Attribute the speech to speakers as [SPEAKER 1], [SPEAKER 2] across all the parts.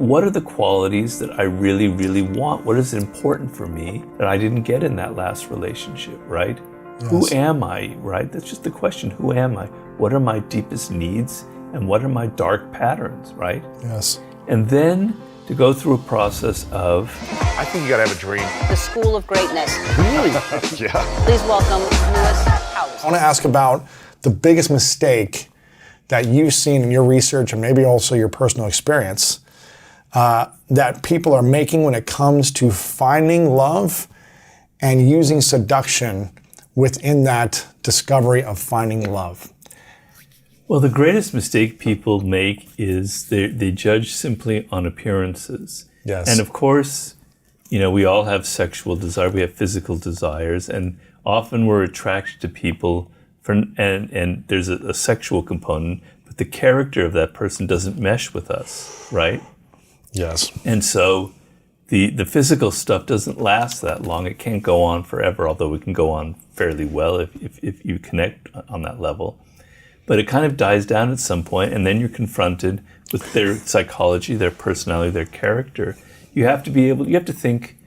[SPEAKER 1] what are the qualities that I really, really want? What is important for me that I didn't get in that last relationship, right? Yes. Who am I, right? That's just the question. Who am I? What are my deepest needs? And what are my dark patterns, right?
[SPEAKER 2] Yes.
[SPEAKER 1] And then to go through a process of...
[SPEAKER 3] I think you gotta have a dream.
[SPEAKER 4] The School of Greatness.
[SPEAKER 3] Really? Yeah.
[SPEAKER 4] Please welcome Lewis Howes.
[SPEAKER 2] I want to ask about the biggest mistake that you've seen in your research and maybe also your personal experience that people are making when it comes to finding love and using seduction within that discovery of finding love.
[SPEAKER 1] Well, the greatest mistake people make is they judge simply on appearances.
[SPEAKER 2] Yes.
[SPEAKER 1] And of course, you know, we all have sexual desire, we have physical desires, and often we're attracted to people and there's a sexual component, but the character of that person doesn't mesh with us, right?
[SPEAKER 2] Yes.
[SPEAKER 1] And so the physical stuff doesn't last that long. It can't go on forever, although it can go on fairly well if you connect on that level. But it kind of dies down at some point, and then you're confronted with their psychology, their personality, their character. You have to think,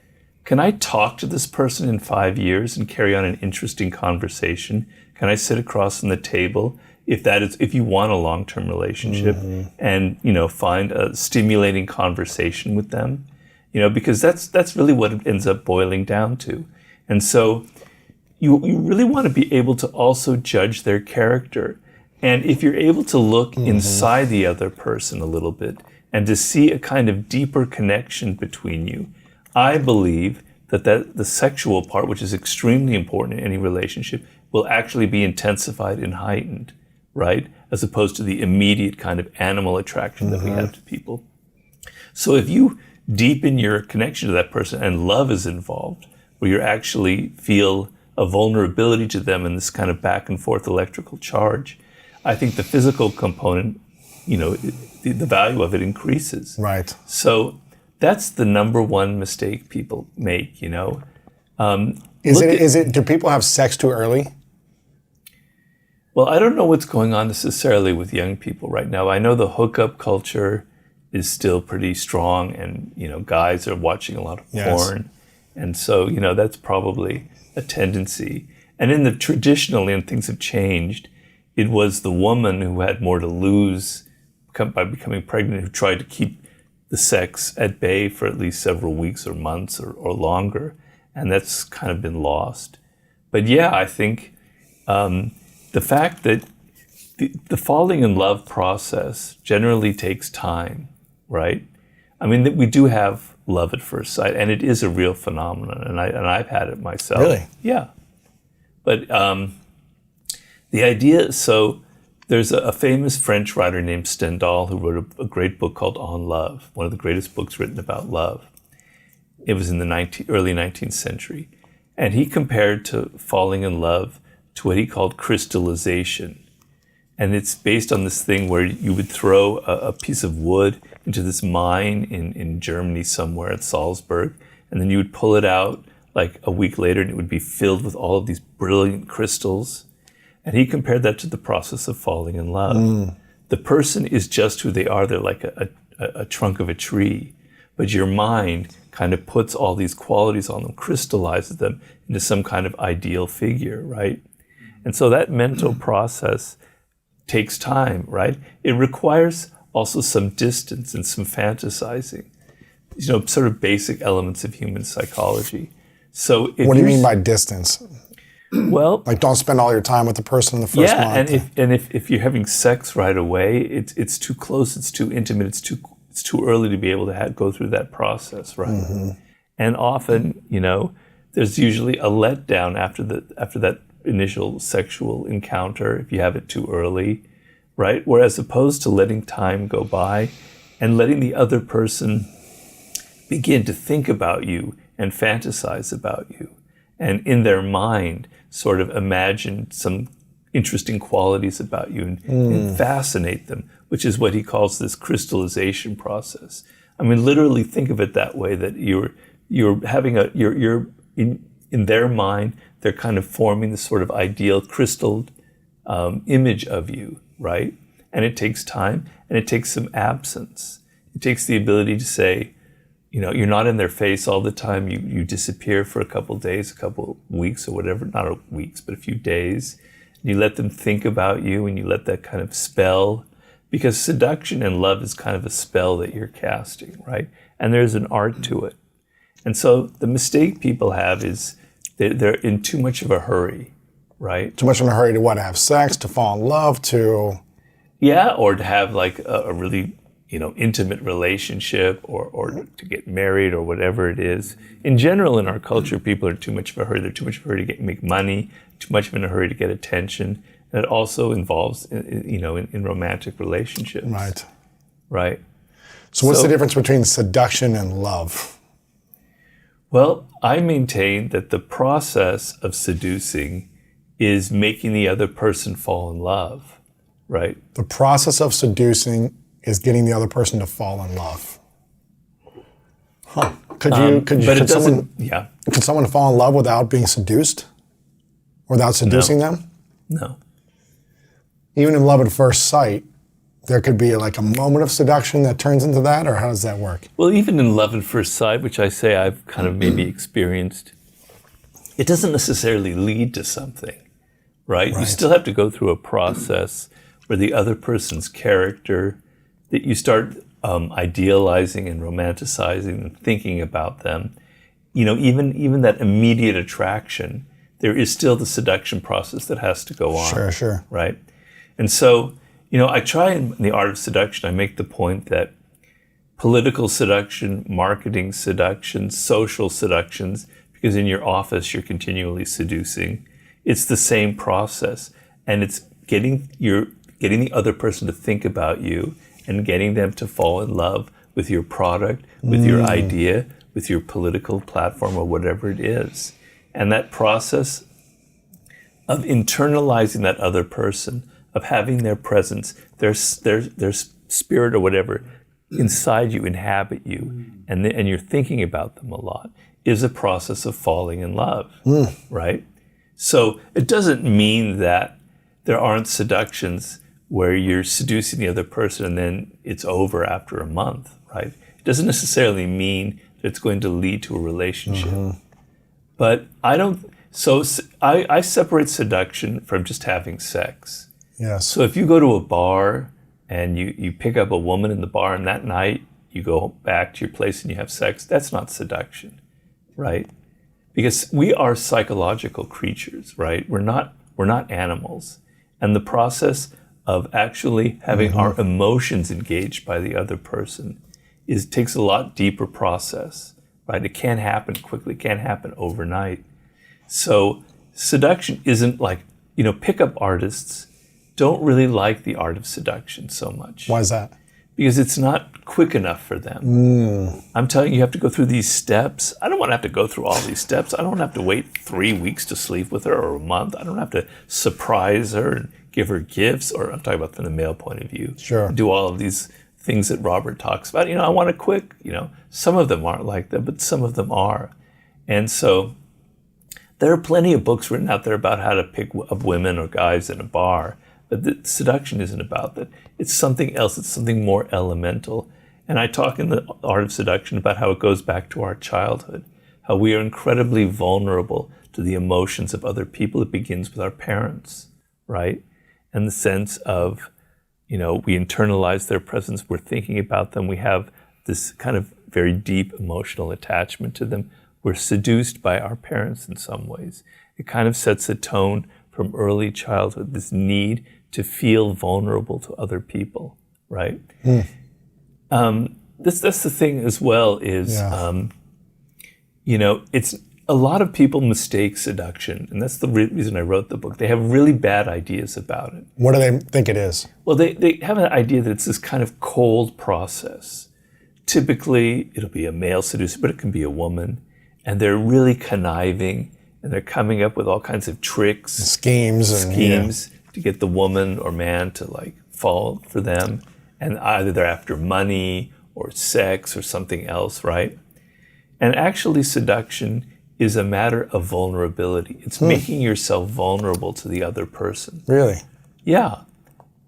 [SPEAKER 1] can I talk to this person in 5 years and carry on an interesting conversation? Can I sit across from the table if you want a long-term relationship and, you know, find a stimulating conversation with them? You know, because that's really what it ends up boiling down to. And so you really want to be able to also judge their character. And if you're able to look inside the other person a little bit and to see a kind of deeper connection between you, I believe that the sexual part, which is extremely important in any relationship, will actually be intensified and heightened, right? As opposed to the immediate kind of animal attraction that we have to people. So if you deepen your connection to that person and love is involved, where you actually feel a vulnerability to them in this kind of back and forth electrical charge, I think the physical component, you know, the value of it increases.
[SPEAKER 2] Right.
[SPEAKER 1] So that's the number one mistake people make, you know.
[SPEAKER 2] Do people have sex too early?
[SPEAKER 1] Well, I don't know what's going on necessarily with young people right now. I know the hookup culture is still pretty strong, and, you know, guys are watching a lot of porn. And so, you know, that's probably a tendency. And in the traditionally, and things have changed, it was the woman who had more to lose by becoming pregnant, who tried to keep the sex at bay for at least several weeks or months or longer. And that's kind of been lost. But yeah, I think the fact that the falling in love process generally takes time, right? I mean, we do have love at first sight, and it is a real phenomenon, and I've had it myself.
[SPEAKER 2] Really?
[SPEAKER 1] Yeah. But the idea, so there's a famous French writer named Stendhal who wrote a great book called On Love, one of the greatest books written about love. It was in the early 19th century. And he compared to falling in love to what he called crystallization. And it's based on this thing where you would throw a piece of wood into this mine in Germany somewhere at Salzburg, and then you would pull it out like a week later and it would be filled with all of these brilliant crystals. And he compared that to the process of falling in love. The person is just who they are. They're like a trunk of a tree. But your mind kind of puts all these qualities on them, crystallizes them into some kind of ideal figure, right? And so that mental process takes time, right? It requires also some distance and some fantasizing, you know, sort of basic elements of human psychology. So
[SPEAKER 2] what do you mean by distance?
[SPEAKER 1] Well,
[SPEAKER 2] like, don't spend all your time with the person in the first month.
[SPEAKER 1] and if you're having sex right away, it's too close, it's too intimate, it's too early to be able to go through that process, right? And often, you know, there's usually a letdown after that initial sexual encounter if you have it too early, right? Whereas opposed to letting time go by and letting the other person begin to think about you and fantasize about you, and in their mind sort of imagine some interesting qualities about you and fascinate them, which is what he calls this crystallization process. I mean, literally think of it that way, that you're having you're in their mind, they're kind of forming this sort of ideal crystalled image of you, right? And it takes time and it takes some absence. It takes the ability to say, you're not in their face all the time. You disappear for a couple days, a couple weeks or whatever, not weeks, but a few days. And you let them think about you and you let that kind of spell, because seduction and love is kind of a spell that you're casting, right? And there's an art to it. And so the mistake people have is they're in too much of a hurry, right?
[SPEAKER 2] Too much in a hurry to what? Have sex, to fall in love, to...
[SPEAKER 1] Yeah, or to have like a really, intimate relationship or to get married or whatever it is. In general, in our culture, people are too much of a hurry. They're too much of a hurry to make money, too much of in a hurry to get attention. And it also involves, in romantic relationships.
[SPEAKER 2] Right.
[SPEAKER 1] Right.
[SPEAKER 2] So what's the difference between seduction and love?
[SPEAKER 1] Well, I maintain that the process of seducing is making the other person fall in love, right?
[SPEAKER 2] The process of seducing is getting the other person to fall in love. Huh. Could someone fall in love without being seduced? Without seducing them?
[SPEAKER 1] No.
[SPEAKER 2] Even in love at first sight, there could be like a moment of seduction that turns into that, or how does that work?
[SPEAKER 1] Well, even in love at first sight, which I say I've kind of maybe experienced, it doesn't necessarily lead to something, right? You still have to go through a process where the other person's character, that you start idealizing and romanticizing and thinking about them. Even that immediate attraction, there is still the seduction process that has to go on.
[SPEAKER 2] Sure.
[SPEAKER 1] Right? And so, I try in the art of seduction, I make the point that political seduction, marketing seduction, social seductions, because in your office you're continually seducing, it's the same process. And it's getting the other person to think about you and getting them to fall in love with your product, with your idea, with your political platform or whatever it is. And that process of internalizing that other person, of having their presence, their spirit or whatever inside you, inhabit you, and you're thinking about them a lot, is a process of falling in love, right? So it doesn't mean that there aren't seductions where you're seducing the other person and then it's over after a month, right? It doesn't necessarily mean that it's going to lead to a relationship. But I separate seduction from just having sex.
[SPEAKER 2] Yes.
[SPEAKER 1] So if you go to a bar and you pick up a woman in the bar and that night you go back to your place and you have sex, that's not seduction, right? Because we are psychological creatures, right? We're not animals. And the process of actually having our emotions engaged by the other person takes a lot deeper process, right? It can't happen quickly, it can't happen overnight. So seduction isn't like, pickup artists don't really like the art of seduction so much.
[SPEAKER 2] Why is that?
[SPEAKER 1] Because it's not quick enough for them. I'm telling you have to go through these steps. I don't want to have to go through all these steps. I don't have to wait 3 weeks to sleep with her or a month. I don't have to surprise her and give her gifts, or I'm talking about from the male point of view.
[SPEAKER 2] Sure.
[SPEAKER 1] Do all of these things that Robert talks about. I want it quick. Some of them aren't like that, but some of them are. And so there are plenty of books written out there about how to pick up women or guys in a bar. But the seduction isn't about that. It's something else. It's something more elemental. And I talk in the art of seduction about how it goes back to our childhood, how we are incredibly vulnerable to the emotions of other people. It begins with our parents, right? And the sense of, we internalize their presence. We're thinking about them. We have this kind of very deep emotional attachment to them. We're seduced by our parents in some ways. It kind of sets a tone from early childhood, this need to feel vulnerable to other people, right? That's the thing as well is, it's a lot of people mistake seduction, and that's the reason I wrote the book. They have really bad ideas about it.
[SPEAKER 2] What do they think it is?
[SPEAKER 1] Well, they have an idea that it's this kind of cold process. Typically, it'll be a male seducer, but it can be a woman, and they're really conniving, and they're coming up with all kinds of tricks,
[SPEAKER 2] schemes
[SPEAKER 1] to get the woman or man to fall for them. And either they're after money or sex or something else, right? And actually seduction is a matter of vulnerability. It's making yourself vulnerable to the other person.
[SPEAKER 2] Really?
[SPEAKER 1] Yeah.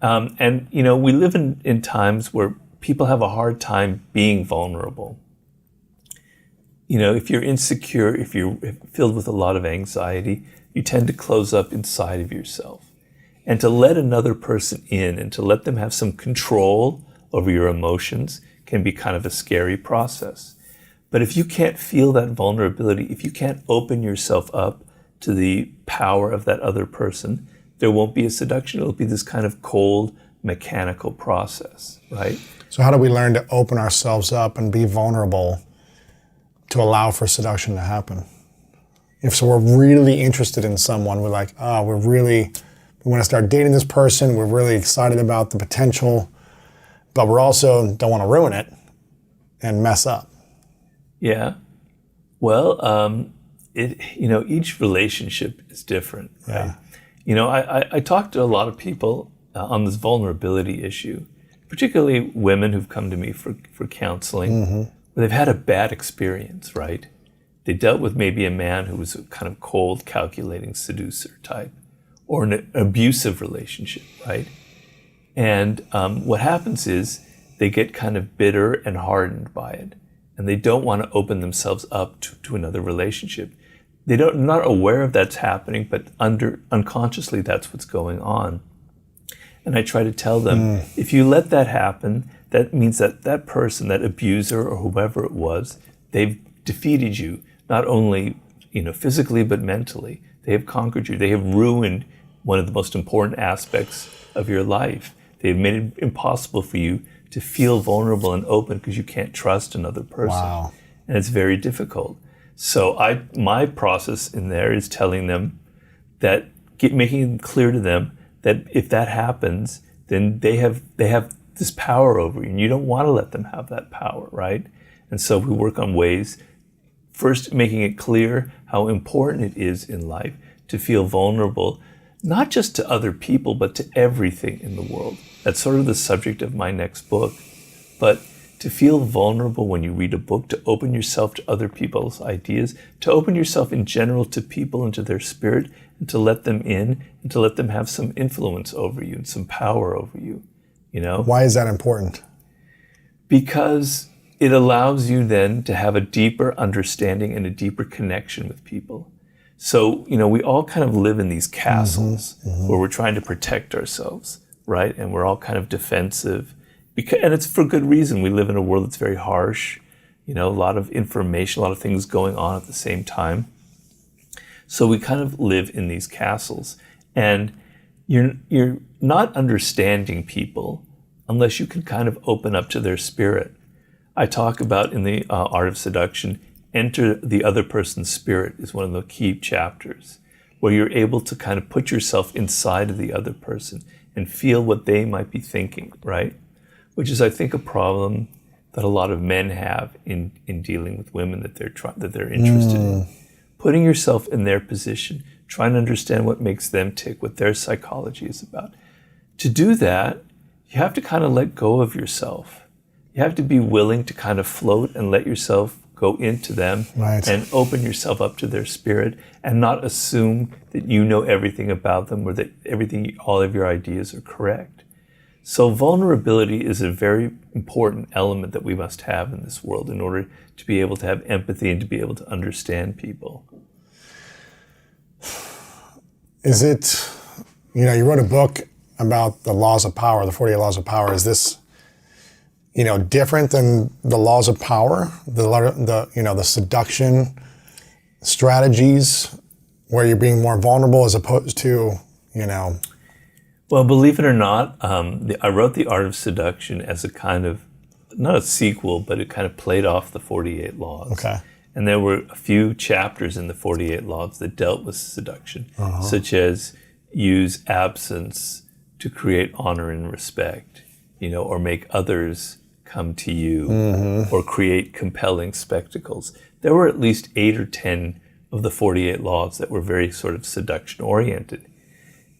[SPEAKER 1] And we live in times where people have a hard time being vulnerable. If you're insecure, if you're filled with a lot of anxiety, you tend to close up inside of yourself. And to let another person in and to let them have some control over your emotions can be kind of a scary process. But if you can't feel that vulnerability, if you can't open yourself up to the power of that other person, there won't be a seduction. It'll be this kind of cold, mechanical process, right?
[SPEAKER 2] So how do we learn to open ourselves up and be vulnerable to allow for seduction to happen? If so, we're really interested in someone, we're like, we want to start dating this person, we're really excited about the potential, but we're also don't want to ruin it and mess up.
[SPEAKER 1] Yeah. Well, each relationship is different, right?
[SPEAKER 2] Yeah.
[SPEAKER 1] I talk to a lot of people on this vulnerability issue, particularly women who've come to me for counseling, where they've had a bad experience, right? They dealt with maybe a man who was a kind of cold, calculating seducer type, or an abusive relationship, right? And what happens is they get kind of bitter and hardened by it, and they don't want to open themselves up to another relationship. They're not aware of that's happening, but unconsciously that's what's going on. And I try to tell them, if you let that happen, that means that that person, that abuser or whoever it was, they've defeated you, not only physically, but mentally. They have conquered you. They have ruined one of the most important aspects of your life. They've made it impossible for you to feel vulnerable and open because you can't trust another person.
[SPEAKER 2] Wow.
[SPEAKER 1] And it's very difficult. So my process in there is telling them that, making it clear to them that if that happens, then they have this power over you, and you don't want to let them have that power, right? And so we work on ways, first making it clear how important it is in life to feel vulnerable, not just to other people, but to everything in the world. That's sort of the subject of my next book. But to feel vulnerable when you read a book, to open yourself to other people's ideas, to open yourself in general to people and to their spirit, and to let them in, and to let them have some influence over you and some power over you,
[SPEAKER 2] Why is that important?
[SPEAKER 1] Because it allows you then to have a deeper understanding and a deeper connection with people. So, we all kind of live in these castles where we're trying to protect ourselves, right? And we're all kind of defensive. And it's for good reason. We live in a world that's very harsh, a lot of information, a lot of things going on at the same time. So we kind of live in these castles. And you're not understanding people unless you can kind of open up to their spirit. I talk about in the Art of Seduction, enter the other person's spirit is one of the key chapters, where you're able to kind of put yourself inside of the other person and feel what they might be thinking, right? Which is, I think, a problem that a lot of men have in dealing with women that they're interested in. Putting yourself in their position, trying to understand what makes them tick, what their psychology is about. To do that, you have to kind of let go of yourself. You have to be willing to kind of float and let yourself go into them,
[SPEAKER 2] right,
[SPEAKER 1] and open yourself up to their spirit, and not assume that you know everything about them or that all of your ideas are correct. So vulnerability is a very important element that we must have in this world in order to be able to have empathy and to be able to understand people.
[SPEAKER 2] Is it, you wrote a book about the laws of power, the 48 laws of power. Is this, different than the laws of power, the seduction strategies where you're being more vulnerable as opposed to,
[SPEAKER 1] Well, believe it or not, I wrote The Art of Seduction as a kind of, not a sequel, but it kind of played off the 48 laws.
[SPEAKER 2] Okay.
[SPEAKER 1] And there were a few chapters in the 48 laws that dealt with seduction, such as use absence to create honor and respect, or make others come to you, or create compelling spectacles. There were at least 8 or 10 of the 48 laws that were very sort of seduction oriented.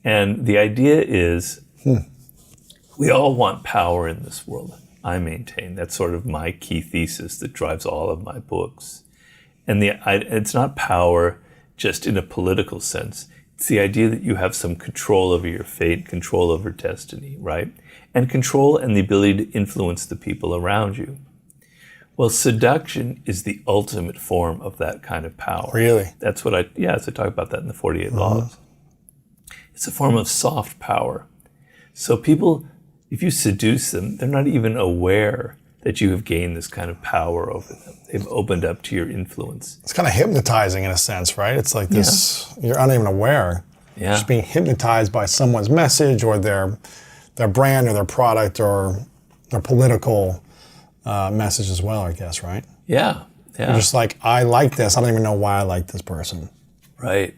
[SPEAKER 1] And the idea is we all want power in this world, I maintain. That's sort of my key thesis that drives all of my books. And it's not power just in a political sense. It's the idea that you have some control over your fate, control over destiny, right? And control and the ability to influence the people around you. Well, seduction is the ultimate form of that kind of power.
[SPEAKER 2] Really?
[SPEAKER 1] That's what I talk about that in the 48 Laws. It's a form of soft power. So people, if you seduce them, they're not even aware that you have gained this kind of power over them. They've opened up to your influence.
[SPEAKER 2] It's kind of hypnotizing in a sense, right? It's like this, you're not even aware.
[SPEAKER 1] Yeah.
[SPEAKER 2] Just being hypnotized by someone's message or their brand or their product or their political message as well, I guess, right?
[SPEAKER 1] Yeah.
[SPEAKER 2] You're just like, I like this. I don't even know why I like this person.
[SPEAKER 1] Right.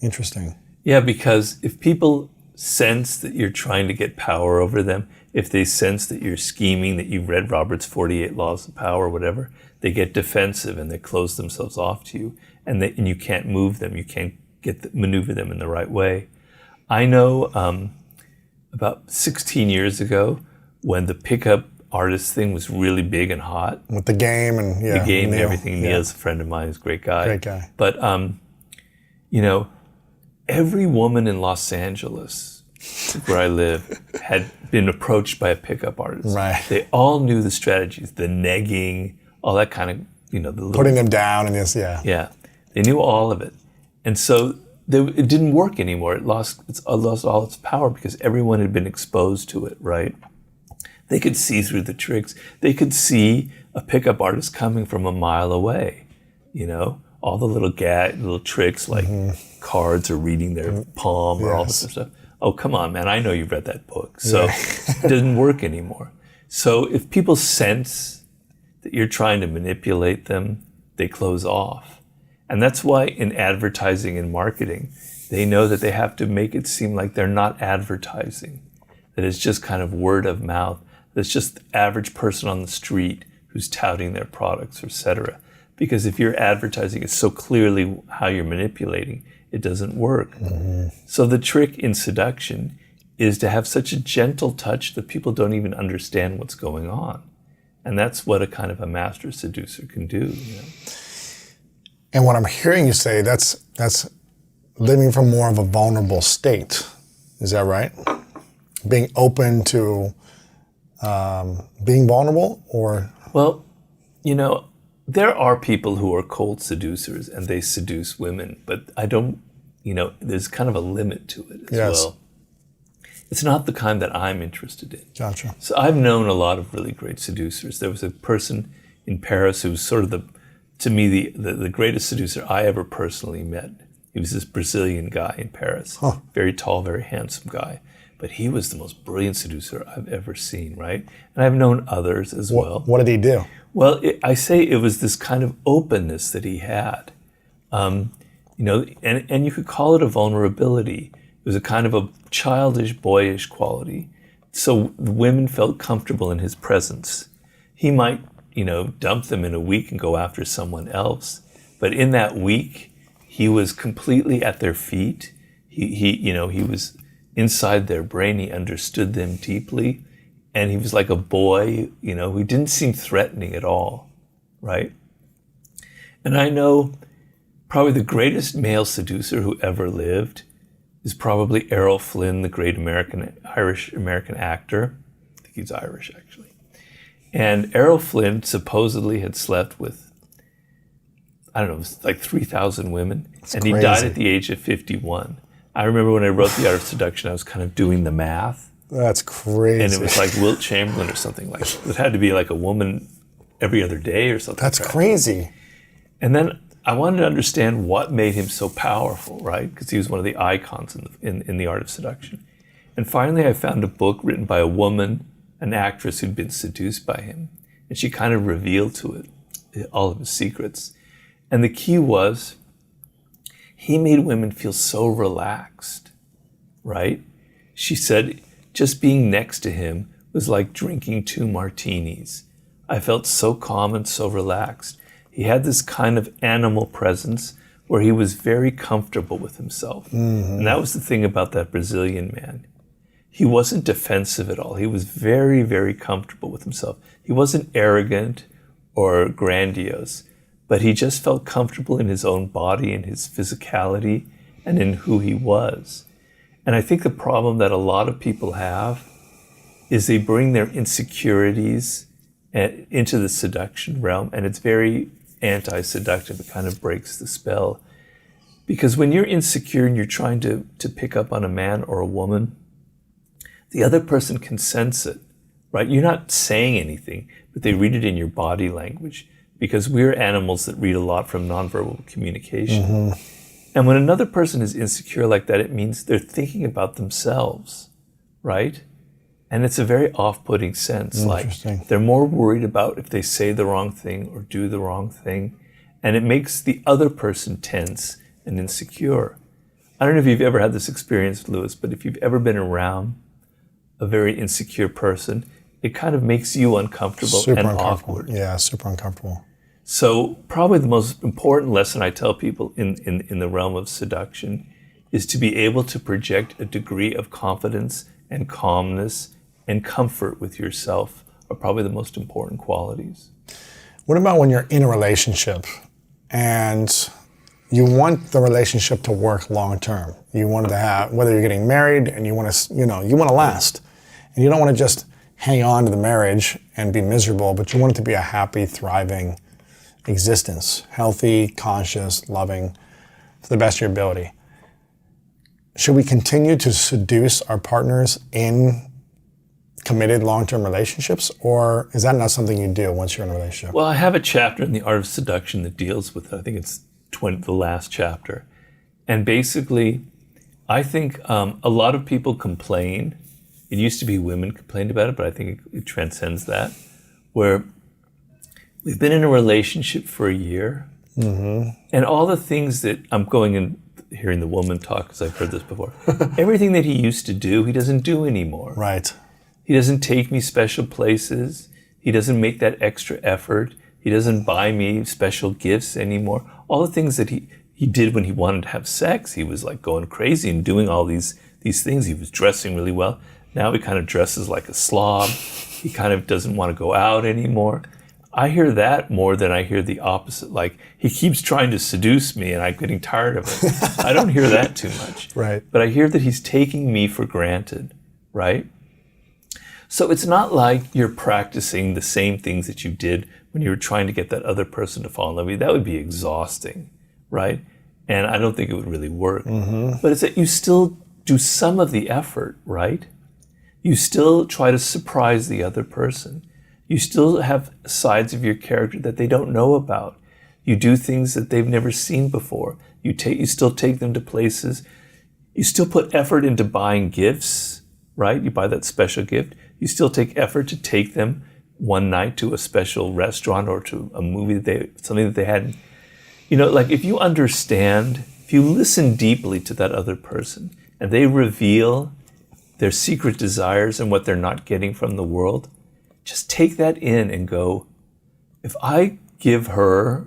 [SPEAKER 2] Interesting.
[SPEAKER 1] Yeah, because if people sense that you're trying to get power over them, if they sense that you're scheming, that you've read Robert's 48 Laws of Power or whatever, they get defensive and they close themselves off to you, and you can't move them. You can't maneuver them in the right way. I know about 16 years ago, when the pickup artist thing was really big and hot.
[SPEAKER 2] With the game and
[SPEAKER 1] The game and everything.
[SPEAKER 2] Yeah.
[SPEAKER 1] Neil's a friend of mine. He's a great guy.
[SPEAKER 2] Great guy.
[SPEAKER 1] But, every woman in Los Angeles, where I live, had been approached by a pickup artist.
[SPEAKER 2] Right.
[SPEAKER 1] They all knew the strategies, the negging, all that kind of, the little,
[SPEAKER 2] Putting them down and this, yeah.
[SPEAKER 1] yeah, they knew all of it, and so it didn't work anymore. It lost all its power because everyone had been exposed to it. Right? They could see through the tricks. They could see a pickup artist coming from a mile away. All the little tricks like cards or reading their palm or all this stuff. Oh, come on, man. I know you've read that book. So it doesn't work anymore. So if people sense that you're trying to manipulate them, they close off. And that's why in advertising and marketing, they know that they have to make it seem like they're not advertising, that it's just kind of word of mouth, that it's just the average person on the street who's touting their products, etc. Because if you're advertising it so clearly how you're manipulating, it doesn't work. So the trick in seduction is to have such a gentle touch that people don't even understand what's going on. And that's what a kind of a master seducer can do.
[SPEAKER 2] And what I'm hearing you say, that's living from more of a vulnerable state. Is that right? Being open to being vulnerable, or?
[SPEAKER 1] Well, there are people who are cold seducers and they seduce women, but I don't, there's kind of a limit to it as well. It's not the kind that I'm interested in.
[SPEAKER 2] Gotcha.
[SPEAKER 1] So I've known a lot of really great seducers. There was a person in Paris who was sort of the greatest seducer I ever personally met. He was this Brazilian guy in Paris, very tall, very handsome guy. But he was the most brilliant seducer I've ever seen, right? And I've known others as well.
[SPEAKER 2] What did he do?
[SPEAKER 1] Well, I say it was this kind of openness that he had, and you could call it a vulnerability. It was a kind of a childish, boyish quality. So the women felt comfortable in his presence. He might, dump them in a week and go after someone else, but in that week, he was completely at their feet. He was inside their brain. He understood them deeply. And he was like a boy, he didn't seem threatening at all, right? And I know probably the greatest male seducer who ever lived is probably Errol Flynn, the great Irish-American actor. I think he's Irish, actually. And Errol Flynn supposedly had slept with, like 3,000 women.
[SPEAKER 2] That's
[SPEAKER 1] and
[SPEAKER 2] crazy.
[SPEAKER 1] He died at the age of 51. I remember when I wrote The Art of Seduction, I was kind of doing the math.
[SPEAKER 2] That's crazy.
[SPEAKER 1] And it was like Wilt Chamberlain or something like that. It had to be like a woman every other day or something.
[SPEAKER 2] That's crazy.
[SPEAKER 1] And then I wanted to understand what made him so powerful, right? Because he was one of the icons in the art of seduction. And finally I found a book written by a woman, an actress who'd been seduced by him. And she kind of revealed to it all of his secrets. And the key was, he made women feel so relaxed, right? She said, just being next to him was like drinking 2 martinis. I felt so calm and so relaxed. He had this kind of animal presence where he was very comfortable with himself. And that was the thing about that Brazilian man. He wasn't defensive at all. He was very, very comfortable with himself. He wasn't arrogant or grandiose, but he just felt comfortable in his own body and his physicality, and in who he was. And I think the problem that a lot of people have is they bring their insecurities into the seduction realm, and it's very anti-seductive. It kind of breaks the spell. Because when you're insecure and you're trying to pick up on a man or a woman, the other person can sense it, right? You're not saying anything, but they read it in your body language, because we're animals that read a lot from nonverbal communication. And when another person is insecure like that, it means they're thinking about themselves, right? And it's a very off-putting sense. Like they're more worried about if they say the wrong thing or do the wrong thing. And it makes the other person tense and insecure. I don't know if you've ever had this experience, Lewis, but if you've ever been around a very insecure person, it kind of makes you uncomfortable and awkward.
[SPEAKER 2] Yeah, super uncomfortable.
[SPEAKER 1] So probably the most important lesson I tell people in the realm of seduction is to be able to project a degree of confidence and calmness and comfort with yourself are probably the most important qualities.
[SPEAKER 2] What about when you're in a relationship and you want the relationship to work long term? You want it to have, whether you're getting married and you want to, you want to last, and you don't want to just hang on to the marriage and be miserable, but you want it to be a happy, thriving existence, healthy, conscious, loving, to the best of your ability. Should we continue to seduce our partners in committed long-term relationships, or is that not something you do once you're in a relationship?
[SPEAKER 1] Well, I have a chapter in The Art of Seduction that deals with, I think it's the last chapter. And basically, I think a lot of people complain. It used to be women complained about it, but I think it transcends that, where we've been in a relationship for a year, and all the things that I'm going and hearing the woman talk, because I've heard this before, everything that he used to do, he doesn't do anymore.
[SPEAKER 2] Right.
[SPEAKER 1] He doesn't take me special places. He doesn't make that extra effort. He doesn't buy me special gifts anymore. All the things that he did when he wanted to have sex, he was like going crazy and doing all these things. He was dressing really well. Now he kind of dresses like a slob. He kind of doesn't want to go out anymore. I hear that more than I hear the opposite. Like, he keeps trying to seduce me and I'm getting tired of it. I don't hear that too much.
[SPEAKER 2] Right.
[SPEAKER 1] But I hear that he's taking me for granted, right? So it's not like you're practicing the same things that you did when you were trying to get that other person to fall in love with you. That would be exhausting, right? And I don't think it would really work. But it's that you still do some of the effort, right? You still try to surprise the other person. You still have sides of your character that they don't know about. You do things that they've never seen before. You still take them to places. You still put effort into buying gifts, right? You buy that special gift. You still take effort to take them one night to a special restaurant or to a movie something that they hadn't. Like, if you understand, if you listen deeply to that other person and they reveal their secret desires and what they're not getting from the world, just take that in and go, if I give her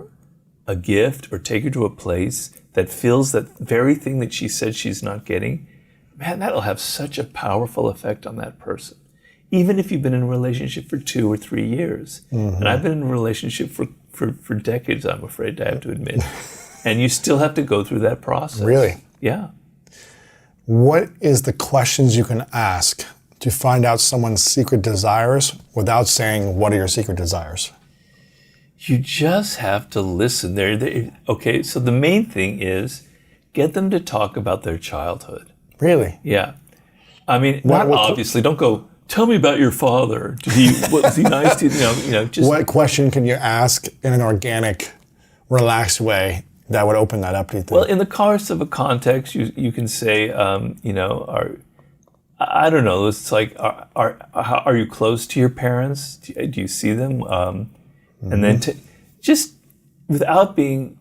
[SPEAKER 1] a gift or take her to a place that fills that very thing that she said she's not getting, man, that'll have such a powerful effect on that person. Even if you've been in a relationship for 2 or 3 years. And I've been in a relationship for decades, I'm afraid I have to admit. And you still have to go through that process.
[SPEAKER 2] Really?
[SPEAKER 1] Yeah.
[SPEAKER 2] What is the questions you can ask to find out someone's secret desires without saying, what are your secret desires?
[SPEAKER 1] You just have to listen. Okay, so the main thing is get them to talk about their childhood.
[SPEAKER 2] Really?
[SPEAKER 1] Yeah. I mean, obviously, don't go, tell me about your father. Was he nice to you? Just
[SPEAKER 2] what question can you ask in an organic, relaxed way that would open that up, do you think?
[SPEAKER 1] Well, in the course of a context, you can say, I don't know. It's like, are you close to your parents? Do you see them? And then just without being,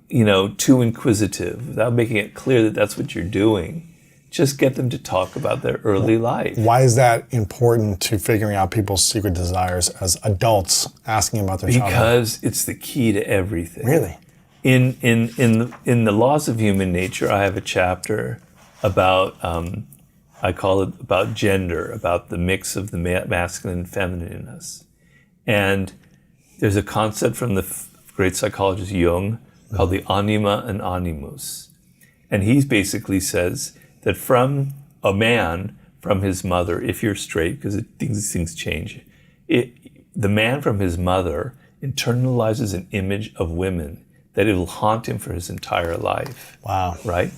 [SPEAKER 1] too inquisitive, without making it clear that that's what you're doing, just get them to talk about their early life.
[SPEAKER 2] Why is that important to figuring out people's secret desires as adults, asking about their childhood?
[SPEAKER 1] Because it's the key to everything.
[SPEAKER 2] Really?
[SPEAKER 1] In the Laws of Human Nature, I have a chapter about, I call it about gender, about the mix of the masculine and feminine in us. And there's a concept from the great psychologist Jung called the anima and animus. And he basically says that from a man, from his mother, if you're straight, because these things change, the man from his mother internalizes an image of women that it will haunt him for his entire life.
[SPEAKER 2] Wow.
[SPEAKER 1] Right?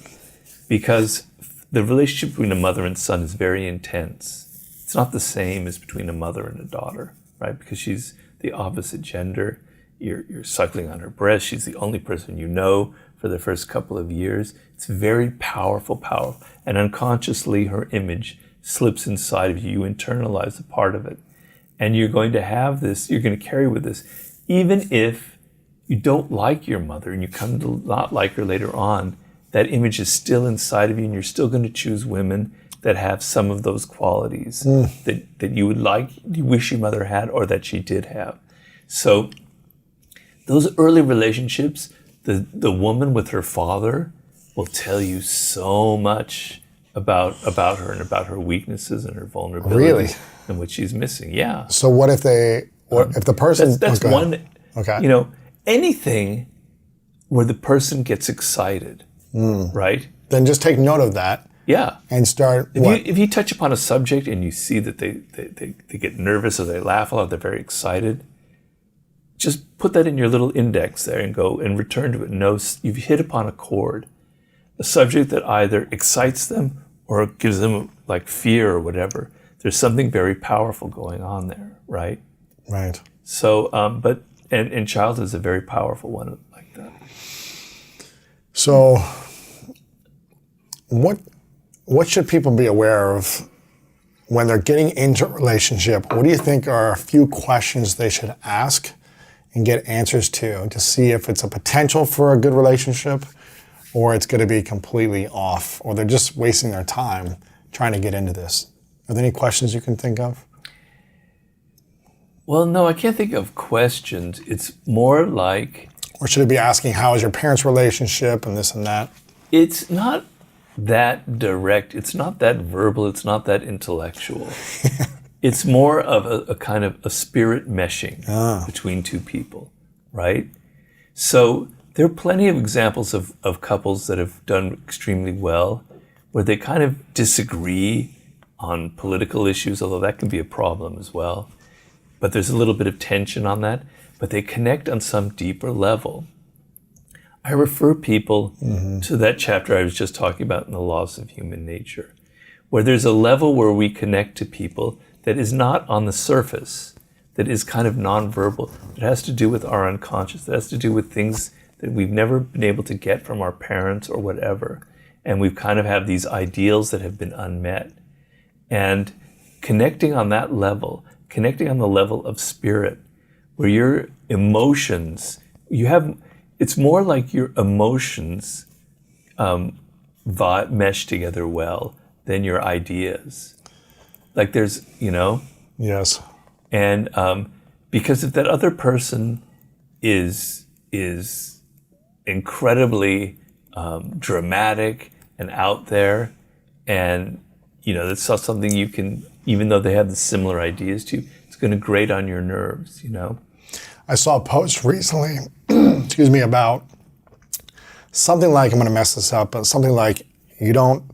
[SPEAKER 1] Because the relationship between a mother and son is very intense. It's not the same as between a mother and a daughter, right? Because she's the opposite gender. You're suckling on her breast. She's the only person you know for the first couple of years. It's very powerful. And unconsciously, her image slips inside of you. You internalize a part of it. And you're going to have this, you're going to carry with this. Even if you don't like your mother and you come to not like her later on, that image is still inside of you, and you're still going to choose women that have some of those qualities that you would like, you wish your mother had, or that she did have. So those early relationships, the woman with her father will tell you so much about her and about her weaknesses and her vulnerabilities.
[SPEAKER 2] Really?
[SPEAKER 1] And what she's missing. Yeah.
[SPEAKER 2] So what if if the person...
[SPEAKER 1] That's one,
[SPEAKER 2] Okay.
[SPEAKER 1] Anything where the person gets excited, right?
[SPEAKER 2] Then just take note of that.
[SPEAKER 1] Yeah.
[SPEAKER 2] And start
[SPEAKER 1] If you touch upon a subject and you see that they get nervous or they laugh a lot, they're very excited, just put that in your little index there and go and return to it. Know you've hit upon a chord, a subject that either excites them or gives them like fear or whatever. There's something very powerful going on there, right?
[SPEAKER 2] Right.
[SPEAKER 1] So, and childhood is a very powerful one like that.
[SPEAKER 2] So, what should people be aware of when they're getting into a relationship? What do you think are a few questions they should ask and get answers to see if it's a potential for a good relationship or it's going to be completely off, or they're just wasting their time trying to get into this? Are there any questions you can think of?
[SPEAKER 1] Well, no, I can't think of questions. It's more like...
[SPEAKER 2] Or should it be asking, how is your parents' relationship and this and that?
[SPEAKER 1] It's not that direct. It's not that verbal. It's not that intellectual. It's more of a kind of a spirit meshing between two people, right? So there are plenty of examples of couples that have done extremely well where they kind of disagree on political issues, although that can be a problem as well. But there's a little bit of tension on that, but they connect on some deeper level. I refer people to that chapter I was just talking about in the Laws of Human Nature, where there's a level where we connect to people that is not on the surface, that is kind of nonverbal, that has to do with our unconscious, that has to do with things that we've never been able to get from our parents or whatever. And we've kind of have these ideals that have been unmet. And connecting on that level, connecting on the level of spirit, where your emotions, it's more like your emotions mesh together well than your ideas. Like there's,
[SPEAKER 2] Yes.
[SPEAKER 1] And because if that other person is incredibly dramatic and out there, and that's not something you can, even though they have the similar ideas to you, it's going to grate on your nerves,
[SPEAKER 2] I saw a post recently, excuse me, about something like, I'm going to mess this up, but something like you don't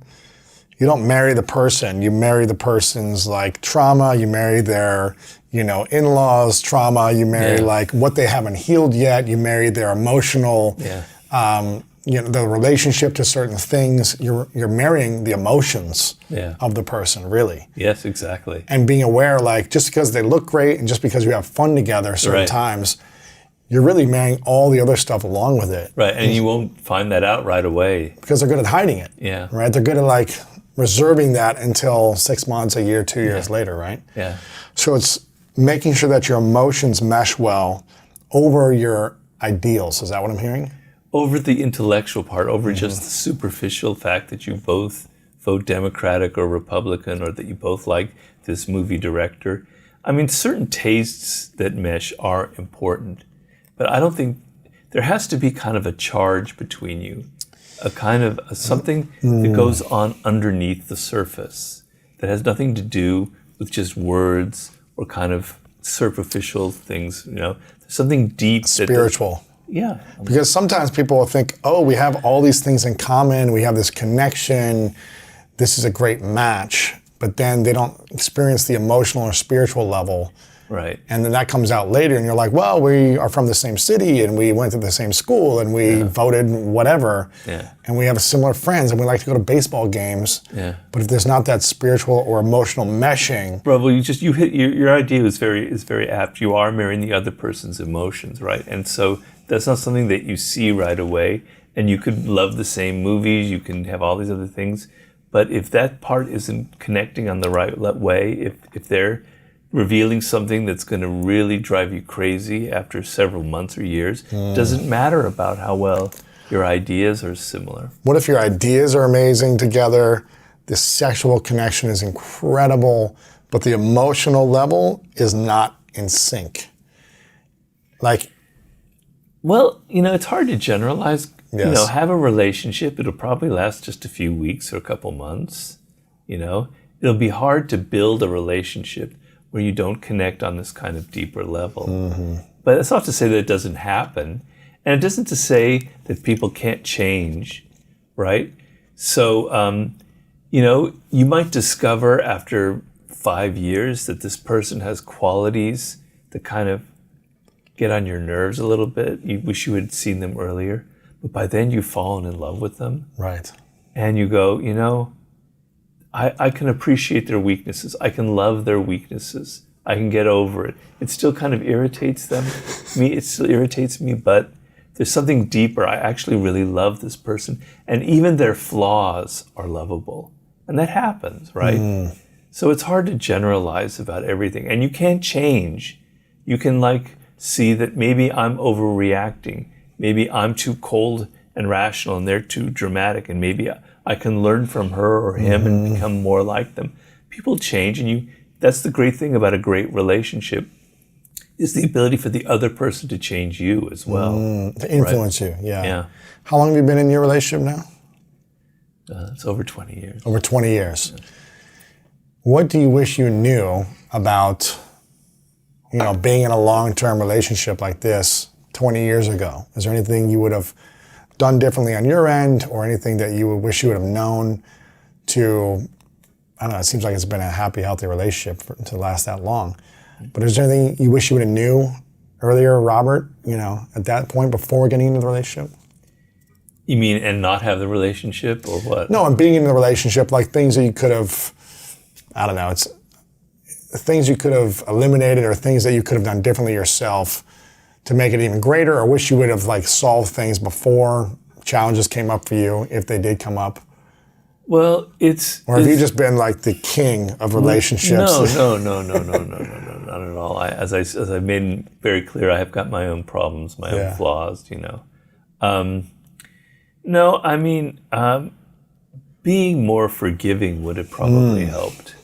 [SPEAKER 2] marry the person, you marry the person's like trauma, you marry their, in-laws trauma, you marry like what they haven't healed yet, you marry their emotional, the relationship to certain things. You're marrying the emotions of the person, really.
[SPEAKER 1] Yes, exactly.
[SPEAKER 2] And being aware, like, just because they look great and just because you have fun together certain times, you're really marrying all the other stuff along with it.
[SPEAKER 1] Right, and you won't find that out right away.
[SPEAKER 2] Because they're good at hiding it.
[SPEAKER 1] Yeah.
[SPEAKER 2] Right? They're good at, like, reserving that until 6 months, a year, 2 years later, right?
[SPEAKER 1] Yeah.
[SPEAKER 2] So it's making sure that your emotions mesh well over your ideals. Is that what I'm hearing?
[SPEAKER 1] Over the intellectual part, over just the superficial fact that you both vote Democratic or Republican, or that you both like this movie director. I mean, certain tastes that mesh are important, but I don't think there has to be kind of a charge between you, a kind of something that goes on underneath the surface that has nothing to do with just words or kind of superficial things. There's something deep,
[SPEAKER 2] spiritual.
[SPEAKER 1] Yeah.
[SPEAKER 2] Because sometimes people will think, oh, we have all these things in common, we have this connection, this is a great match, but then they don't experience the emotional or spiritual level.
[SPEAKER 1] Right.
[SPEAKER 2] And then that comes out later and you're like, well, we are from the same city and we went to the same school and we voted whatever.
[SPEAKER 1] Yeah.
[SPEAKER 2] And we have similar friends and we like to go to baseball games.
[SPEAKER 1] Yeah.
[SPEAKER 2] But if there's not that spiritual or emotional meshing.
[SPEAKER 1] Bravo, you hit your idea is very apt. You are mirroring the other person's emotions, right? And so that's not something that you see right away. And you could love the same movies, you can have all these other things. But if that part isn't connecting on the right way, if they're revealing something that's going to really drive you crazy after several months or years, doesn't matter about how well your ideas are similar.
[SPEAKER 2] What if your ideas are amazing together, the sexual connection is incredible, but the emotional level is not in sync? Like,
[SPEAKER 1] well, it's hard to generalize.
[SPEAKER 2] Yes.
[SPEAKER 1] Have a relationship. It'll probably last just a few weeks or a couple months. It'll be hard to build a relationship where you don't connect on this kind of deeper level. But that's not to say that it doesn't happen. And it isn't to say that people can't change, right? So, you might discover after 5 years that this person has qualities that kind of get on your nerves a little bit. You wish you had seen them earlier. But by then you've fallen in love with them.
[SPEAKER 2] right.
[SPEAKER 1] And you go, I can appreciate their weaknesses. I can love their weaknesses. I can get over it. It still kind of irritates me. It still irritates me, but there's something deeper. I actually really love this person. And even their flaws are lovable. And that happens, right? So it's hard to generalize about everything. And you can't change. You can see that maybe I'm overreacting. Maybe I'm too cold and rational and they're too dramatic. And maybe I can learn from her or him and become more like them. People change, and that's the great thing about a great relationship, is the ability for the other person to change you as well.
[SPEAKER 2] To influence you, yeah.
[SPEAKER 1] Yeah.
[SPEAKER 2] How long have you been in your relationship now?
[SPEAKER 1] It's over 20 years.
[SPEAKER 2] Over 20 years. What do you wish you knew about, being in a long-term relationship like this 20 years ago? Is there anything you would have done differently on your end, or anything that you would wish you would have known to, I don't know, it seems like it's been a happy, healthy relationship to last that long. But is there anything you wish you would have knew earlier, Robert, at that point before getting into the relationship?
[SPEAKER 1] You mean, and not have the relationship, or what?
[SPEAKER 2] No, and being in the relationship, like things that you could have, I don't know, it's things you could have eliminated or things that you could have done differently yourself to make it even greater, or wish you would have solved things before challenges came up for you, if they did come up?
[SPEAKER 1] Well,
[SPEAKER 2] Or have you just been the king of relationships?
[SPEAKER 1] No, not at all. As I made very clear, I have got my own problems, my own flaws, No, I mean, being more forgiving would have probably helped,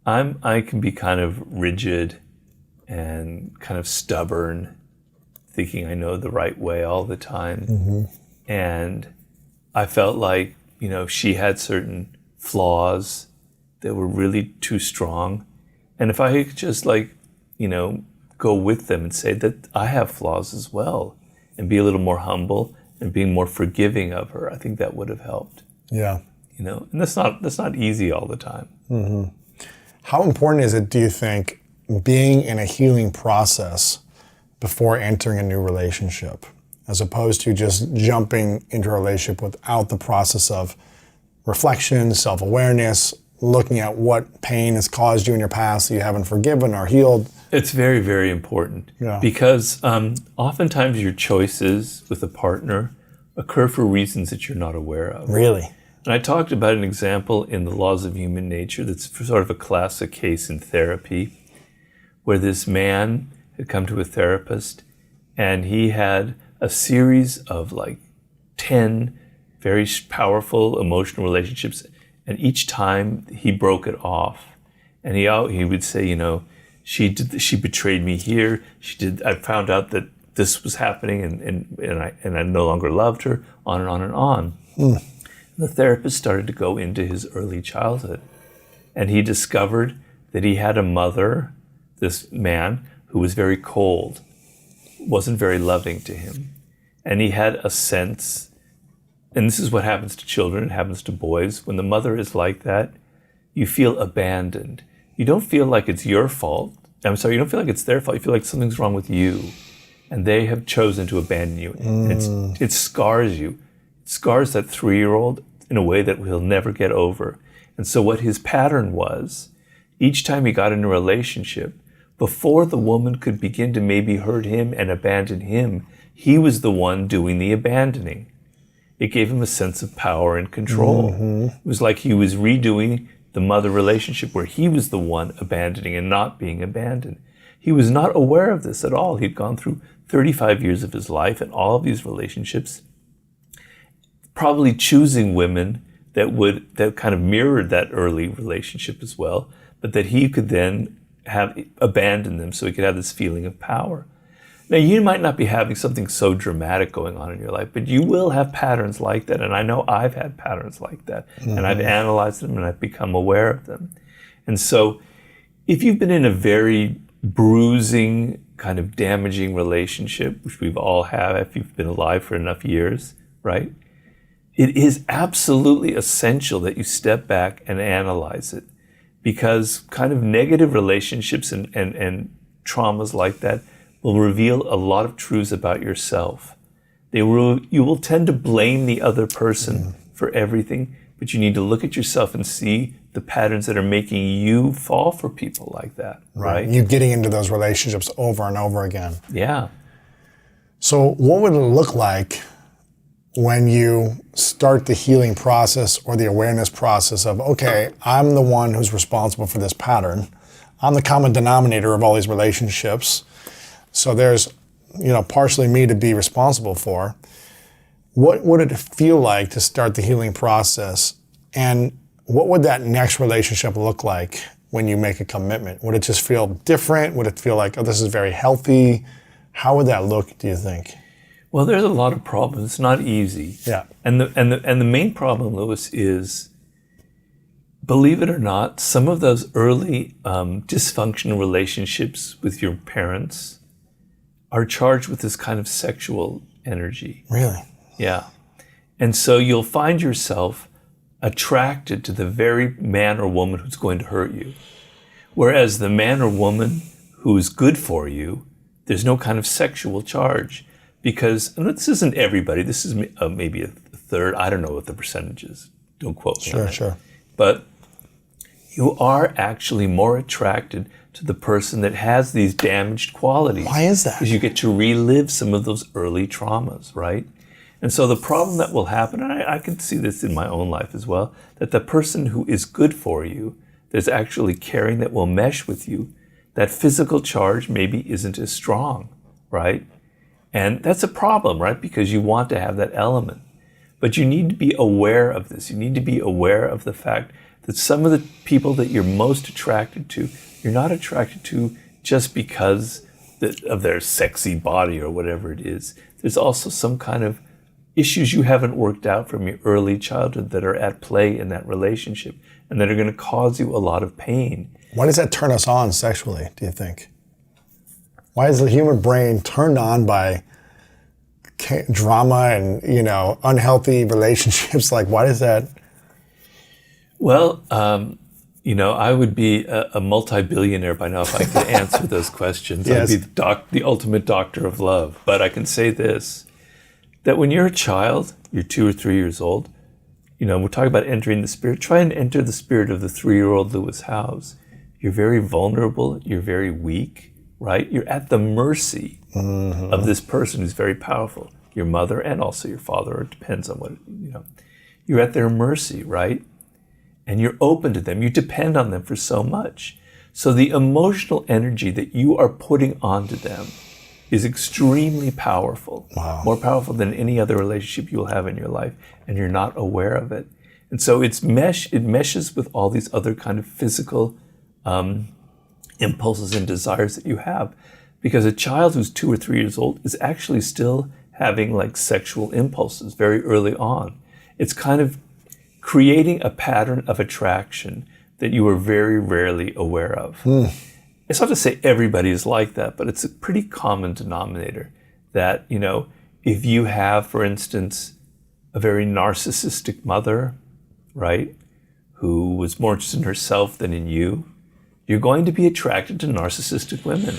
[SPEAKER 1] I can be kind of rigid and kind of stubborn, thinking I know the right way all the time. And I felt like, she had certain flaws that were really too strong. And if I could just go with them and say that I have flaws as well, and be a little more humble and being more forgiving of her, I think that would have helped.
[SPEAKER 2] Yeah.
[SPEAKER 1] And that's not easy all the time.
[SPEAKER 2] How important is it, do you think, being in a healing process before entering a new relationship, as opposed to just jumping into a relationship without the process of reflection, self-awareness, looking at what pain has caused you in your past that you haven't forgiven or healed?
[SPEAKER 1] It's very, very important, because oftentimes your choices with a partner occur for reasons that you're not aware of.
[SPEAKER 2] Really?
[SPEAKER 1] And I talked about an example in The Laws of Human Nature that's sort of a classic case in therapy, where this man had come to a therapist and he had a series of 10 very powerful emotional relationships, and each time he broke it off. And he would say, she betrayed me here. I found out that this was happening, and I no longer loved her. On and on and on. The therapist started to go into his early childhood, and he discovered that he had a mother, this man, who was very cold, wasn't very loving to him. And he had a sense, and this is what happens to children, it happens to boys. When the mother is like that, you feel abandoned. You don't feel like it's your fault. You don't feel like it's their fault. You feel like something's wrong with you. And they have chosen to abandon you. And it scars you. It scars that 3-year-old in a way that he'll never get over. And so what his pattern was, each time he got in a relationship, before the woman could begin to maybe hurt him and abandon him, he was the one doing the abandoning. It gave him a sense of power and control. It was like he was redoing the mother relationship where he was the one abandoning and not being abandoned. He was not aware of this at all. He'd gone through 35 years of his life and all of these relationships, probably choosing women that kind of mirrored that early relationship as well, but that he could then have abandoned them so he could have this feeling of power. Now, you might not be having something so dramatic going on in your life, but you will have patterns like that. And I know I've had patterns like that. And I've analyzed them and I've become aware of them. And so if you've been in a very bruising, kind of damaging relationship, which we've all had if you've been alive for enough years, right? It is absolutely essential that you step back and analyze it, because kind of negative relationships and traumas like that will reveal a lot of truths about yourself. You will tend to blame the other person for everything, but you need to look at yourself and see the patterns that are making you fall for people like that, right?
[SPEAKER 2] You getting into those relationships over and over again.
[SPEAKER 1] Yeah.
[SPEAKER 2] So what would it look like when you start the healing process or the awareness process of, okay, I'm the one who's responsible for this pattern. I'm the common denominator of all these relationships. So there's, partially me to be responsible for. What would it feel like to start the healing process? And what would that next relationship look like when you make a commitment? Would it just feel different? Would it feel like, oh, this is very healthy? How would that look, do you think?
[SPEAKER 1] Well, there's a lot of problems. It's not easy.
[SPEAKER 2] Yeah.
[SPEAKER 1] And the main problem, Lewis, is, believe it or not, some of those early dysfunctional relationships with your parents are charged with this kind of sexual energy.
[SPEAKER 2] Really?
[SPEAKER 1] Yeah. And so you'll find yourself attracted to the very man or woman who's going to hurt you. Whereas the man or woman who is good for you, there's no kind of sexual charge. Because, and this isn't everybody, this is maybe a third, I don't know what the percentage is. Don't quote me on that.
[SPEAKER 2] Sure.
[SPEAKER 1] But you are actually more attracted to the person that has these damaged qualities.
[SPEAKER 2] Why is that?
[SPEAKER 1] Because you get to relive some of those early traumas, right? And so the problem that will happen, and I can see this in my own life as well, that the person who is good for you, there's actually caring that will mesh with you, that physical charge maybe isn't as strong, right? And that's a problem, right? Because you want to have that element. But you need to be aware of this. You need to be aware of the fact that some of the people that you're most attracted to, you're not attracted to just because of their sexy body or whatever it is. There's also some kind of issues you haven't worked out from your early childhood that are at play in that relationship and that are going to cause you a lot of pain.
[SPEAKER 2] Why does that turn us on sexually, do you think? Why is the human brain turned on by drama and, unhealthy relationships? Like, why does that?
[SPEAKER 1] Well, I would be a multi-billionaire by now if I could answer those questions.
[SPEAKER 2] Yes.
[SPEAKER 1] I'd be the ultimate doctor of love. But I can say this, that when you're a child, you're 2 or 3 years old, we're talking about entering the spirit. Try and enter the spirit of the 3-year-old Lewis Howes. You're very vulnerable. You're very weak, right? You're at the mercy of this person who's very powerful. Your mother and also your father, or it depends on what, You're at their mercy, right? And you're open to them. You depend on them for so much. So the emotional energy that you are putting onto them is extremely powerful.
[SPEAKER 2] Wow.
[SPEAKER 1] More powerful than any other relationship you'll have in your life, and you're not aware of it. And so it meshes with all these other kind of physical impulses and desires that you have. Because a child who's 2 or 3 years old is actually still having like sexual impulses very early on. It's kind of creating a pattern of attraction that you are very rarely aware of. it's not to say everybody is like that, but it's a pretty common denominator that, if you have, for instance, a very narcissistic mother, right, who was more interested in herself than in you, you're going to be attracted to narcissistic women.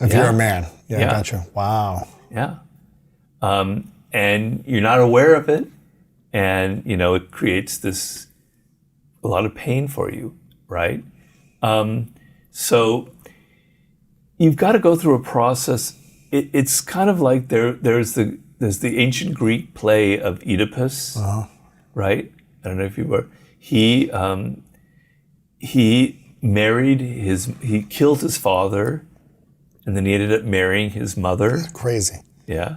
[SPEAKER 2] If you're a man. Yeah,
[SPEAKER 1] Yeah.
[SPEAKER 2] gotcha. Wow.
[SPEAKER 1] Yeah. And you're not aware of it. And, it creates a lot of pain for you, right? So you've got to go through a process. It's kind of like there's the ancient Greek play of Oedipus, right? I don't know if you were. He killed his father, and then he ended up marrying his mother.
[SPEAKER 2] Crazy.
[SPEAKER 1] Yeah,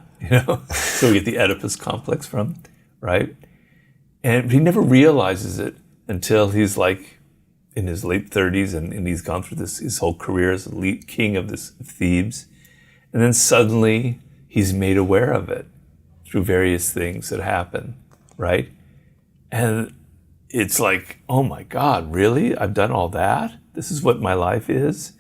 [SPEAKER 1] so we get the Oedipus complex from, right? And he never realizes it until he's like in his late 30s, and he's gone through his whole career as the king of Thebes. And then suddenly he's made aware of it through various things that happen, right? And it's like, oh my God, really? I've done all that? This is what my life is?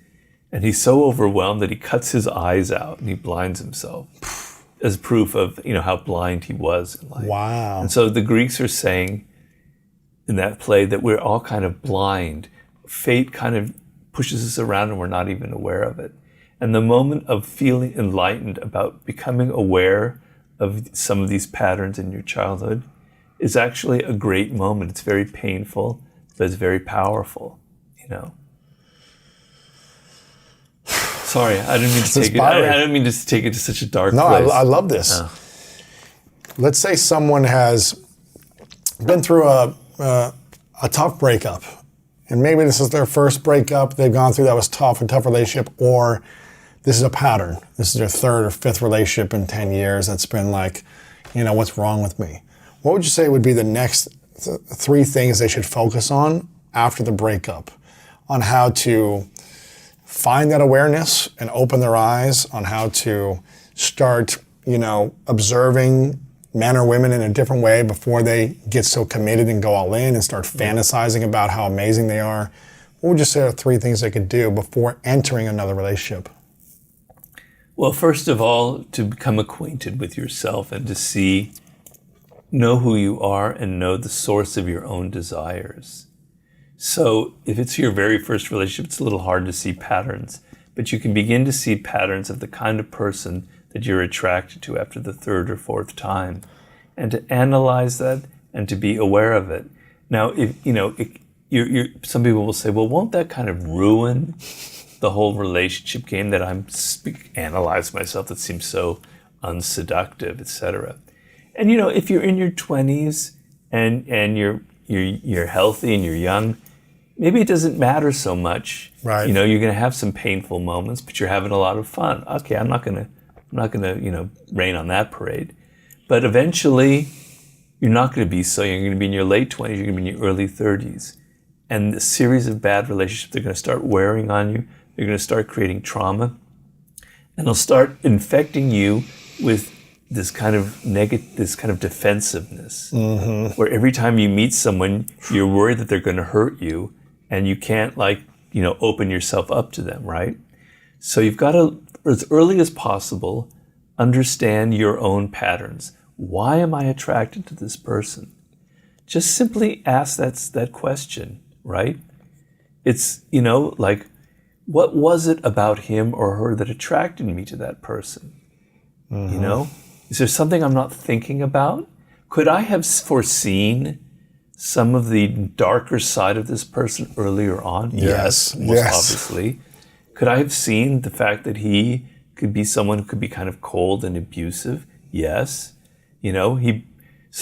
[SPEAKER 1] And he's so overwhelmed that he cuts his eyes out and he blinds himself as proof of, how blind he was in life.
[SPEAKER 2] Wow.
[SPEAKER 1] And so the Greeks are saying in that play that we're all kind of blind. Fate kind of pushes us around and we're not even aware of it. And the moment of feeling enlightened about becoming aware of some of these patterns in your childhood is actually a great moment. It's very painful, but it's very powerful, Sorry, I didn't mean to take it. I didn't mean to take it to such a dark place.
[SPEAKER 2] No, I love this. Oh. Let's say someone has been through a tough breakup, and maybe this is their first breakup they've gone through that was a tough relationship, or this is a pattern. This is their third or fifth relationship in 10 years that's been like, what's wrong with me? What would you say would be the next three things they should focus on after the breakup on how to find that awareness and open their eyes, on how to start, observing men or women in a different way before they get so committed and go all in and start fantasizing about how amazing they are? What would you say are three things they could do before entering another relationship?
[SPEAKER 1] Well, first of all, to become acquainted with yourself and to know who you are and know the source of your own desires. So if it's your very first relationship, it's a little hard to see patterns, but you can begin to see patterns of the kind of person that you're attracted to after the third or fourth time, and to analyze that and to be aware of it. Now, if some people will say, well, won't that kind of ruin the whole relationship game that analyze myself that seems so unseductive, etc. And if you're in your 20s and you're healthy and you're young, maybe it doesn't matter so much.
[SPEAKER 2] Right.
[SPEAKER 1] You're going to have some painful moments, but you're having a lot of fun. Okay, I'm not going to rain on that parade. But eventually, you're not going to be so. You're going to be in your late 20s. You're going to be in your early 30s, and a series of bad relationships, they're going to start wearing on you. They're going to start creating trauma, and they'll start infecting you with this kind of defensiveness, where every time you meet someone, you're worried that they're going to hurt you, and you can't open yourself up to them, right? So you've got to, as early as possible, understand your own patterns. Why am I attracted to this person? Just simply ask that question, right? It's, what was it about him or her that attracted me to that person? Is there something I'm not thinking about? Could I have foreseen some of the darker side of this person earlier on? Yes, most obviously. Could I have seen the fact that he could be someone who could be kind of cold and abusive? Yes.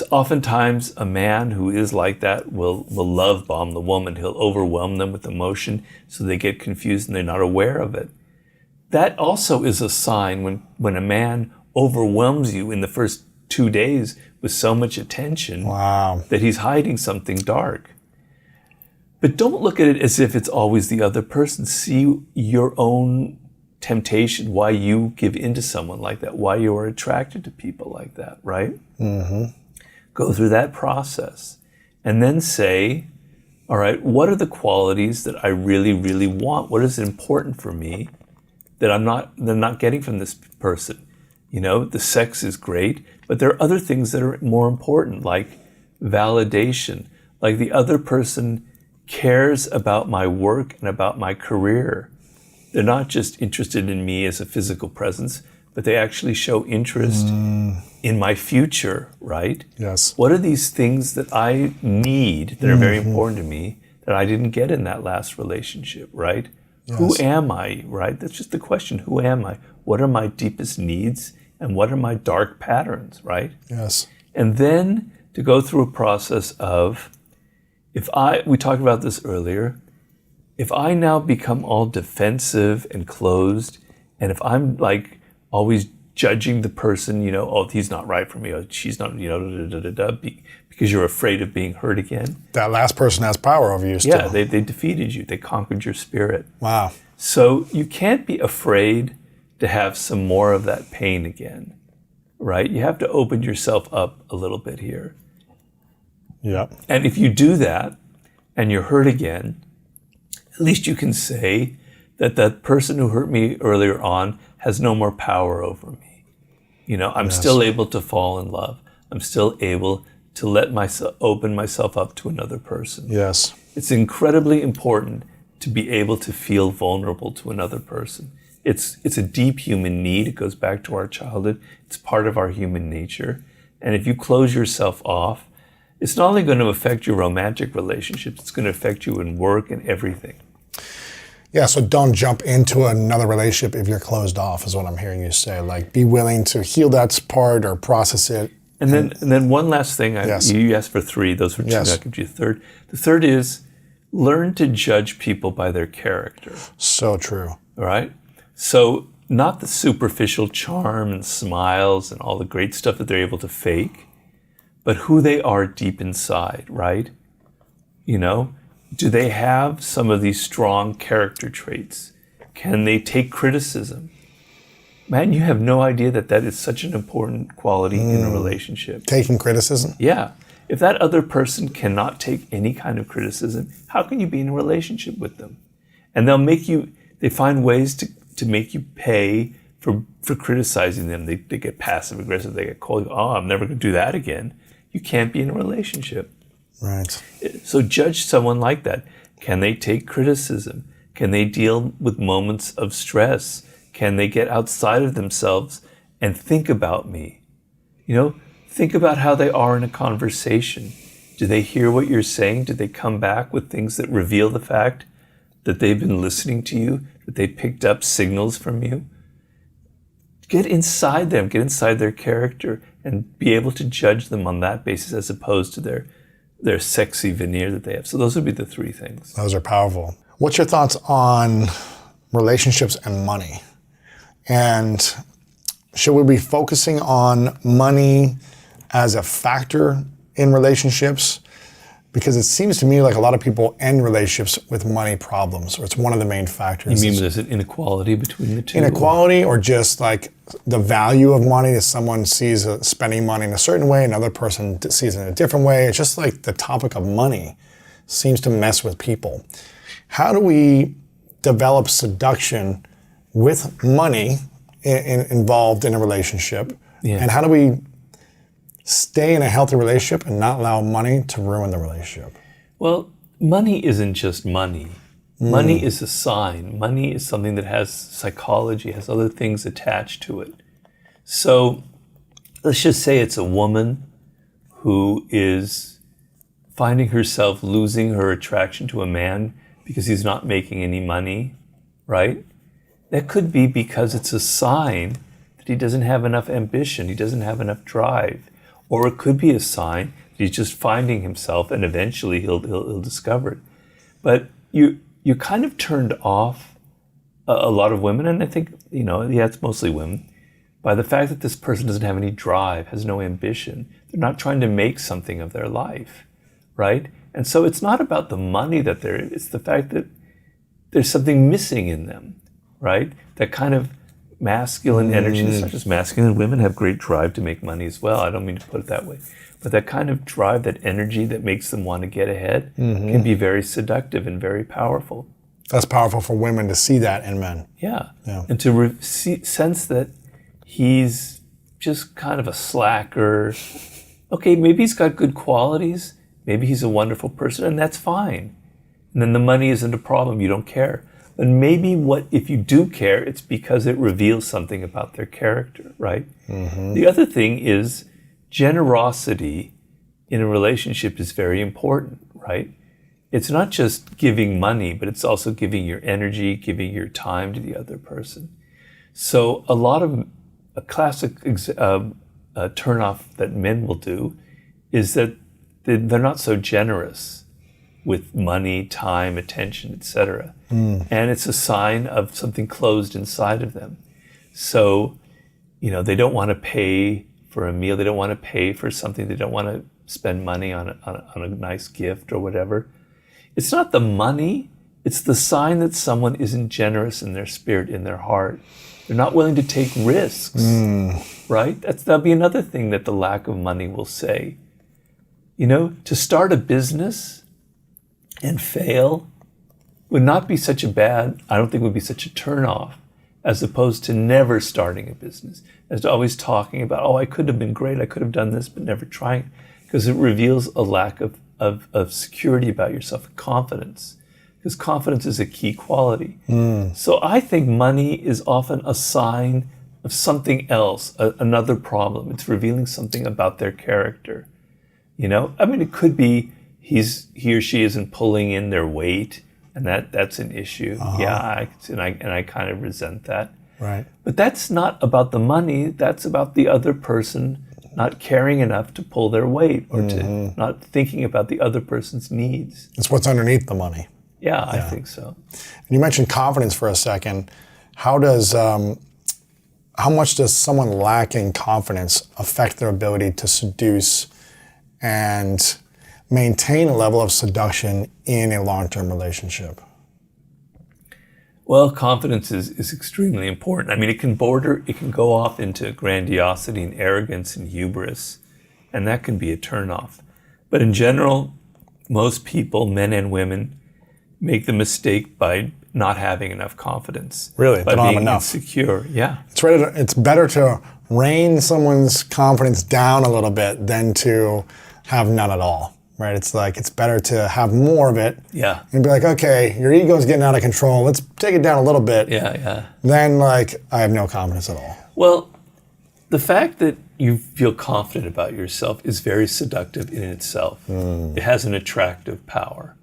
[SPEAKER 1] Oftentimes a man who is like that will love bomb the woman. He'll overwhelm them with emotion so they get confused and they're not aware of it. That also is a sign when a man overwhelms you in the first 2 days with so much attention that he's hiding something dark. But don't look at it as if it's always the other person. See your own temptation, why you give into someone like that, why you are attracted to people like that, right? Mm-hmm. Go through that process and then say, All right, what are the qualities that I really, really want? What is important for me that I'm not getting from this person? You know, the sex is great, but there are other things that are more important, like validation, like the other person cares about my work and about my career. They're not just interested in me as a physical presence, but they actually show interest in my future, right?
[SPEAKER 2] Yes.
[SPEAKER 1] What are these things that I need that are very important to me that I didn't get in that last relationship, right?
[SPEAKER 2] Yes.
[SPEAKER 1] Who am I, right? That's just the question. Who am I? What are my deepest needs and what are my dark patterns, right?
[SPEAKER 2] Yes.
[SPEAKER 1] And then to go through a process of, we talked about this earlier, if I now become all defensive and closed, and if I'm like always judging the person, you know, oh, he's not right for me, oh, she's not, you know, because you're afraid of being hurt again.
[SPEAKER 2] That last person has power over you still.
[SPEAKER 1] Yeah, they defeated you. They conquered your spirit.
[SPEAKER 2] Wow.
[SPEAKER 1] So you can't be afraid to have some more of that pain again, right? You have to open yourself up a little bit here.
[SPEAKER 2] Yeah.
[SPEAKER 1] And if you do that and you're hurt again, at least you can say that that person who hurt me earlier on has no more power over me. You know, I'm still able to fall in love. I'm still able to open myself up to another person.
[SPEAKER 2] Yes.
[SPEAKER 1] It's incredibly important to be able to feel vulnerable to another person. It's a deep human need. It goes back to our childhood. It's part of our human nature. And if you close yourself off, it's not only going to affect your romantic relationships, it's going to affect you in work and everything.
[SPEAKER 2] Yeah, so don't jump into another relationship if you're closed off, is what I'm hearing you say. Like, be willing to heal that part or process it.
[SPEAKER 1] And then one last thing.
[SPEAKER 2] Yes.
[SPEAKER 1] You asked for 3. Those were 2.
[SPEAKER 2] Yes.
[SPEAKER 1] I'll give you a third. The third is learn to judge people by their character.
[SPEAKER 2] So true.
[SPEAKER 1] All right? So not the superficial charm and smiles and all the great stuff that they're able to fake, but who they are deep inside, right? You know, do they have some of these strong character traits? Can they take criticism? Man, you have no idea that is such an important quality in a relationship.
[SPEAKER 2] Taking criticism?
[SPEAKER 1] Yeah. If that other person cannot take any kind of criticism, how can you be in a relationship with them? And they find ways to make you pay for criticizing them. They get passive aggressive, they get cold. Oh, I'm never going to do that again. You can't be in a relationship.
[SPEAKER 2] Right.
[SPEAKER 1] So judge someone like that. Can they take criticism? Can they deal with moments of stress? Can they get outside of themselves and think about me? You know, think about how they are in a conversation. Do they hear what you're saying? Do they come back with things that reveal the fact that they've been listening to you, that they picked up signals from you? Get inside them, get inside their character, and be able to judge them on that basis as opposed to their sexy veneer that they have. So those would be the 3 things.
[SPEAKER 2] Those are powerful. What's your thoughts on relationships and money? And should we be focusing on money as a factor in relationships? Because it seems to me like a lot of people end relationships with money problems, or it's one of the main factors.
[SPEAKER 1] You mean there's an inequality between the two?
[SPEAKER 2] Inequality, or just like the value of money, that someone sees spending money in a certain way, another person sees it in a different way. It's just like the topic of money seems to mess with people. How do we develop seduction with money involved in a relationship?
[SPEAKER 1] Yeah.
[SPEAKER 2] And how do we stay in a healthy relationship and not allow money to ruin the relationship?
[SPEAKER 1] Well, money isn't just money. Money is a sign. Money is something that has psychology, has other things attached to it. So let's just say it's a woman who is finding herself losing her attraction to a man because he's not making any money, right? That could be because it's a sign that he doesn't have enough ambition, he doesn't have enough drive. Or it could be a sign that he's just finding himself, and eventually he'll discover it. But you're kind of turned off, a lot of women, and I think, it's mostly women, by the fact that this person doesn't have any drive, has no ambition. They're not trying to make something of their life, right? And so it's not about the money it's the fact that there's something missing in them, right? That kind of masculine energy. It's not just masculine. Women have great drive to make money as well. I don't mean to put it that way. But that kind of drive, that energy that makes them want to get ahead can be very seductive and very powerful.
[SPEAKER 2] That's powerful for women to see that in men.
[SPEAKER 1] Yeah.
[SPEAKER 2] Yeah.
[SPEAKER 1] And to sense that he's just kind of a slacker. Okay, maybe he's got good qualities. Maybe he's a wonderful person, and that's fine. And then the money isn't a problem. You don't care. But maybe if you do care, it's because it reveals something about their character, right? The other thing is generosity in a relationship is very important, right? It's not just giving money, but it's also giving your energy, giving your time to the other person. So a classic turnoff that men will do is that they're not so generous with money, time, attention, etc. And it's a sign of something closed inside of them. So, they don't want to pay for a meal. They don't want to pay for something. They don't want to spend money on a nice gift or whatever. It's not the money. It's the sign that someone isn't generous in their spirit, in their heart. They're not willing to take risks, right? That'll be another thing that the lack of money will say. To start a business and fail would not be such a bad, I don't think would be such a turnoff, as opposed to never starting a business, as to always talking about, I could have been great, I could have done this, but never trying, because it reveals a lack of security about yourself, confidence, because confidence is a key quality. So I think money is often a sign of something else, another problem. It's revealing something about their character. It could be he or she isn't pulling in their weight, and that's an issue. Yeah, I kind of resent that.
[SPEAKER 2] Right.
[SPEAKER 1] But that's not about the money. That's about the other person not caring enough to pull their weight, or to not thinking about the other person's needs.
[SPEAKER 2] It's what's underneath the money.
[SPEAKER 1] Yeah, I think so.
[SPEAKER 2] You mentioned confidence for a second. How much does someone lacking confidence affect their ability to seduce and maintain a level of seduction in a long-term relationship?
[SPEAKER 1] Well, confidence is extremely important. It can go off into grandiosity and arrogance and hubris, and that can be a turnoff. But in general, most people, men and women, make the mistake by not having enough confidence.
[SPEAKER 2] Really?
[SPEAKER 1] By
[SPEAKER 2] They don't have
[SPEAKER 1] being
[SPEAKER 2] enough.
[SPEAKER 1] insecure. Yeah.
[SPEAKER 2] It's better to rein someone's confidence down a little bit than to have none at all, right? It's like, it's better to have more of it.
[SPEAKER 1] Yeah.
[SPEAKER 2] And be like, okay, your ego's getting out of control. Let's take it down a little bit.
[SPEAKER 1] Yeah.
[SPEAKER 2] Then, I have no confidence at all.
[SPEAKER 1] Well, the fact that you feel confident about yourself is very seductive in itself. It has an attractive power.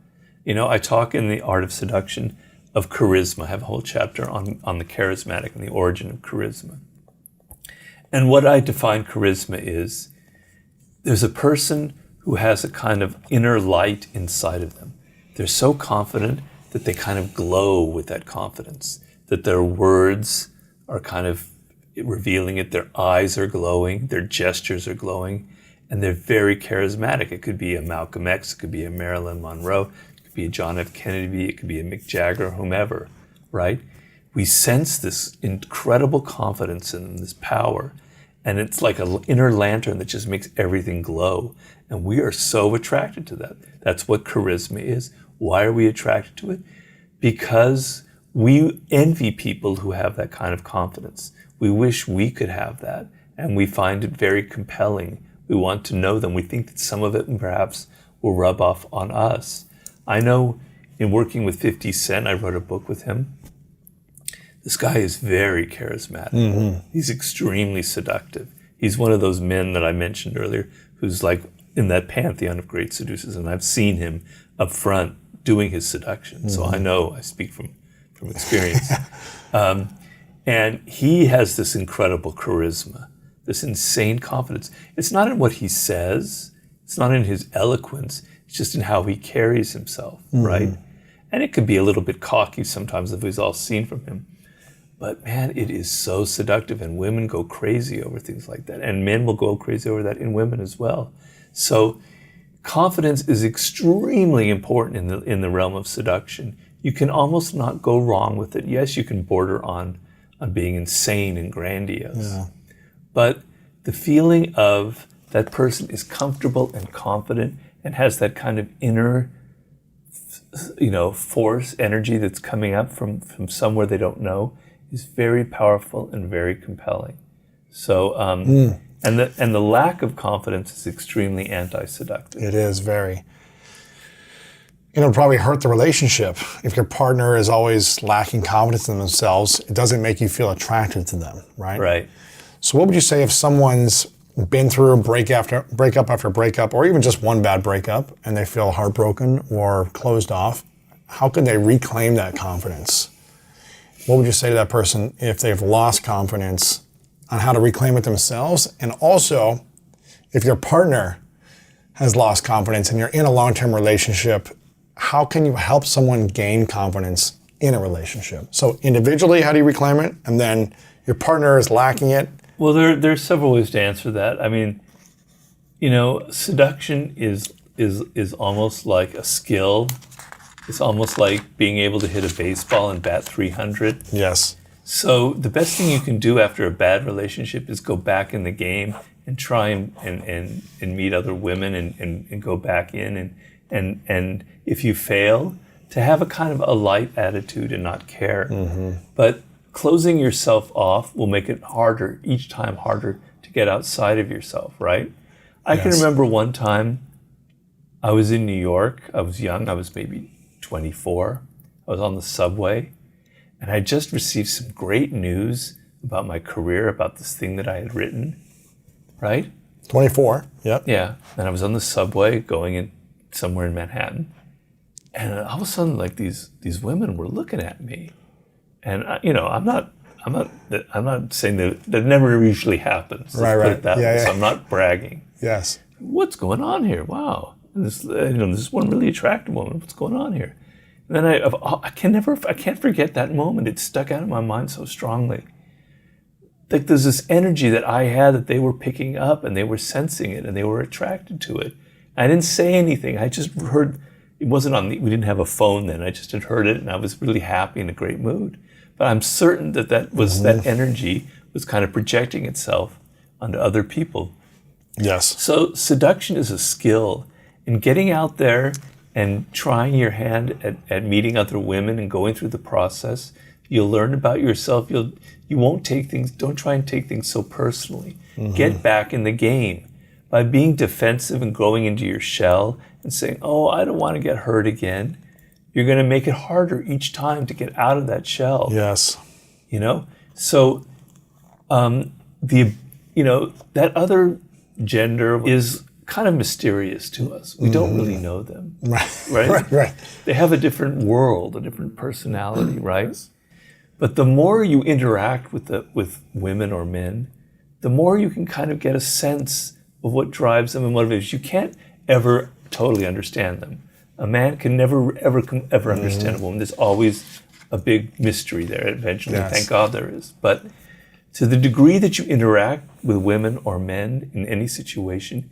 [SPEAKER 1] I talk in The Art of Seduction of charisma. I have a whole chapter on the charismatic and the origin of charisma. And what I define charisma is, there's a person who has a kind of inner light inside of them. They're so confident that they kind of glow with that confidence, that their words are kind of revealing it, their eyes are glowing, their gestures are glowing, and they're very charismatic. It could be a Malcolm X, it could be a Marilyn Monroe, it could be a John F. Kennedy, it could be a Mick Jagger, whomever, right? We sense this incredible confidence in them, this power, and it's like an inner lantern that just makes everything glow. And we are so attracted to that. That's what charisma is. Why are we attracted to it? Because we envy people who have that kind of confidence. We wish we could have that, and we find it very compelling. We want to know them. We think that some of it perhaps will rub off on us. I know in working with 50 Cent, I wrote a book with him. This guy is very charismatic. He's extremely seductive. He's one of those men that I mentioned earlier who's like in that pantheon of great seducers, and I've seen him up front doing his seduction. So I know, I speak from experience. And he has this incredible charisma, this insane confidence. It's not in what he says, it's not in his eloquence, it's just in how he carries himself, right? And it could be a little bit cocky sometimes, if we've all seen from him. But man, it is so seductive, and women go crazy over things like that. And men will go crazy over that in women as well. So confidence is extremely important in the realm of seduction. You can almost not go wrong with it. Yes, you can border on being insane and grandiose. Yeah. But the feeling of that person is comfortable and confident and has that kind of inner, force, energy that's coming up from somewhere they don't know, is very powerful and very compelling. So, and the lack of confidence is extremely anti-seductive.
[SPEAKER 2] It is very. It'll probably hurt the relationship. If your partner is always lacking confidence in themselves, it doesn't make you feel attracted to them, right?
[SPEAKER 1] Right.
[SPEAKER 2] So what would you say if someone's been through a breakup after breakup, or even just one bad breakup, and they feel heartbroken or closed off? How can they reclaim that confidence? What would you say to that person if they've lost confidence on how to reclaim it themselves? And also, if your partner has lost confidence and you're in a long-term relationship, how can you help someone gain confidence in a relationship? So individually, how do you reclaim it? And then your partner is lacking it.
[SPEAKER 1] Well, there's several ways to answer that. I mean, seduction is almost like a skill. It's almost like being able to hit a baseball and bat 300.
[SPEAKER 2] Yes.
[SPEAKER 1] So the best thing you can do after a bad relationship is go back in the game and try and meet other women and go back in and if you fail, to have a kind of a light attitude and not care. Mm-hmm. But closing yourself off will make it harder, each time harder to get outside of yourself, right? I can remember one time I was in New York. I was young. I was maybe 24. I was on the subway, and I just received some great news about my career, about this thing that I had written, right?
[SPEAKER 2] 24, yep.
[SPEAKER 1] Yeah, and I was on the subway going in somewhere in Manhattan, and all of a sudden, like these women were looking at me, and I'm not saying that never usually happens. Let's put it that way.
[SPEAKER 2] Yeah.
[SPEAKER 1] So I'm not bragging.
[SPEAKER 2] Yes.
[SPEAKER 1] What's going on here? Wow, and this one really attractive woman. What's going on here? And then I can't forget that moment. It stuck out in my mind so strongly. Like there's this energy that I had that they were picking up and they were sensing it and they were attracted to it. I didn't say anything. I just heard. It wasn't we didn't have a phone then. I just had heard it and I was really happy in a great mood. But I'm certain that that energy was kind of projecting itself onto other people.
[SPEAKER 2] Yes.
[SPEAKER 1] So seduction is a skill, and getting out there and trying your hand at meeting other women and going through the process, you'll learn about yourself. You won't don't try and take things so personally. Mm-hmm. Get back in the game. By being defensive and going into your shell and saying, oh, I don't want to get hurt again, you're going to make it harder each time to get out of that shell.
[SPEAKER 2] Yes.
[SPEAKER 1] So that other gender is kind of mysterious to us. We don't really know them. Right? They have a different world, a different personality, right? But the more you interact with women or men, the more you can kind of get a sense of what drives them and motivates. You can't ever totally understand them. A man can never ever understand a woman. There's always a big mystery there eventually. Yes. Thank God there is. But to the degree that you interact with women or men in any situation,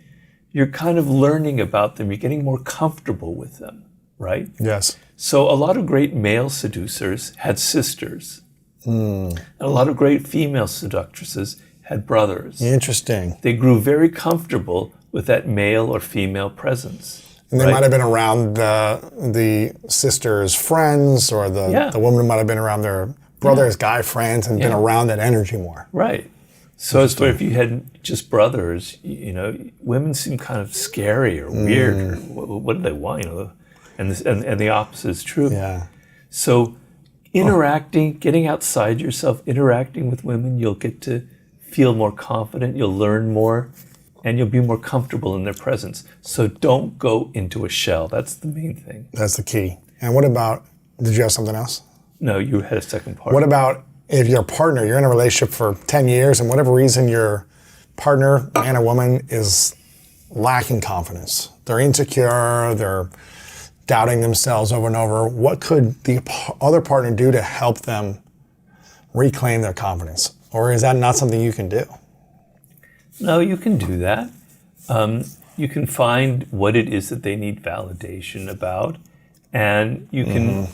[SPEAKER 1] you're kind of learning about them. You're getting more comfortable with them, right?
[SPEAKER 2] Yes.
[SPEAKER 1] So a lot of great male seducers had sisters. And a lot of great female seductresses had brothers.
[SPEAKER 2] Interesting.
[SPEAKER 1] They grew very comfortable with that male or female presence.
[SPEAKER 2] And they might have been around the sister's friends, or the woman might have been around their brother's guy friends and been around that energy more.
[SPEAKER 1] Right. So if you had just brothers, women seem kind of scary or weird. Or what do they want? And the opposite is true.
[SPEAKER 2] Yeah.
[SPEAKER 1] So interacting, getting outside yourself, interacting with women, you'll get to feel more confident. You'll learn more. And you'll be more comfortable in their presence. So don't go into a shell. That's the main thing.
[SPEAKER 2] That's the key. And what about, did you have something else?
[SPEAKER 1] No, you had a second part.
[SPEAKER 2] What about if your partner, you're in a relationship for 10 years, and whatever reason your partner, man or woman, is lacking confidence. They're insecure, they're doubting themselves over and over. What could the other partner do to help them reclaim their confidence? Or is that not something you can do?
[SPEAKER 1] No, you can do that. You can find what it is that they need validation about, and you can,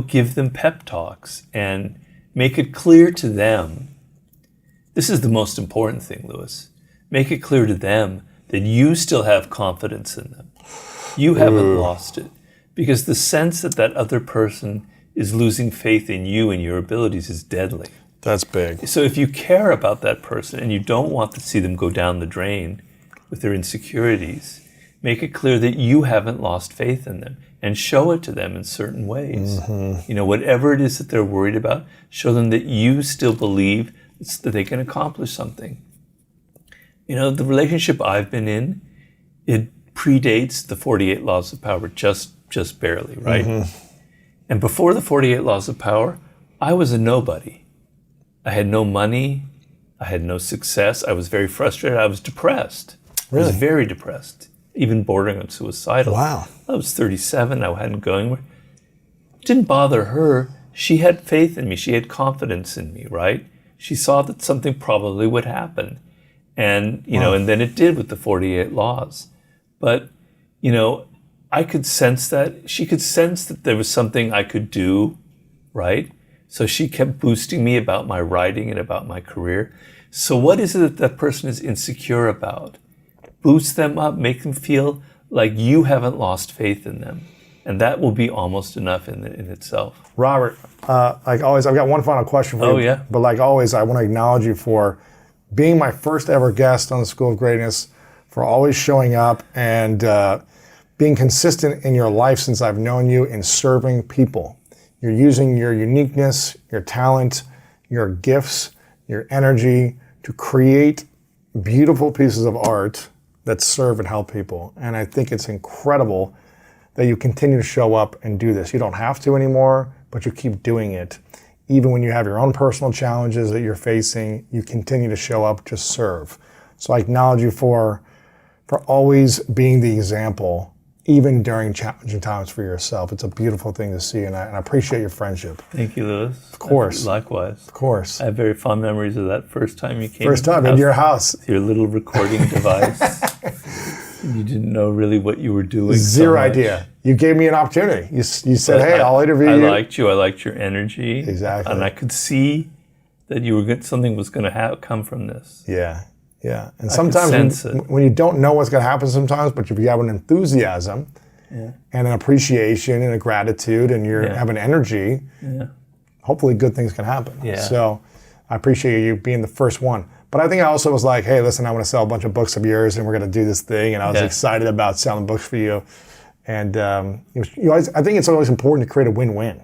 [SPEAKER 1] give them pep talks and make it clear to them. This is the most important thing, Louis. Make it clear to them that you still have confidence in them. You haven't lost it. Because the sense that that other person is losing faith in you and your abilities is deadly.
[SPEAKER 2] That's big.
[SPEAKER 1] So if you care about that person and you don't want to see them go down the drain with their insecurities, make it clear that you haven't lost faith in them and show it to them in certain ways. You know, whatever it is that they're worried about, show them that you still believe that they can accomplish something. You know, the relationship I've been in, it predates the 48 Laws of Power just barely, right? And before the 48 Laws of Power, I was a nobody. I had no money. I had no success. I was very frustrated. I was depressed.
[SPEAKER 2] Really?
[SPEAKER 1] I was very depressed, even bordering on suicidal.
[SPEAKER 2] Wow.
[SPEAKER 1] I was 37. I hadn't going anywhere. It didn't bother her. She had faith in me. She had confidence in me, right? She saw that something probably would happen. And, you know, and then it did with the 48 Laws. But, you know, I could sense that. She could sense that there was something I could do, right? So she kept boosting me about my writing and about my career. So what is it that that person is insecure about? Boost them up, make them feel like you haven't lost faith in them. And that will be almost enough in itself.
[SPEAKER 2] Robert, like always, I've got one final question for you.
[SPEAKER 1] Oh, yeah.
[SPEAKER 2] But like always, I want to acknowledge you for being my first ever guest on the School of Greatness, for always showing up and being consistent in your life since I've known you in serving people. You're using your uniqueness, your talent, your gifts, your energy to create beautiful pieces of art that serve and help people. And I think it's incredible that you continue to show up and do this. You don't have to anymore, but you keep doing it. Even when you have your own personal challenges that you're facing, you continue to show up to serve. So I acknowledge you for always being the example, even during challenging times for yourself. It's a beautiful thing to see, and I appreciate your friendship.
[SPEAKER 1] Thank you, Lewis.
[SPEAKER 2] Of course.
[SPEAKER 1] Likewise.
[SPEAKER 2] Of course.
[SPEAKER 1] I have very fond memories of that first time you came.
[SPEAKER 2] First time in your house.
[SPEAKER 1] With your little recording device. You didn't know really what you were doing.
[SPEAKER 2] Zero
[SPEAKER 1] so much.
[SPEAKER 2] idea. You gave me an opportunity. You said, hey, I'll interview you.
[SPEAKER 1] I liked you. I liked your energy.
[SPEAKER 2] Exactly.
[SPEAKER 1] And I could see that you were something was going to come from this.
[SPEAKER 2] Yeah. Yeah. And
[SPEAKER 1] I
[SPEAKER 2] sometimes
[SPEAKER 1] could sense
[SPEAKER 2] when you don't know what's going to happen sometimes, but if you have an enthusiasm and an appreciation and a gratitude and you have an energy, hopefully good things can happen.
[SPEAKER 1] Yeah.
[SPEAKER 2] So I appreciate you being the first one. But I think I also was like, hey, listen, I want to sell a bunch of books of yours and we're going to do this thing. And I was excited about selling books for you. And I think it's always important to create a win-win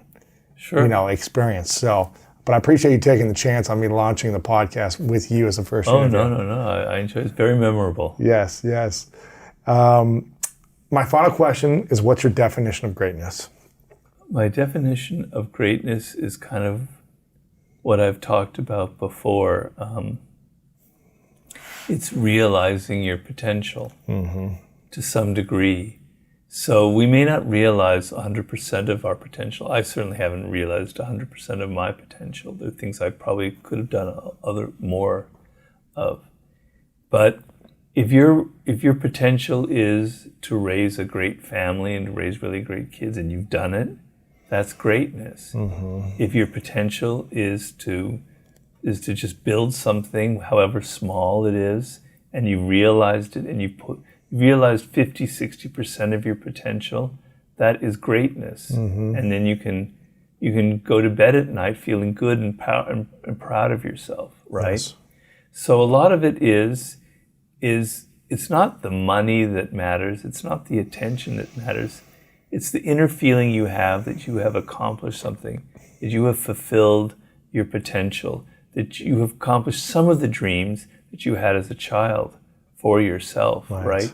[SPEAKER 2] experience. So, but I appreciate you taking the chance on me launching the podcast with you as the first interview.
[SPEAKER 1] No. I enjoy it. It's very memorable.
[SPEAKER 2] Yes. My final question is, what's your definition of greatness?
[SPEAKER 1] My definition of greatness is kind of what I've talked about before. It's realizing your potential to some degree. So we may not realize 100% of our potential. I certainly haven't realized 100% of my potential. There are things I probably could have done more of. But if your potential is to raise a great family and to raise really great kids, and you've done it, that's greatness. If your potential is to just build something, however small it is, and you realized it, and you realized 50, 60% of your potential, that is greatness. And then you can go to bed at night feeling good and proud of yourself, right?
[SPEAKER 2] Yes.
[SPEAKER 1] So a lot of it is it's not the money that matters, it's not the attention that matters, it's the inner feeling you have that you have accomplished something, that you have fulfilled your potential, that you have accomplished some of the dreams that you had as a child for yourself, right?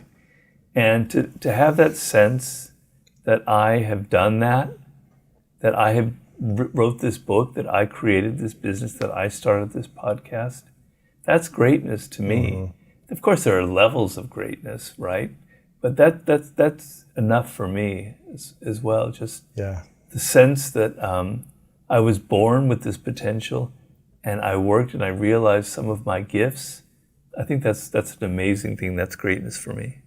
[SPEAKER 1] And to have that sense that I have done that I have wrote this book, that I created this business, that I started this podcast, that's greatness to me. Of course, there are levels of greatness, right? But that's enough for me as well. Just the sense that I was born with this potential, and I worked and I realized some of my gifts. I think that's an amazing thing. That's greatness for me.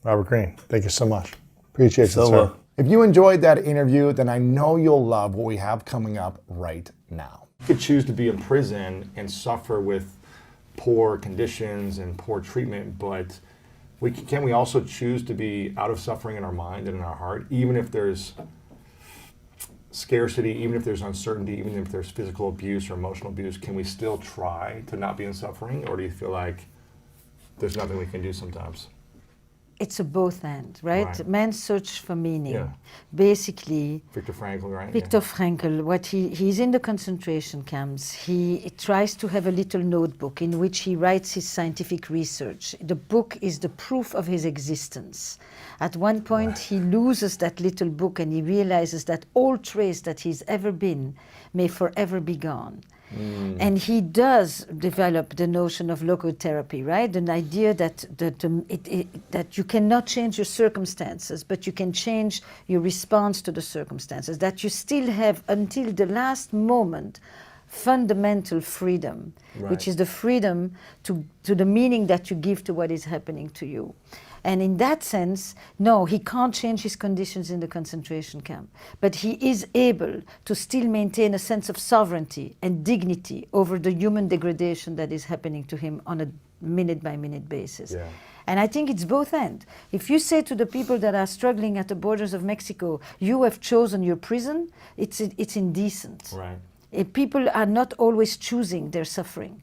[SPEAKER 2] Robert Greene, thank you so much. Appreciate it, sir. If you enjoyed that interview, then I know you'll love what we have coming up right now. You could choose to be in prison and suffer with
[SPEAKER 5] poor conditions and poor treatment, but can we also choose to be out of suffering in our mind and in our heart, even if there's scarcity, even if there's uncertainty, even if there's physical abuse or emotional abuse? Can we still try to not be in suffering, or do you feel like there's nothing we can do sometimes?
[SPEAKER 6] It's a both and, right? Man's search for meaning.
[SPEAKER 5] Yeah.
[SPEAKER 6] Basically,
[SPEAKER 5] Viktor Frankl, right?
[SPEAKER 6] Viktor Frankl, he's in the concentration camps. He tries to have a little notebook in which he writes his scientific research. The book is the proof of his existence. At one point, he loses that little book and he realizes that all trace that he's ever been may forever be gone. And he does develop the notion of logotherapy, right? An idea that that you cannot change your circumstances, but you can change your response to the circumstances. That you still have, until the last moment, fundamental freedom, which is the freedom to the meaning that you give to what is happening to you. And in that sense, no, he can't change his conditions in the concentration camp, but he is able to still maintain a sense of sovereignty and dignity over the human degradation that is happening to him on a minute-by-minute basis. Yeah. And I think it's both ends. If you say to the people that are struggling at the borders of Mexico, you have chosen your prison, it's indecent. Right. People are not always choosing their suffering.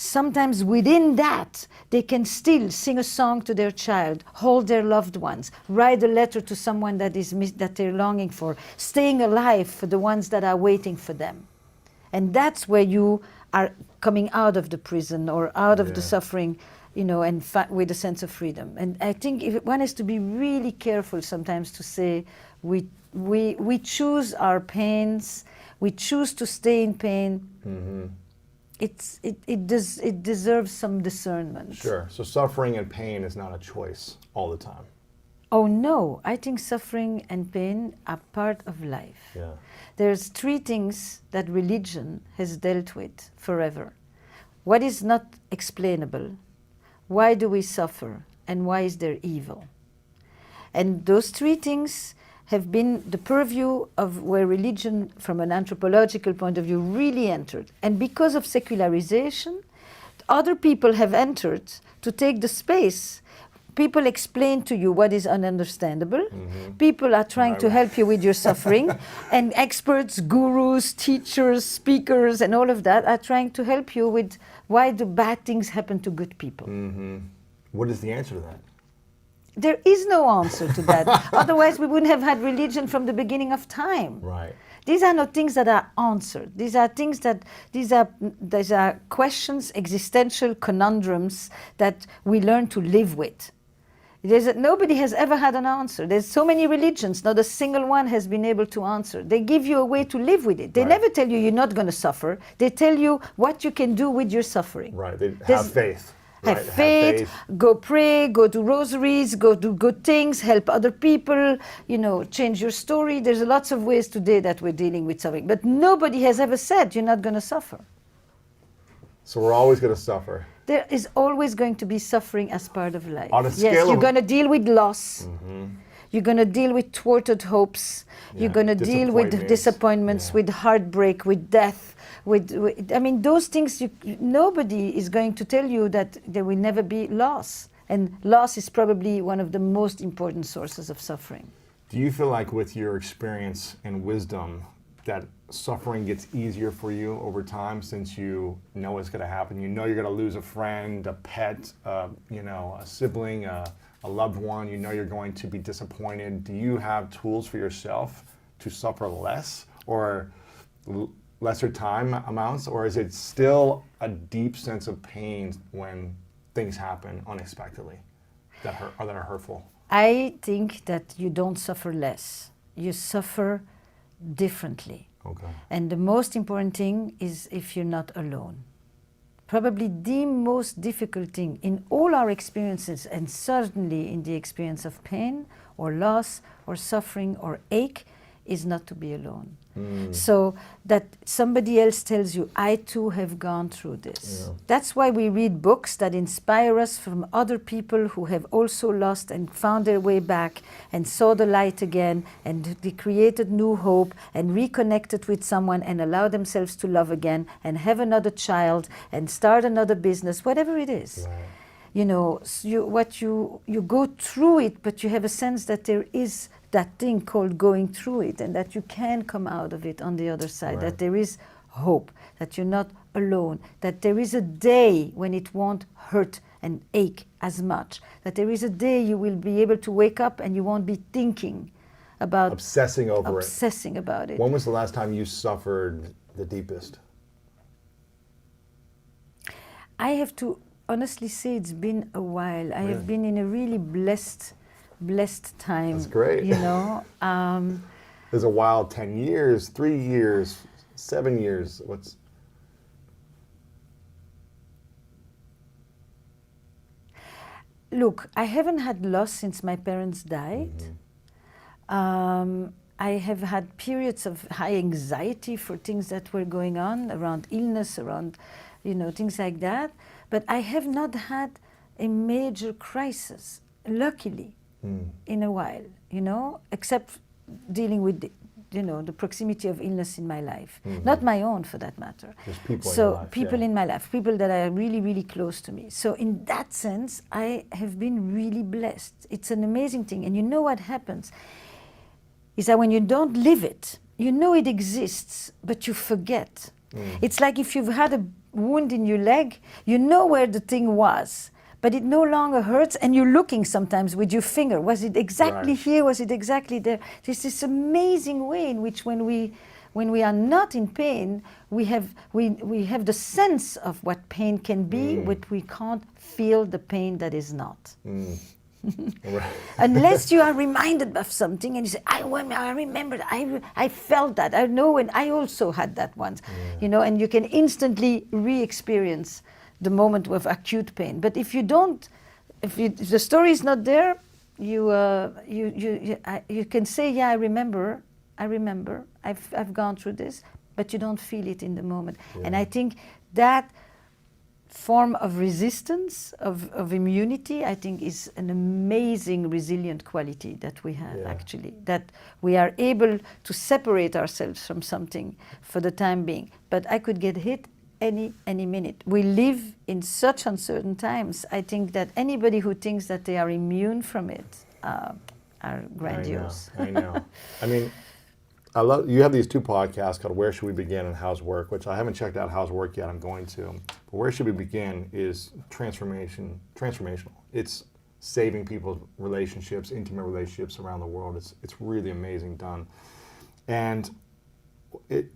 [SPEAKER 6] Sometimes within that, they can still sing a song to their child, hold their loved ones, write a letter to someone that they're longing for, staying alive for the ones that are waiting for them. And that's where you are coming out of the prison or out of the suffering, and with a sense of freedom. And I think one has to be really careful sometimes to say we choose our pains, we choose to stay in pain. Mm-hmm. It deserves some discernment.
[SPEAKER 5] Sure. So suffering and pain is not a choice all the time.
[SPEAKER 6] Oh no, I think suffering and pain are part of life. Yeah. There's three things that religion has dealt with forever. What is not explainable? Why do we suffer? And why is there evil? And those three things have been the purview of where religion, from an anthropological point of view, really entered. And because of secularization, other people have entered to take the space. People explain to you what is ununderstandable. Mm-hmm. People are trying to help you with your suffering. And experts, gurus, teachers, speakers, and all of that are trying to help you with why do bad things happen to good people.
[SPEAKER 5] Mm-hmm. What is the answer to that?
[SPEAKER 6] There is no answer to that. Otherwise, we wouldn't have had religion from the beginning of time.
[SPEAKER 5] Right.
[SPEAKER 6] These are not things that are answered. These are things that these are questions, existential conundrums that we learn to live with. Nobody has ever had an answer. There's so many religions, not a single one has been able to answer. They give you a way to live with it. They never tell you you're not going to suffer. They tell you what you can do with your suffering.
[SPEAKER 5] Right. Have faith.
[SPEAKER 6] Have faith, go pray, go do rosaries, go do good things, help other people, change your story. There's lots of ways today that we're dealing with suffering. But nobody has ever said you're not going to suffer.
[SPEAKER 5] So we're always going to suffer.
[SPEAKER 6] There is always going to be suffering as part of life.
[SPEAKER 5] On a scale
[SPEAKER 6] yes, you're going to deal with loss. Mm-hmm. You're going to deal with thwarted hopes. Yeah. You're going to deal with disappointments, with heartbreak, with death. Those things, nobody is going to tell you that there will never be loss. And loss is probably one of the most important sources of suffering.
[SPEAKER 5] Do you feel like with your experience and wisdom that suffering gets easier for you over time since you know what's going to happen? You know you're going to lose a friend, a pet, a sibling, a loved one. You know you're going to be disappointed. Do you have tools for yourself to suffer less or lesser time amounts, or is it still a deep sense of pain when things happen unexpectedly that are hurtful?
[SPEAKER 6] I think that you don't suffer less. You suffer differently. Okay. And the most important thing is if you're not alone. Probably the most difficult thing in all our experiences, and certainly in the experience of pain or loss or suffering or ache, is not to be alone. So that somebody else tells you, I too have gone through this. That's why we read books that inspire us from other people who have also lost and found their way back and saw the light again, and they created new hope and reconnected with someone and allow themselves to love again and have another child and start another business, whatever it is.
[SPEAKER 5] Right.
[SPEAKER 6] You know, you go through it, but you have a sense that there is that thing called going through it, and that you can come out of it on the other side,
[SPEAKER 5] Right.
[SPEAKER 6] that there is hope, that you're not alone, that there is a day when it won't hurt and ache as much, that there is a day you will be able to wake up and you won't be thinking about
[SPEAKER 5] Obsessing over
[SPEAKER 6] obsessing about
[SPEAKER 5] it.
[SPEAKER 6] it.
[SPEAKER 5] When was the last time you suffered the deepest?
[SPEAKER 6] I have to honestly say it's been a while. I have been in a really blessed time.
[SPEAKER 5] That's great.
[SPEAKER 6] You know,
[SPEAKER 5] There's a wild 10 years, 3 years, 7 years. What's...
[SPEAKER 6] Look, I haven't had loss since my parents died. I have had periods of high anxiety for things that were going on around illness, around, you know, things like that. But I have not had a major crisis, luckily, in a while, you know, except dealing with the, you know, the proximity of illness in my life. Not my own, for that matter.
[SPEAKER 5] Just people in
[SPEAKER 6] so
[SPEAKER 5] your life,
[SPEAKER 6] people
[SPEAKER 5] yeah.
[SPEAKER 6] in my life, people that are really, really close to me. So in that sense, I have been really blessed. It's an amazing thing. And you know what happens is that when you don't live it, you know it exists, but you forget. It's like if you've had a wound in your leg, you know where the thing was, but it no longer hurts, and you're looking sometimes with your finger. Was it exactly
[SPEAKER 5] Right.
[SPEAKER 6] here? Was it exactly there? There's this amazing way in which when we are not in pain, we have the sense of what pain can be, but we can't feel the pain that is not.
[SPEAKER 5] Right.
[SPEAKER 6] Unless you are reminded of something and you say, I remember that, I felt that, I know, and I also had that once, you know, and you can instantly re-experience the moment of acute pain. But if you don't, if the story is not there, you can say, yeah, I remember, I've gone through this, but you don't feel it in the moment. And I think that form of resistance, of immunity, I think is an amazing resilient quality that we have, actually, that we are able to separate ourselves from something for the time being. But I could get hit any minute. We live in such uncertain times. I think that anybody who thinks that they are immune from it are grandiose.
[SPEAKER 5] I know. I mean, I love, you have these two podcasts called Where Should We Begin and How's Work, which I haven't checked out How's Work yet. I'm going to. But Where Should We Begin is transformational. It's saving people's relationships, intimate relationships around the world. It's really amazing done. And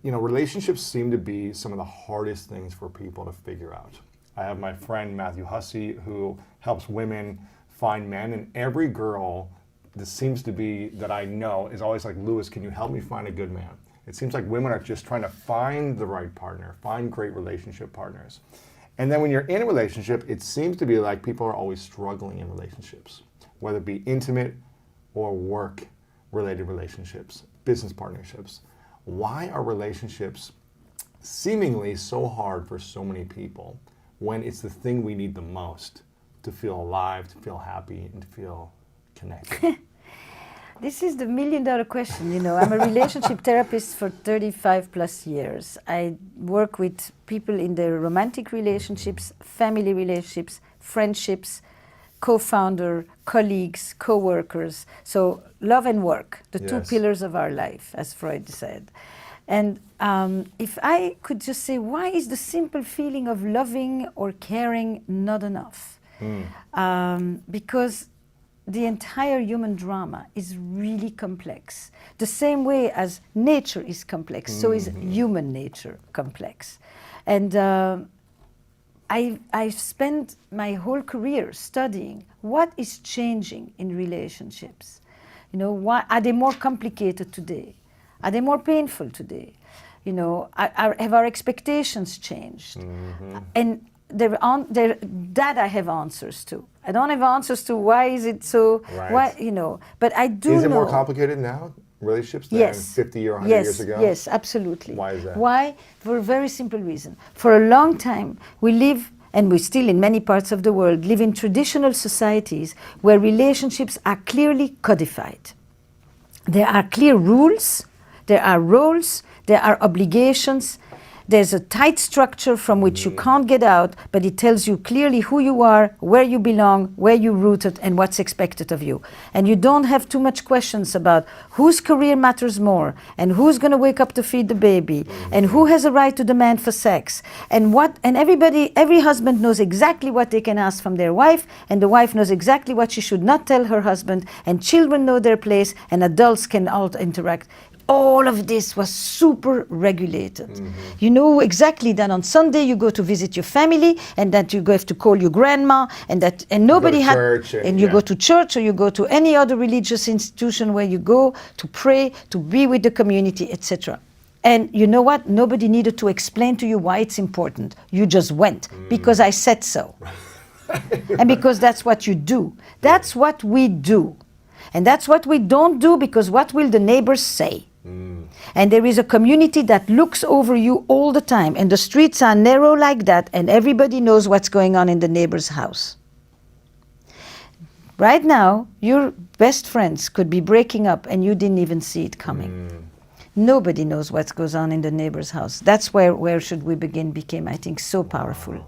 [SPEAKER 5] relationships seem to be some of the hardest things for people to figure out. I have my friend Matthew Hussey who helps women find men, and every girl that seems to be that I know is always like, Lewis, can you help me find a good man? It seems like women are just trying to find the right partner, find great relationship partners. And then when you're in a relationship, it seems to be like people are always struggling in relationships, whether it be intimate or work-related relationships, business partnerships. Why are relationships seemingly so hard for so many people when it's the thing we need the most to feel alive, to feel happy, and to feel connected?
[SPEAKER 6] This is the million-dollar question. You know, I'm a relationship therapist for 35 plus years. I work with people in their romantic relationships, family relationships, friendships, co-founder, colleagues, co-workers. So love and work, the two pillars of our life, as Freud said. And if I could just say, why is the simple feeling of loving or caring not enough? Because the entire human drama is really complex. The same way as nature is complex, so is human nature complex. And I've spent my whole career studying what is changing in relationships. You know, why are they more complicated today? Are they more painful today? You know, have our expectations changed? And that I have answers to. I don't have answers to why is it so,
[SPEAKER 5] Right.
[SPEAKER 6] why, you know, but I do know.
[SPEAKER 5] Is it more complicated now, relationships than
[SPEAKER 6] Yes.
[SPEAKER 5] 50 or 100
[SPEAKER 6] yes,
[SPEAKER 5] years ago?
[SPEAKER 6] Yes, absolutely.
[SPEAKER 5] Why is that?
[SPEAKER 6] Why? For a very simple reason. For a long time, we live, and we still in many parts of the world, live in traditional societies where relationships are clearly codified. There are clear rules, there are roles, there are obligations. There's a tight structure from which you can't get out, but it tells you clearly who you are, where you belong, where you're rooted, and what's expected of you. And you don't have too much questions about whose career matters more, and who's going to wake up to feed the baby, and who has a right to demand for sex, and every husband knows exactly what they can ask from their wife, and the wife knows exactly what she should not tell her husband, and children know their place, and adults can all interact. All of this was super regulated. You know exactly that on Sunday you go to visit your family, and that you have to call your grandma, and nobody had,
[SPEAKER 5] church
[SPEAKER 6] and you go to church, or you go to any other religious institution where you go to pray, to be with the community, etc. And you know what? Nobody needed to explain to you why it's important. You just went because I said so, and because that's what you do. That's what we do, and that's what we don't do, because what will the neighbors say? And there is a community that looks over you all the time, and the streets are narrow like that, and everybody knows what's going on in the neighbor's house. Right now, your best friends could be breaking up and you didn't even see it coming. Nobody knows what goes on in the neighbor's house. That's where Should We Begin became, I think, so powerful.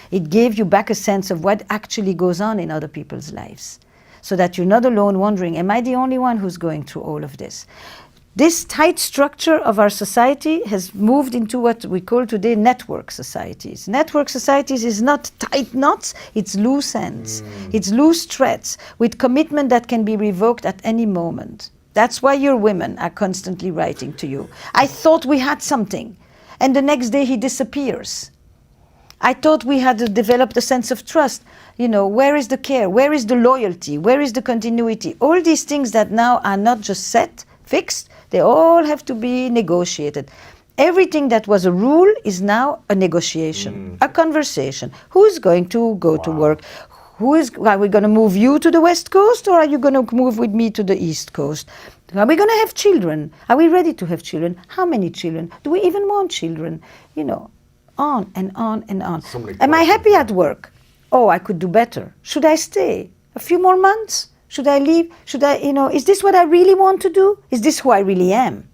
[SPEAKER 6] It gave you back a sense of what actually goes on in other people's lives, so that you're not alone wondering, am I the only one who's going through all of this? This tight structure of our society has moved into what we call today network societies. Network societies is not tight knots, it's loose ends. It's loose threads with commitment that can be revoked at any moment. That's why your women are constantly writing to you. I thought we had something, and the next day he disappears. I thought we had developed a sense of trust. You know, where is the care? Where is the loyalty? Where is the continuity? All these things that now are not just set, fixed, they all have to be negotiated. Everything that was a rule is now a negotiation, a conversation. Who's going to go to work? Are we going to move you to the West Coast, or are you going to move with me to the East Coast? Are we going to have children? Are we ready to have children? How many children? Do we even want children? You know, on and on and on. Am I happy at work? Oh, I could do better. Should I stay a few more months? Should I leave? Should I, is this what I really want to do? Is this who I really am?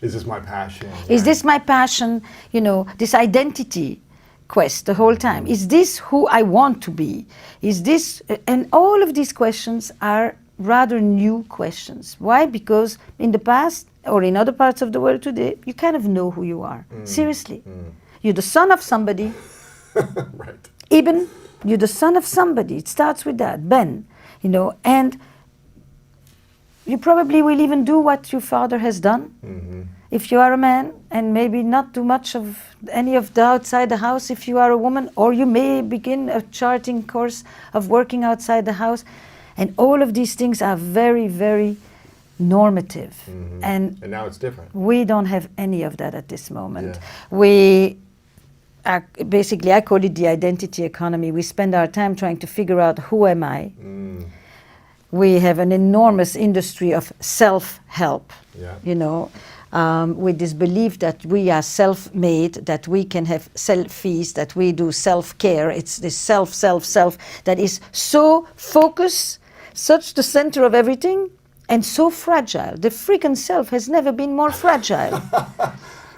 [SPEAKER 5] Is this my passion?
[SPEAKER 6] Is this my passion? This identity quest the whole time. Is this who I want to be? Is this, and all of these questions are rather new questions. Why? Because in the past, or in other parts of the world today, you kind of know who you are. Seriously. You're the son of somebody.
[SPEAKER 5] Right.
[SPEAKER 6] Ibn, you're the son of somebody. It starts with that. Ben. And you probably will even do what your father has done. If you are a man, and maybe not too much of any of the outside the house if you are a woman, or you may begin a charting course of working outside the house. And all of these things are very, very normative. And
[SPEAKER 5] now it's different.
[SPEAKER 6] We don't have any of that at this moment.
[SPEAKER 5] Yeah.
[SPEAKER 6] Basically, I call it the identity economy. We spend our time trying to figure out, who am I? We have an enormous industry of self-help, with this belief that we are self-made, that we can have selfies, that we do self-care. It's this self that is so focused, such the center of everything, and so fragile. The freaking self has never been more fragile.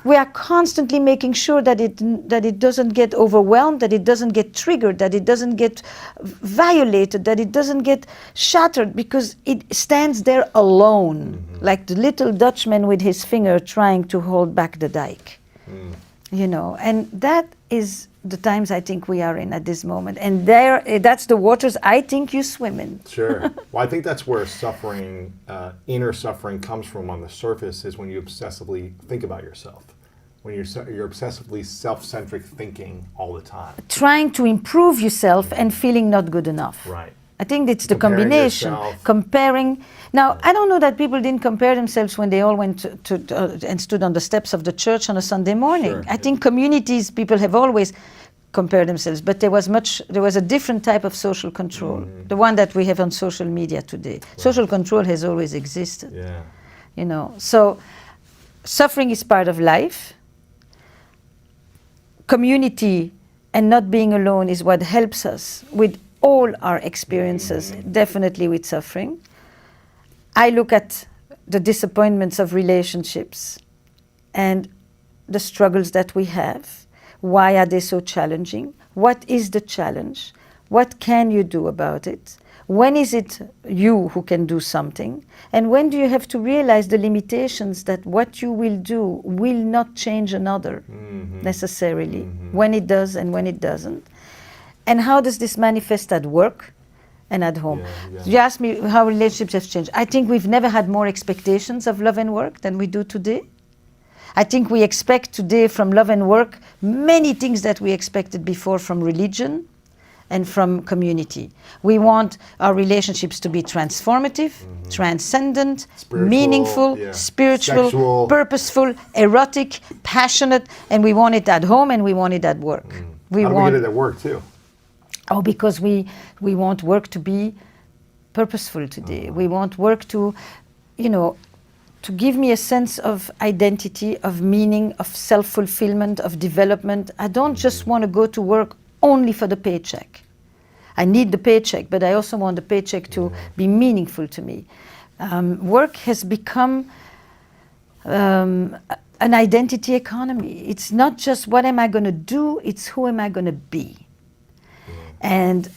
[SPEAKER 6] We are constantly making sure that it doesn't get overwhelmed, that it doesn't get triggered, that it doesn't get violated, that it doesn't get shattered, because it stands there alone, like the little Dutchman with his finger trying to hold back the dike. And that is the times I think we are in at this moment. And that's the waters I think you swim in.
[SPEAKER 5] Sure. Well, I think that's where suffering, inner suffering comes from on the surface, is when you obsessively think about yourself. When you're obsessively self-centric thinking all the time.
[SPEAKER 6] Trying to improve yourself and feeling not good enough.
[SPEAKER 5] Right.
[SPEAKER 6] I think it's the
[SPEAKER 5] Comparing
[SPEAKER 6] combination.
[SPEAKER 5] yourself.
[SPEAKER 6] Comparing. Now, I don't know that people didn't compare themselves when they all went to and stood on the steps of the church on a Sunday morning.
[SPEAKER 5] Sure.
[SPEAKER 6] I think communities, people have always compared themselves, but there was a different type of social control, the one that we have on social media today. Social control has always existed.
[SPEAKER 5] Yeah.
[SPEAKER 6] you know. So suffering is part of life. Community and not being alone is what helps us with all our experiences, definitely with suffering. I look at the disappointments of relationships and the struggles that we have. Why are they so challenging? What is the challenge? What can you do about it? When is it you who can do something? And when do you have to realize the limitations that what you will do will not change another necessarily, when it does and when it doesn't? And how does this manifest at work and at home? You asked me how relationships have changed. I think we've never had more expectations of love and work than we do today. I think we expect today from love and work many things that we expected before from religion and from community. We want our relationships to be transformative, transcendent, meaningful, spiritual,
[SPEAKER 5] sexual,
[SPEAKER 6] purposeful, erotic, passionate, and we want it at home and we want it at work. We
[SPEAKER 5] How do we
[SPEAKER 6] want
[SPEAKER 5] get it at work too?
[SPEAKER 6] Oh, because we want work to be purposeful today. We want work to, you know, to give me a sense of identity, of meaning, of self-fulfillment, of development. I don't just want to go to work only for the paycheck. I need the paycheck, but I also want the paycheck to be meaningful to me. Work has become an identity economy. It's not just what am I going to do, it's who am I going to be. And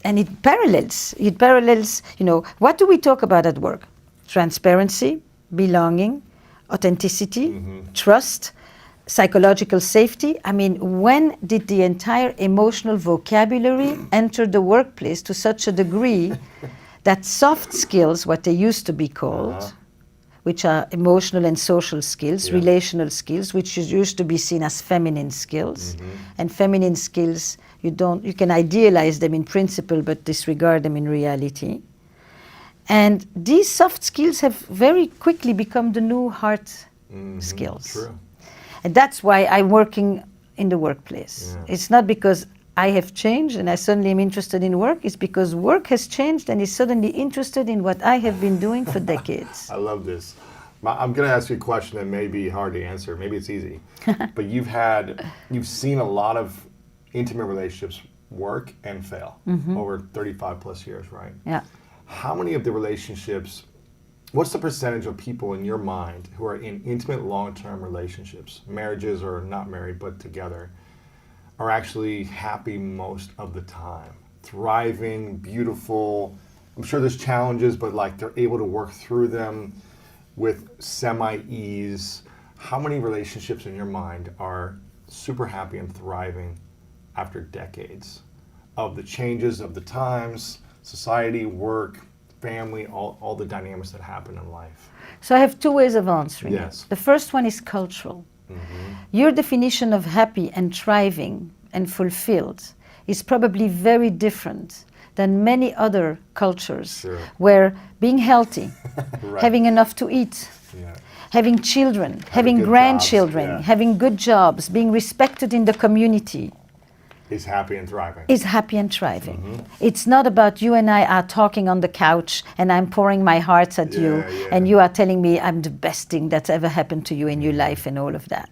[SPEAKER 6] it parallels, you know, what do we talk about at work? Transparency, belonging, authenticity, trust, psychological safety. I mean, when did the entire emotional vocabulary enter the workplace to such a degree that soft skills, what they used to be called, which are emotional and social skills, relational skills, which used to be seen as feminine skills, and feminine skills, you can idealize them in principle, but disregard them in reality. And these soft skills have very quickly become the new hard skills.
[SPEAKER 5] True.
[SPEAKER 6] And that's why I'm working in the workplace. It's not because I have changed and I suddenly am interested in work. It's because work has changed and is suddenly interested in what I have been doing for decades.
[SPEAKER 5] I love this. I'm going to ask you a question that may be hard to answer. Maybe it's easy. But you've seen a lot of intimate relationships work and fail over 35 plus years, right?
[SPEAKER 6] Yeah.
[SPEAKER 5] How many of the relationships, what's the percentage of people in your mind who are in intimate long-term relationships, marriages or not married but together, are actually happy most of the time? Thriving, beautiful. I'm sure there's challenges, but like they're able to work through them with semi-ease. How many relationships in your mind are super happy and thriving after decades of the changes of the times, society, work, family, all the dynamics that happen in life?
[SPEAKER 6] So I have two ways of answering
[SPEAKER 5] Yes.
[SPEAKER 6] it. The first one is cultural. Your definition of happy and thriving and fulfilled is probably very different than many other cultures where being healthy, having enough to eat, having children, having
[SPEAKER 5] good
[SPEAKER 6] grandchildren,
[SPEAKER 5] jobs,
[SPEAKER 6] having good jobs, being respected in the community,
[SPEAKER 5] Is happy and thriving.
[SPEAKER 6] is happy and thriving. It's not about you and I are talking on the couch and I'm pouring my heart at you and you are telling me I'm the best thing that's ever happened to you in your life and all of that.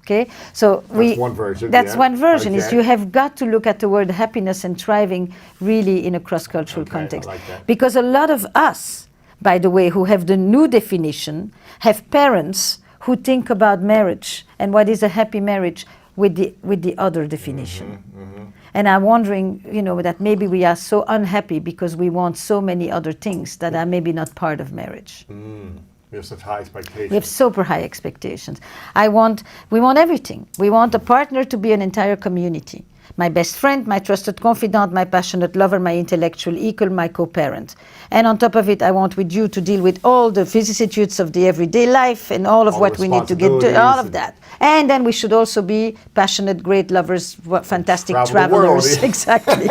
[SPEAKER 6] Okay, so
[SPEAKER 5] That's one version.
[SPEAKER 6] That's one version. Is
[SPEAKER 5] Okay.
[SPEAKER 6] you have got to look at the word happiness and thriving really in a cross-cultural
[SPEAKER 5] Okay, I
[SPEAKER 6] context,
[SPEAKER 5] like that.
[SPEAKER 6] because a lot of us, by the way, who have the new definition, have parents who think about marriage and what is a happy marriage with the other definition. And I'm wondering, you know, that maybe we are so unhappy because we want so many other things that are maybe not part of marriage.
[SPEAKER 5] We have such high expectations.
[SPEAKER 6] We have super high expectations. We want everything. We want a partner to be an entire community. My best friend, my trusted confidant, my passionate lover, my intellectual equal, my co-parent. And on top of it, I want with you to deal with all the vicissitudes of the everyday life and all of
[SPEAKER 5] All
[SPEAKER 6] what we need to get to, all
[SPEAKER 5] responsibilities
[SPEAKER 6] of that. And then we should also be passionate, great lovers, fantastic
[SPEAKER 5] Travel the world,
[SPEAKER 6] travelers.
[SPEAKER 5] yeah.
[SPEAKER 6] Exactly.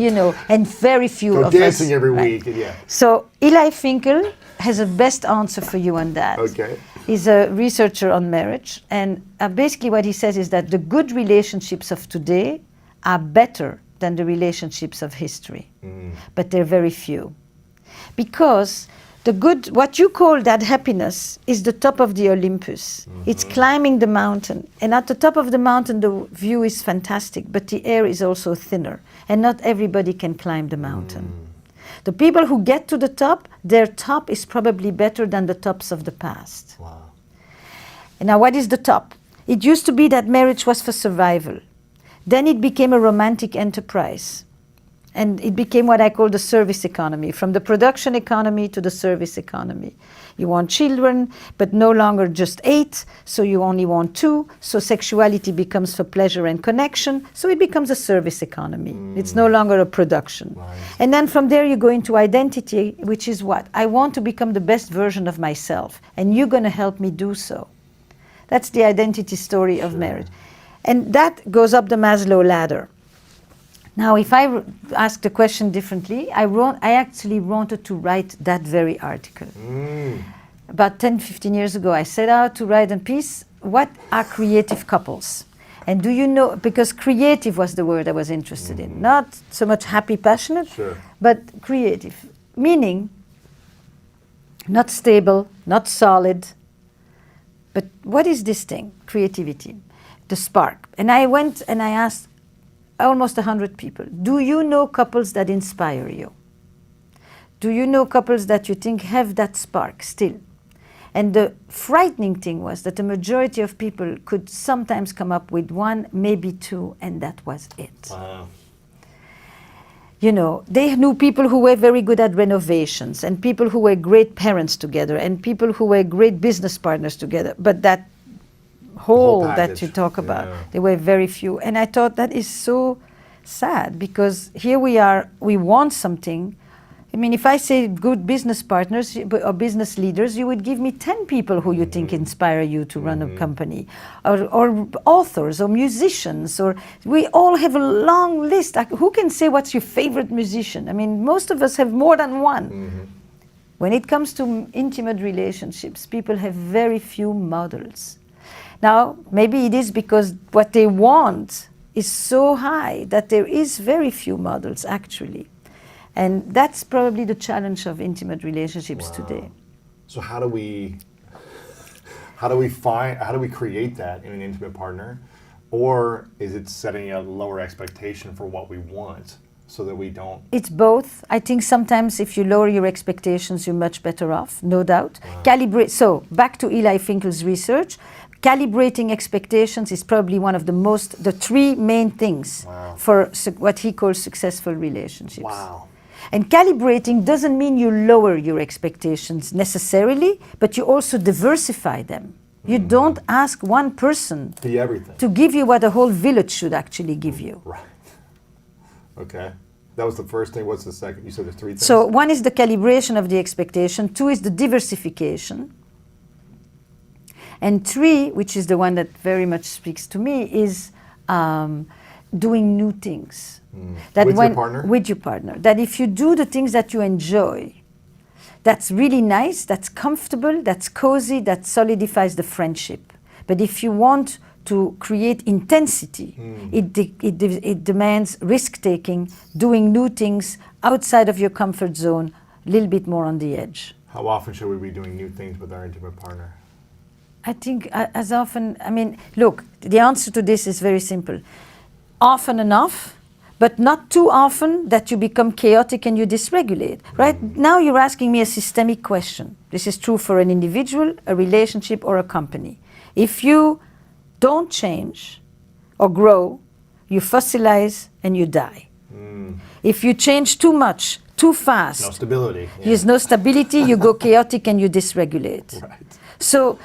[SPEAKER 6] You know, and very few
[SPEAKER 5] Go
[SPEAKER 6] of us.
[SPEAKER 5] dancing every
[SPEAKER 6] right.
[SPEAKER 5] week. Yeah.
[SPEAKER 6] So Eli Finkel has a best answer for you on that.
[SPEAKER 5] Okay.
[SPEAKER 6] He's a researcher on marriage, and basically what he says is that the good relationships of today are better than the relationships of history, but they're very few. Because The good, what you call that happiness, is the top of the Olympus. It's climbing the mountain. And at the top of the mountain, the view is fantastic, but the air is also thinner. And not everybody can climb the mountain. The people who get to the top, their top is probably better than the tops of the past.
[SPEAKER 5] Wow.
[SPEAKER 6] And now, what is the top? It used to be that marriage was for survival. Then it became a romantic enterprise. And it became what I call the service economy, from the production economy to the service economy. You want children, but no longer just 8, so you only want 2. So sexuality becomes for pleasure and connection, so it becomes a service economy. It's no longer a production.
[SPEAKER 5] Right.
[SPEAKER 6] And then from there you go into identity, which is what? I want to become the best version of myself, and you're going to help me do so. That's the identity story of marriage. And that goes up the Maslow ladder. Now, if I ask the question differently, I actually wanted to write that very article. About 10, 15 years ago, I set out to write a piece, what are creative couples? And do you know, because creative was the word I was interested in, not so much happy, passionate, but creative, meaning not stable, not solid, but what is this thing, creativity, the spark? And I went and I asked almost 100 people, do you know couples that inspire you? Do you know couples that you think have that spark still? And the frightening thing was that the majority of people could sometimes come up with 1, maybe 2, and that was it.
[SPEAKER 5] Wow.
[SPEAKER 6] You know, they knew people who were very good at renovations, and people who were great parents together, and people who were great business partners together. But that whole that
[SPEAKER 5] package.
[SPEAKER 6] you talk about, there were very few. And I thought that is so sad, because here we are, we want something. I mean, if I say good business partners or business leaders, you would give me 10 people who you think inspire you to run a company, or authors or musicians, or we all have a long list. Who can say what's your favorite musician? I mean, most of us have more than one. When it comes to intimate relationships, people have very few models. Now, maybe it is because what they want is so high that there is very few models, actually. And that's probably the challenge of intimate relationships today.
[SPEAKER 5] So how do we create that in an intimate partner? Or is it setting a lower expectation for what we want so that we don't?
[SPEAKER 6] It's both. I think sometimes if you lower your expectations, you're much better off, no doubt. Calibrate. So back to Eli Finkel's research, calibrating expectations is probably one of the 3 main things for what he calls successful relationships.
[SPEAKER 5] Wow.
[SPEAKER 6] And calibrating doesn't mean you lower your expectations necessarily, but you also diversify them. You don't ask one person
[SPEAKER 5] Be everything.
[SPEAKER 6] to give you what a whole village should actually give you.
[SPEAKER 5] Right. Okay. That was the first thing. What's the second? You said there's 3 things?
[SPEAKER 6] So 1 is the calibration of the expectation, 2 is the diversification, and 3, which is the one that very much speaks to me, is doing new things. That
[SPEAKER 5] With your partner?
[SPEAKER 6] With your partner. That if you do the things that you enjoy, that's really nice, that's comfortable, that's cozy, that solidifies the friendship. But if you want to create intensity, it demands risk-taking, doing new things outside of your comfort zone, a little bit more on the edge.
[SPEAKER 5] How often should we be doing new things with our intimate partner?
[SPEAKER 6] I think as often, I mean, look, the answer to this is very simple. Often enough, but not too often that you become chaotic and you dysregulate. Right now you're asking me a systemic question. This is true for an individual, a relationship, or a company. If you don't change or grow, you fossilize and you die. If you change too much, too fast,
[SPEAKER 5] No stability.
[SPEAKER 6] there's no stability, you go chaotic and you dysregulate.
[SPEAKER 5] Right.
[SPEAKER 6] So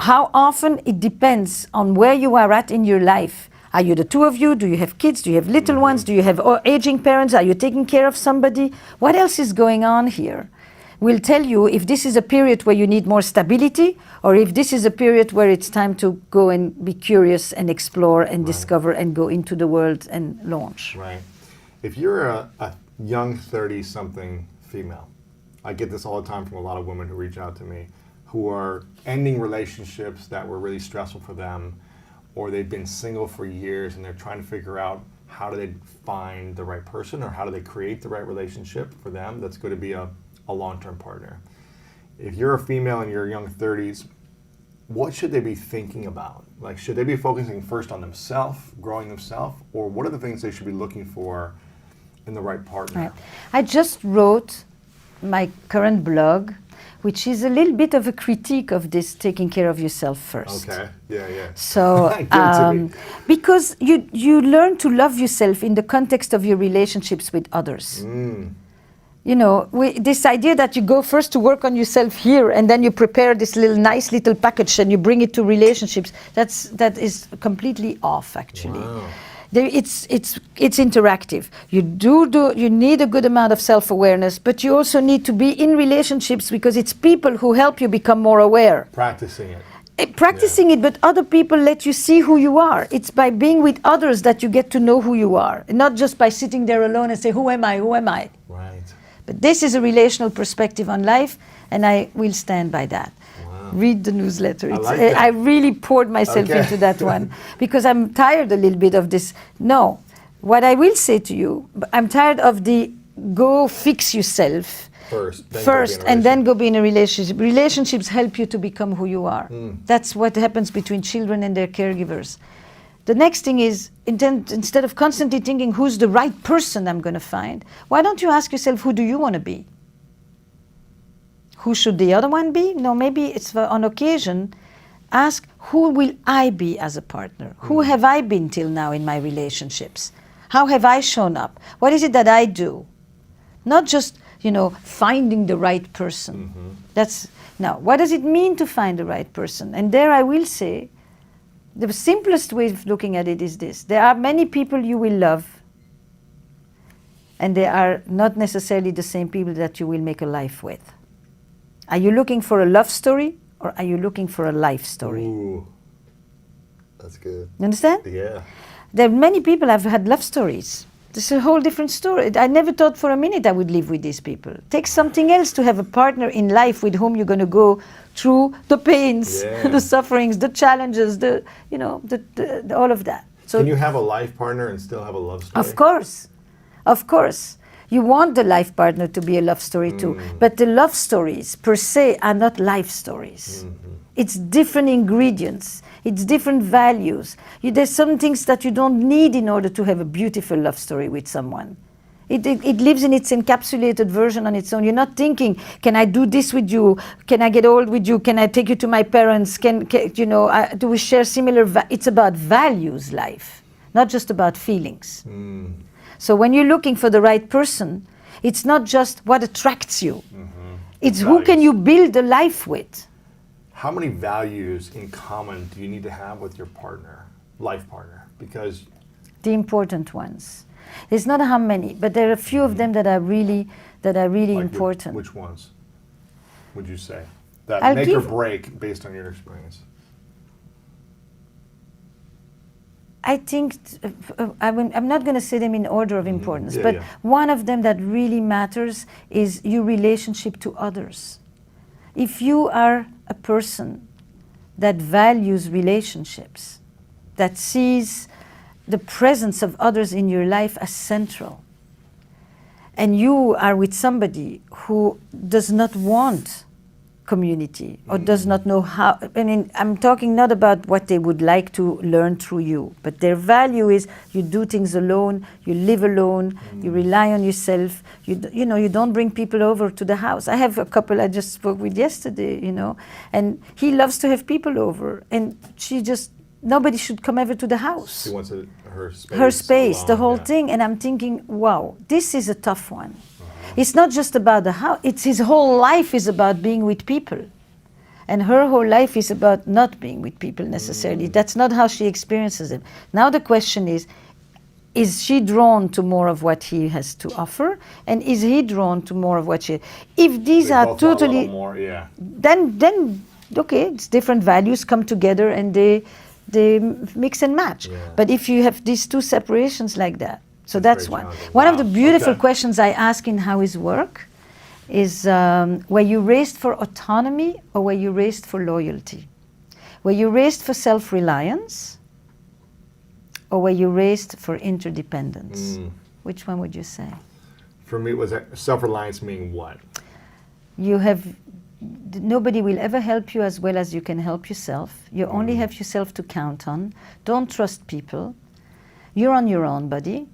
[SPEAKER 6] how often? It depends on where you are at in your life. Are you the 2 of you? Do you have kids? Do you have little ones? Do you have aging parents? Are you taking care of somebody? What else is going on here? We'll tell you if this is a period where you need more stability, or if this is a period where it's time to go and be curious and explore and discover and go into the world and launch.
[SPEAKER 5] Right. If you're a young 30-something female, I get this all the time from a lot of women who reach out to me, who are ending relationships that were really stressful for them, or they've been single for years and they're trying to figure out how do they find the right person, or how do they create the right relationship for them that's going to be a long-term partner. if you're a female in your young 30s, what should they be thinking about? Like, should they be focusing first on themselves, growing themselves, or what are the things they should be looking for in the right partner?
[SPEAKER 6] Right. I just wrote my current blog, which is a little bit of a critique of this taking care of yourself first.
[SPEAKER 5] Okay, yeah.
[SPEAKER 6] So,
[SPEAKER 5] Give it to me.
[SPEAKER 6] because you learn to love yourself in the context of your relationships with others. You know, this idea that you go first to work on yourself here and then you prepare this nice little package and you bring it to relationships, that is completely off, actually.
[SPEAKER 5] Wow.
[SPEAKER 6] It's interactive. You need a good amount of self-awareness, but you also need to be in relationships because it's people who help you become more aware.
[SPEAKER 5] Practicing it.
[SPEAKER 6] Practicing it, but other people let you see who you are. It's by being with others that you get to know who you are, and not just by sitting there alone and say, who am I, who am I?
[SPEAKER 5] Right.
[SPEAKER 6] But this is a relational perspective on life, and I will stand by that.
[SPEAKER 5] Wow.
[SPEAKER 6] Read the newsletter.
[SPEAKER 5] like that.
[SPEAKER 6] I really poured myself
[SPEAKER 5] Okay.
[SPEAKER 6] into that one because I'm tired a little bit of this. No, what I will say to you, I'm tired of the go fix yourself
[SPEAKER 5] First,
[SPEAKER 6] and then go be in a relationship. Relationships help you to become who you are. That's what happens between children and their caregivers. The next thing is, instead of constantly thinking who's the right person I'm going to find, why don't you ask yourself, who do you want to be? Who should the other one be? No, maybe it's on occasion. Ask, who will I be as a partner? Who have I been till now in my relationships? How have I shown up? What is it that I do? Not just, finding the right person. Now, what does it mean to find the right person? And there I will say, the simplest way of looking at it is this. There are many people you will love, and they are not necessarily the same people that you will make a life with. Are you looking for a love story, or are you looking for a life story?
[SPEAKER 5] Ooh, that's good.
[SPEAKER 6] You understand?
[SPEAKER 5] Yeah.
[SPEAKER 6] There are many people have had love stories. This is a whole different story. I never thought for a minute I would live with these people. Take something else to have a partner in life with whom you're going to go through the pains, the sufferings, the challenges, all of that. So
[SPEAKER 5] Can you have a life partner and still have a love story?
[SPEAKER 6] Of course. You want the life partner to be a love story too. But the love stories per se are not life stories. It's different ingredients. It's different values. There's some things that you don't need in order to have a beautiful love story with someone. It lives in its encapsulated version on its own. You're not thinking, can I do this with you? Can I get old with you? Can I take you to my parents? Do we share similar it's about values, life, not just about feelings. So when you're looking for the right person, it's not just what attracts you. It's who can you build a life with.
[SPEAKER 5] How many values in common do you need to have with your partner, life partner? Because
[SPEAKER 6] the important ones. There's not how many, but there are a few of them that are really
[SPEAKER 5] like
[SPEAKER 6] important.
[SPEAKER 5] Which ones would you say that
[SPEAKER 6] I'll
[SPEAKER 5] make or
[SPEAKER 6] give-
[SPEAKER 5] break based on your experience?
[SPEAKER 6] I think I'm not going to say them in order of importance,
[SPEAKER 5] Yeah,
[SPEAKER 6] but
[SPEAKER 5] yeah.
[SPEAKER 6] one of them that really matters is your relationship to others. If you are a person that values relationships, that sees the presence of others in your life as central, and you are with somebody who does not want community or does not know how, I'm talking not about what they would like to learn through you, but their value is you do things alone, you live alone, you rely on yourself, you don't bring people over to the house. I have a couple I just spoke with yesterday, and he loves to have people over, and nobody should come ever to the house.
[SPEAKER 5] She wants her space.
[SPEAKER 6] Her space, the
[SPEAKER 5] alone,
[SPEAKER 6] whole
[SPEAKER 5] yeah.
[SPEAKER 6] thing, and I'm thinking, wow, this is a tough one. It's not just about the house, it's his whole life is about being with people. And her whole life is about not being with people necessarily. That's not how she experiences it. Now the question is she drawn to more of what he has to offer? And is he drawn to more of what she... If these
[SPEAKER 5] They
[SPEAKER 6] are
[SPEAKER 5] both want a
[SPEAKER 6] totally...
[SPEAKER 5] little more, yeah.
[SPEAKER 6] Then okay, it's different values come together and they mix and match.
[SPEAKER 5] Yeah.
[SPEAKER 6] But if you have these two separations like that, so
[SPEAKER 5] That's
[SPEAKER 6] that's
[SPEAKER 5] very
[SPEAKER 6] one.
[SPEAKER 5] challenging.
[SPEAKER 6] One of
[SPEAKER 5] Wow.
[SPEAKER 6] the beautiful
[SPEAKER 5] Okay.
[SPEAKER 6] questions I ask in How Is Work is were you raised for autonomy or were you raised for loyalty? Were you raised for self-reliance or were you raised for interdependence? Which one would you say?
[SPEAKER 5] For me, was that self-reliance meaning what?
[SPEAKER 6] You have nobody will ever help you as well as you can help yourself. You only have yourself to count on. Don't trust people. You're on your own, buddy.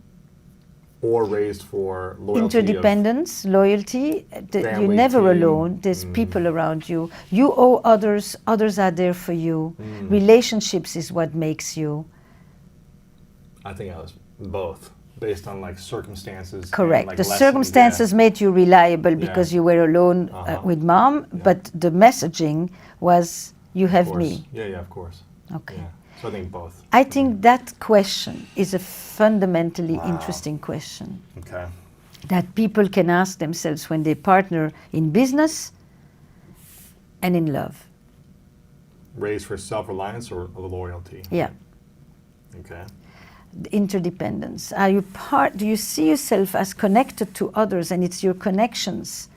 [SPEAKER 5] Or raised for loyalty.
[SPEAKER 6] Interdependence, loyalty. You're
[SPEAKER 5] family,
[SPEAKER 6] never
[SPEAKER 5] team.
[SPEAKER 6] alone. There's people around you. You owe others. Others are there for you. Relationships is what makes you.
[SPEAKER 5] I think I was both, based on like circumstances.
[SPEAKER 6] Correct.
[SPEAKER 5] And, like,
[SPEAKER 6] The
[SPEAKER 5] lessons,
[SPEAKER 6] circumstances made you reliable because
[SPEAKER 5] Yeah.
[SPEAKER 6] you were alone with mom, but the messaging was, you
[SPEAKER 5] Of
[SPEAKER 6] have
[SPEAKER 5] course.
[SPEAKER 6] me.
[SPEAKER 5] Yeah, of course.
[SPEAKER 6] Okay.
[SPEAKER 5] Yeah. So I think both.
[SPEAKER 6] I think that question is a fundamentally interesting question
[SPEAKER 5] Okay.
[SPEAKER 6] that people can ask themselves when they partner in business and in love.
[SPEAKER 5] Raised for self-reliance or loyalty?
[SPEAKER 6] Yeah.
[SPEAKER 5] Okay.
[SPEAKER 6] Interdependence. Do you see yourself as connected to others, and it's your connections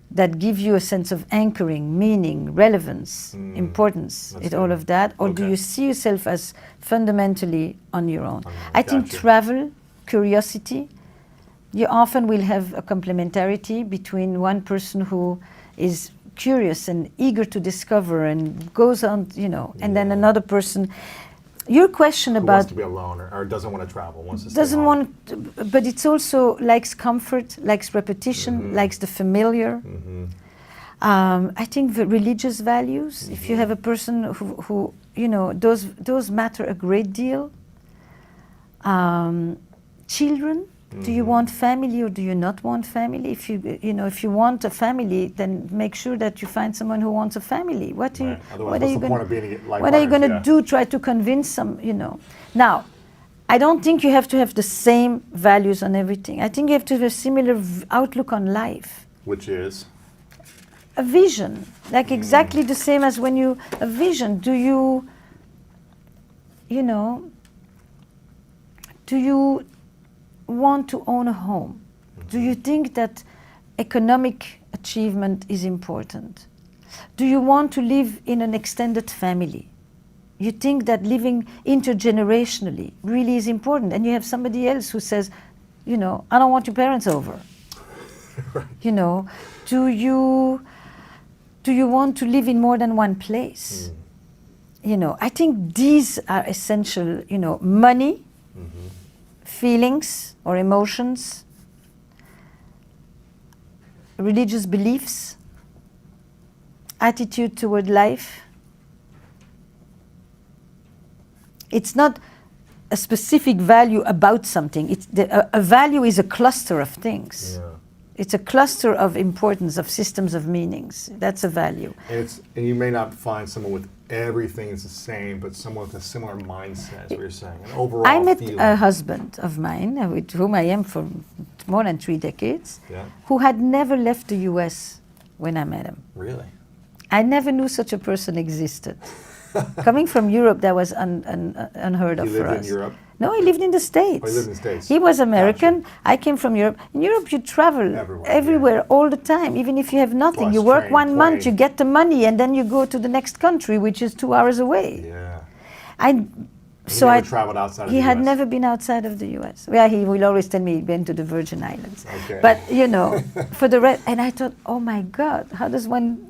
[SPEAKER 6] that give you a sense of anchoring, meaning, relevance, importance,
[SPEAKER 5] That's
[SPEAKER 6] all
[SPEAKER 5] good.
[SPEAKER 6] of that? Or do
[SPEAKER 5] Okay.
[SPEAKER 6] you see yourself as fundamentally on your own? I think
[SPEAKER 5] Gotcha.
[SPEAKER 6] travel, curiosity, you often will have a complementarity between one person who is curious and eager to discover and goes on, and then another person. Your question
[SPEAKER 5] Who
[SPEAKER 6] about
[SPEAKER 5] wants to be alone or doesn't want to travel, wants to stay
[SPEAKER 6] doesn't
[SPEAKER 5] home.
[SPEAKER 6] want to, but it's also likes comfort, likes repetition, likes the familiar. I think the religious values, if you have a person who those matter a great deal. Children, do you want family or do you not want family? If you want a family, then make sure that you find someone who wants a family.
[SPEAKER 5] Right. Otherwise,
[SPEAKER 6] What are
[SPEAKER 5] what's
[SPEAKER 6] you
[SPEAKER 5] the point of being like
[SPEAKER 6] what are you going to
[SPEAKER 5] partners?
[SPEAKER 6] do? Try to convince some, Now, I don't think you have to have the same values on everything. I think you have to have a similar outlook on life.
[SPEAKER 5] Which is?
[SPEAKER 6] A vision, like exactly the same as when a vision. Do you want to own a home? Do you think that economic achievement is important? Do you want to live in an extended family? You think that living intergenerationally really is important, and you have somebody else who says, I don't want your parents over. Do you want to live in more than one place? I think these are essential, money, feelings or emotions, religious beliefs, attitude toward life. It's not a specific value about something. A value is a cluster of things.
[SPEAKER 5] Yeah.
[SPEAKER 6] It's a cluster of importance, of systems of meanings. That's a value.
[SPEAKER 5] And you may not find someone with everything is the same, but someone with a similar mindset, is what you're saying. An overall
[SPEAKER 6] I met
[SPEAKER 5] feeling.
[SPEAKER 6] a husband of mine, with whom I am for more than 3 decades,
[SPEAKER 5] Yeah.
[SPEAKER 6] who had never left the US when I met him.
[SPEAKER 5] Really?
[SPEAKER 6] I never knew such a person existed. Coming from Europe, that was unheard of
[SPEAKER 5] He
[SPEAKER 6] for
[SPEAKER 5] lived
[SPEAKER 6] us.
[SPEAKER 5] in Europe?
[SPEAKER 6] No, he lived in the States.
[SPEAKER 5] Oh, he lived in the States.
[SPEAKER 6] He was American. I came from Europe. In Europe, you travel
[SPEAKER 5] Everywhere,
[SPEAKER 6] all the time, even if you have nothing.
[SPEAKER 5] Bus,
[SPEAKER 6] You work
[SPEAKER 5] train,
[SPEAKER 6] 1 month,
[SPEAKER 5] plane.
[SPEAKER 6] you get the money, and then you go to the next country, which is 2 hours away.
[SPEAKER 5] Yeah.
[SPEAKER 6] So
[SPEAKER 5] never
[SPEAKER 6] I
[SPEAKER 5] traveled outside of
[SPEAKER 6] he
[SPEAKER 5] the
[SPEAKER 6] had
[SPEAKER 5] US.
[SPEAKER 6] never been outside of the U.S. Yeah, he will always tell me he went to the Virgin Islands.
[SPEAKER 5] Okay.
[SPEAKER 6] But for the rest, and I thought, oh my God, how does one,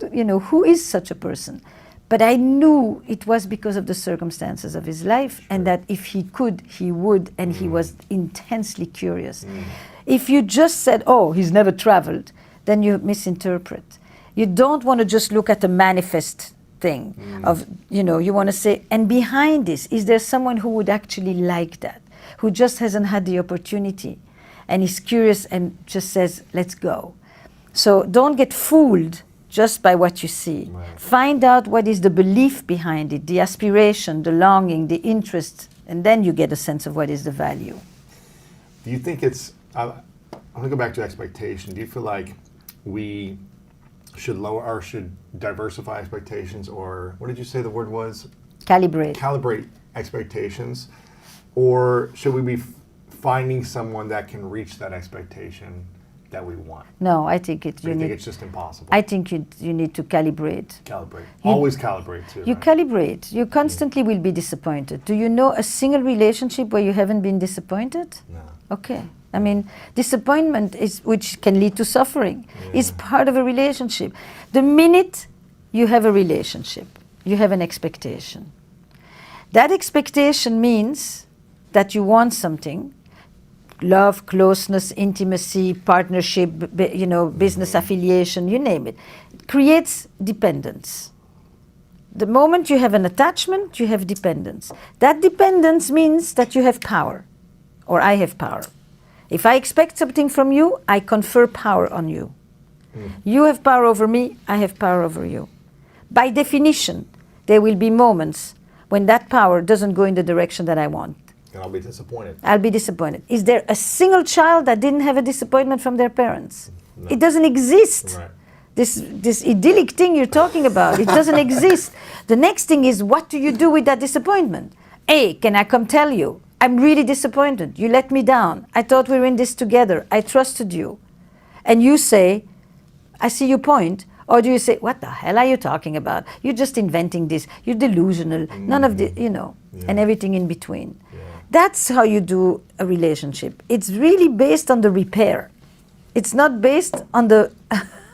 [SPEAKER 6] who is such a person? But I knew it was because of the circumstances of his life, and that if he could, he would, and he was intensely curious. If you just said, oh, he's never traveled, then you misinterpret. You don't want to just look at the manifest thing of, you want to say, and behind this, is there someone who would actually like that, who just hasn't had the opportunity, and is curious and just says, let's go. So don't get fooled just by what you see.
[SPEAKER 5] Right.
[SPEAKER 6] Find out what is the belief behind it, the aspiration, the longing, the interest, and then you get a sense of what is the value.
[SPEAKER 5] Do you think it's, I'm going to go back to expectation. Do you feel like we should lower or should diversify expectations, or what did you say the word was? Calibrate expectations, or should we be finding someone that can reach that expectation that we want?
[SPEAKER 6] No, I think
[SPEAKER 5] You think it's just impossible?
[SPEAKER 6] I think you need to calibrate.
[SPEAKER 5] Calibrate. Always calibrate too.
[SPEAKER 6] You
[SPEAKER 5] right?
[SPEAKER 6] calibrate. You constantly will be disappointed. Do you know a single relationship where you haven't been disappointed?
[SPEAKER 5] No.
[SPEAKER 6] Okay. I mean, disappointment is, which can lead to suffering, is part of a relationship. The minute you have a relationship, you have an expectation. That expectation means that you want something, love, closeness, intimacy, partnership, business affiliation, you name it. It creates dependence. The moment you have an attachment, you have dependence. That dependence means that you have power, or I have power. If I expect something from you, I confer power on you. You have power over me, I have power over you. By definition, there will be moments when that power doesn't go in the direction that I want.
[SPEAKER 5] And I'll be disappointed.
[SPEAKER 6] I'll be disappointed. Is there a single child that didn't have a disappointment from their parents? No. It doesn't exist.
[SPEAKER 5] Right.
[SPEAKER 6] This idyllic thing you're talking about, it doesn't exist. The next thing is, what do you do with that disappointment? A, can I come tell you, I'm really disappointed. You let me down. I thought we were in this together. I trusted you. And you say, I see your point. Or do you say, what the hell are you talking about? You're just inventing this. You're delusional. None of the, and everything in between. Yeah. That's how you do a relationship. It's really based on the repair. It's not based on the...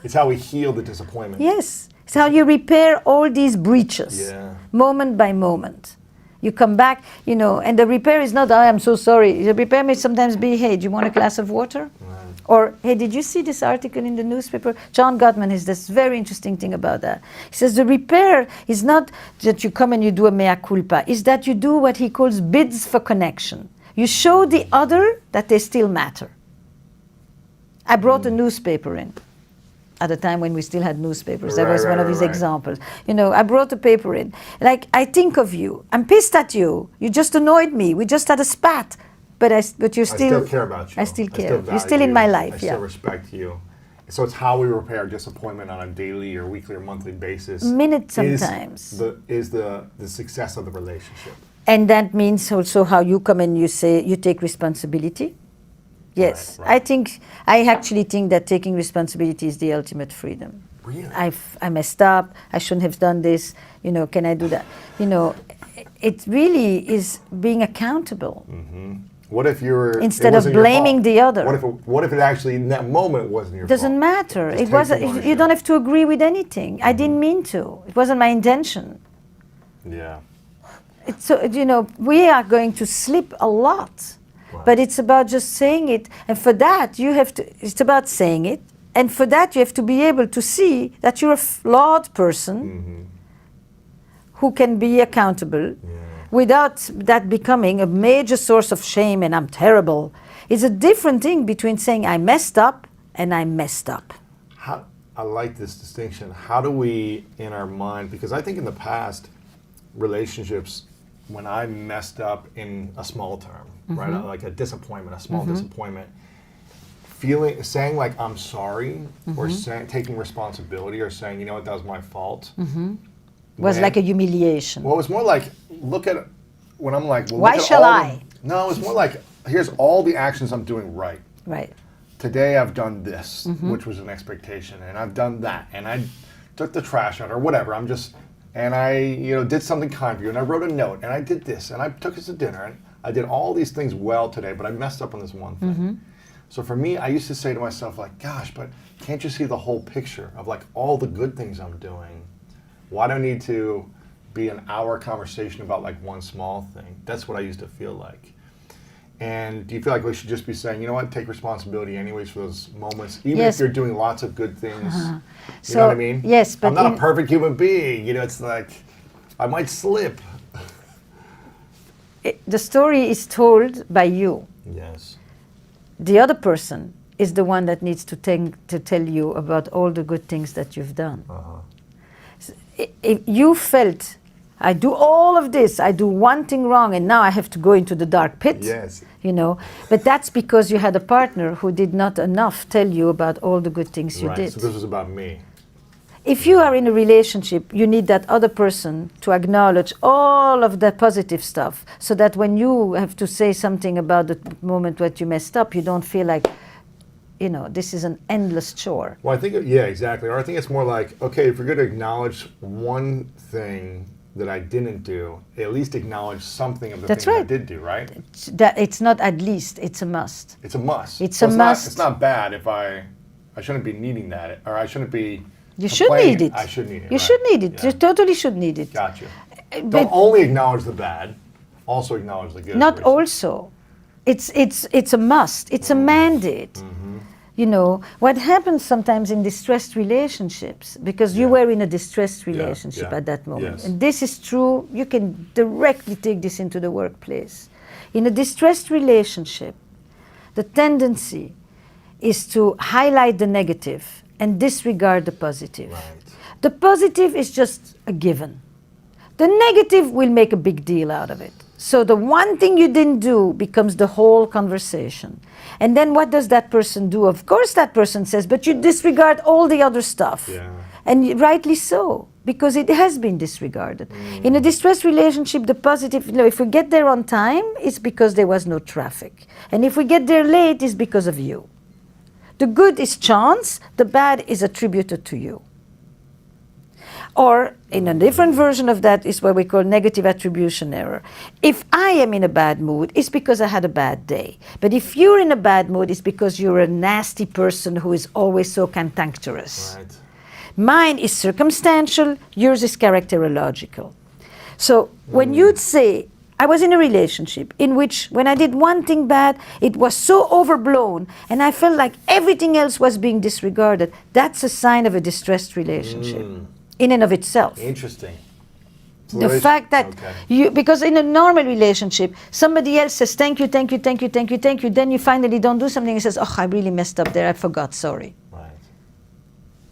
[SPEAKER 5] It's how we heal the disappointment.
[SPEAKER 6] Yes. It's how you repair all these breaches, moment by moment. You come back, and the repair is not, I'm so sorry. The repair may sometimes be, hey, do you want a glass of water? Right. Or, hey, did you see this article in the newspaper? John Gottman has this very interesting thing about that. He says the repair is not that you come and you do a mea culpa, is that you do what he calls bids for connection. You show the other that they still matter. I brought a newspaper in. At a time when we still had newspapers. That was one of his examples. I brought the paper in. Like, I think of you. I'm pissed at you. You just annoyed me. We just had a spat. But you're still...
[SPEAKER 5] I still care about you.
[SPEAKER 6] I still care. You're still in my life,
[SPEAKER 5] I still respect you. So it's how we repair disappointment on a daily or weekly or monthly basis.
[SPEAKER 6] Minute sometimes.
[SPEAKER 5] Is the success of the relationship.
[SPEAKER 6] And that means also how you come and you say, you take responsibility. Yes, right. I actually think that taking responsibility is the ultimate freedom.
[SPEAKER 5] Really?
[SPEAKER 6] I messed up. I shouldn't have done this. Can I do that? It really is being accountable.
[SPEAKER 5] Mm-hmm. What if
[SPEAKER 6] instead of blaming the other?
[SPEAKER 5] What if it actually in that moment wasn't your fault?
[SPEAKER 6] Doesn't matter. It wasn't. You don't have to agree with anything. I didn't mean to. It wasn't my intention.
[SPEAKER 5] Yeah.
[SPEAKER 6] We are going to slip a lot. But it's about just saying it, and for that it's about saying it, and for that you have to be able to see that you're a flawed person who can be accountable without that becoming a major source of shame and I'm terrible. It's a different thing between saying I messed up and I messed up.
[SPEAKER 5] I like this distinction. How do we, in our mind, because I think in the past, relationships, when I messed up in a small term, right, like a disappointment, a small disappointment, saying like I'm sorry, or taking responsibility, or saying that was my fault,
[SPEAKER 6] was like a humiliation.
[SPEAKER 5] Well, it was more like when I'm like, well,
[SPEAKER 6] why shall I?
[SPEAKER 5] No, it's more like here's all the actions I'm doing right.
[SPEAKER 6] Right.
[SPEAKER 5] Today I've done this, which was an expectation, and I've done that, and I took the trash out or whatever. And I, did something kind for you, and I wrote a note, and I did this, and I took us to dinner, and I did all these things well today, but I messed up on this one thing. So for me, I used to say to myself, like, gosh, but can't you see the whole picture of like all the good things I'm doing? Why do I need to be an hour conversation about like one small thing? That's what I used to feel like. And do you feel like we should just be saying, you know what, take responsibility anyways for those moments, even if you're doing lots of good things? You know what I mean?
[SPEAKER 6] Yes, but
[SPEAKER 5] I'm not a perfect human being. It's like, I might slip.
[SPEAKER 6] The story is told by you.
[SPEAKER 5] Yes.
[SPEAKER 6] The other person is the one that needs to tell you about all the good things that you've done. If you felt, I do all of this, I do one thing wrong, and now I have to go into the dark pit.
[SPEAKER 5] Yes.
[SPEAKER 6] But that's because you had a partner who did not enough tell you about all the good things you did.
[SPEAKER 5] So this was about me.
[SPEAKER 6] If you are in a relationship, you need that other person to acknowledge all of the positive stuff, so that when you have to say something about the moment that you messed up, you don't feel like, this is an endless chore.
[SPEAKER 5] Well, I think, yeah, exactly. Or I think it's more like, okay, if you're going to acknowledge one thing that I didn't do, at least acknowledge something of the
[SPEAKER 6] That's
[SPEAKER 5] things I
[SPEAKER 6] right.
[SPEAKER 5] did do, right?
[SPEAKER 6] That it's not at least, it's a must.
[SPEAKER 5] It's a must.
[SPEAKER 6] It's
[SPEAKER 5] So
[SPEAKER 6] a must.
[SPEAKER 5] It's not bad if I shouldn't be needing that, or I shouldn't be.
[SPEAKER 6] You should
[SPEAKER 5] complaining.
[SPEAKER 6] need it.
[SPEAKER 5] I should need it.
[SPEAKER 6] You
[SPEAKER 5] right.
[SPEAKER 6] should need it.
[SPEAKER 5] Yeah.
[SPEAKER 6] You totally should need it.
[SPEAKER 5] Gotcha.
[SPEAKER 6] But
[SPEAKER 5] Don't only acknowledge the bad, also acknowledge the good.
[SPEAKER 6] not
[SPEAKER 5] Rich.
[SPEAKER 6] also. It's a must. It's a mandate. You know, what happens sometimes in distressed relationships, because you were in a distressed relationship
[SPEAKER 5] yeah,
[SPEAKER 6] at that moment.
[SPEAKER 5] yes.
[SPEAKER 6] And this is true, you can directly take this into the workplace. In a distressed relationship, the tendency is to highlight the negative and disregard the positive.
[SPEAKER 5] Right.
[SPEAKER 6] The positive is just a given. The negative will make a big deal out of it. So the one thing you didn't do becomes the whole conversation. And then what does that person do? Of course that person says, but you disregard all the other stuff.
[SPEAKER 5] Yeah.
[SPEAKER 6] And rightly so, because it has been disregarded. In a distressed relationship, the positive, you know, if we get there on time, it's because there was no traffic. And if we get there late, it's because of you. The good is chance, the bad is attributed to you. Or in a different version of that is what we call negative attribution error. If I am in a bad mood, it's because I had a bad day. But if you're in a bad mood, it's because you're a nasty person who is always so cantankerous.
[SPEAKER 5] Right.
[SPEAKER 6] Mine is circumstantial, yours is characterological. So when you'd say, I was in a relationship in which when I did one thing bad, it was so overblown and I felt like everything else was being disregarded, that's a sign of a distressed relationship in and of itself.
[SPEAKER 5] Interesting. So
[SPEAKER 6] The
[SPEAKER 5] there is-
[SPEAKER 6] fact that
[SPEAKER 5] okay.
[SPEAKER 6] you, because in a normal relationship, somebody else says, thank you, thank you, thank you, thank you, thank you, then you finally don't do something and says, oh, I really messed up there, I forgot, sorry.
[SPEAKER 5] Right.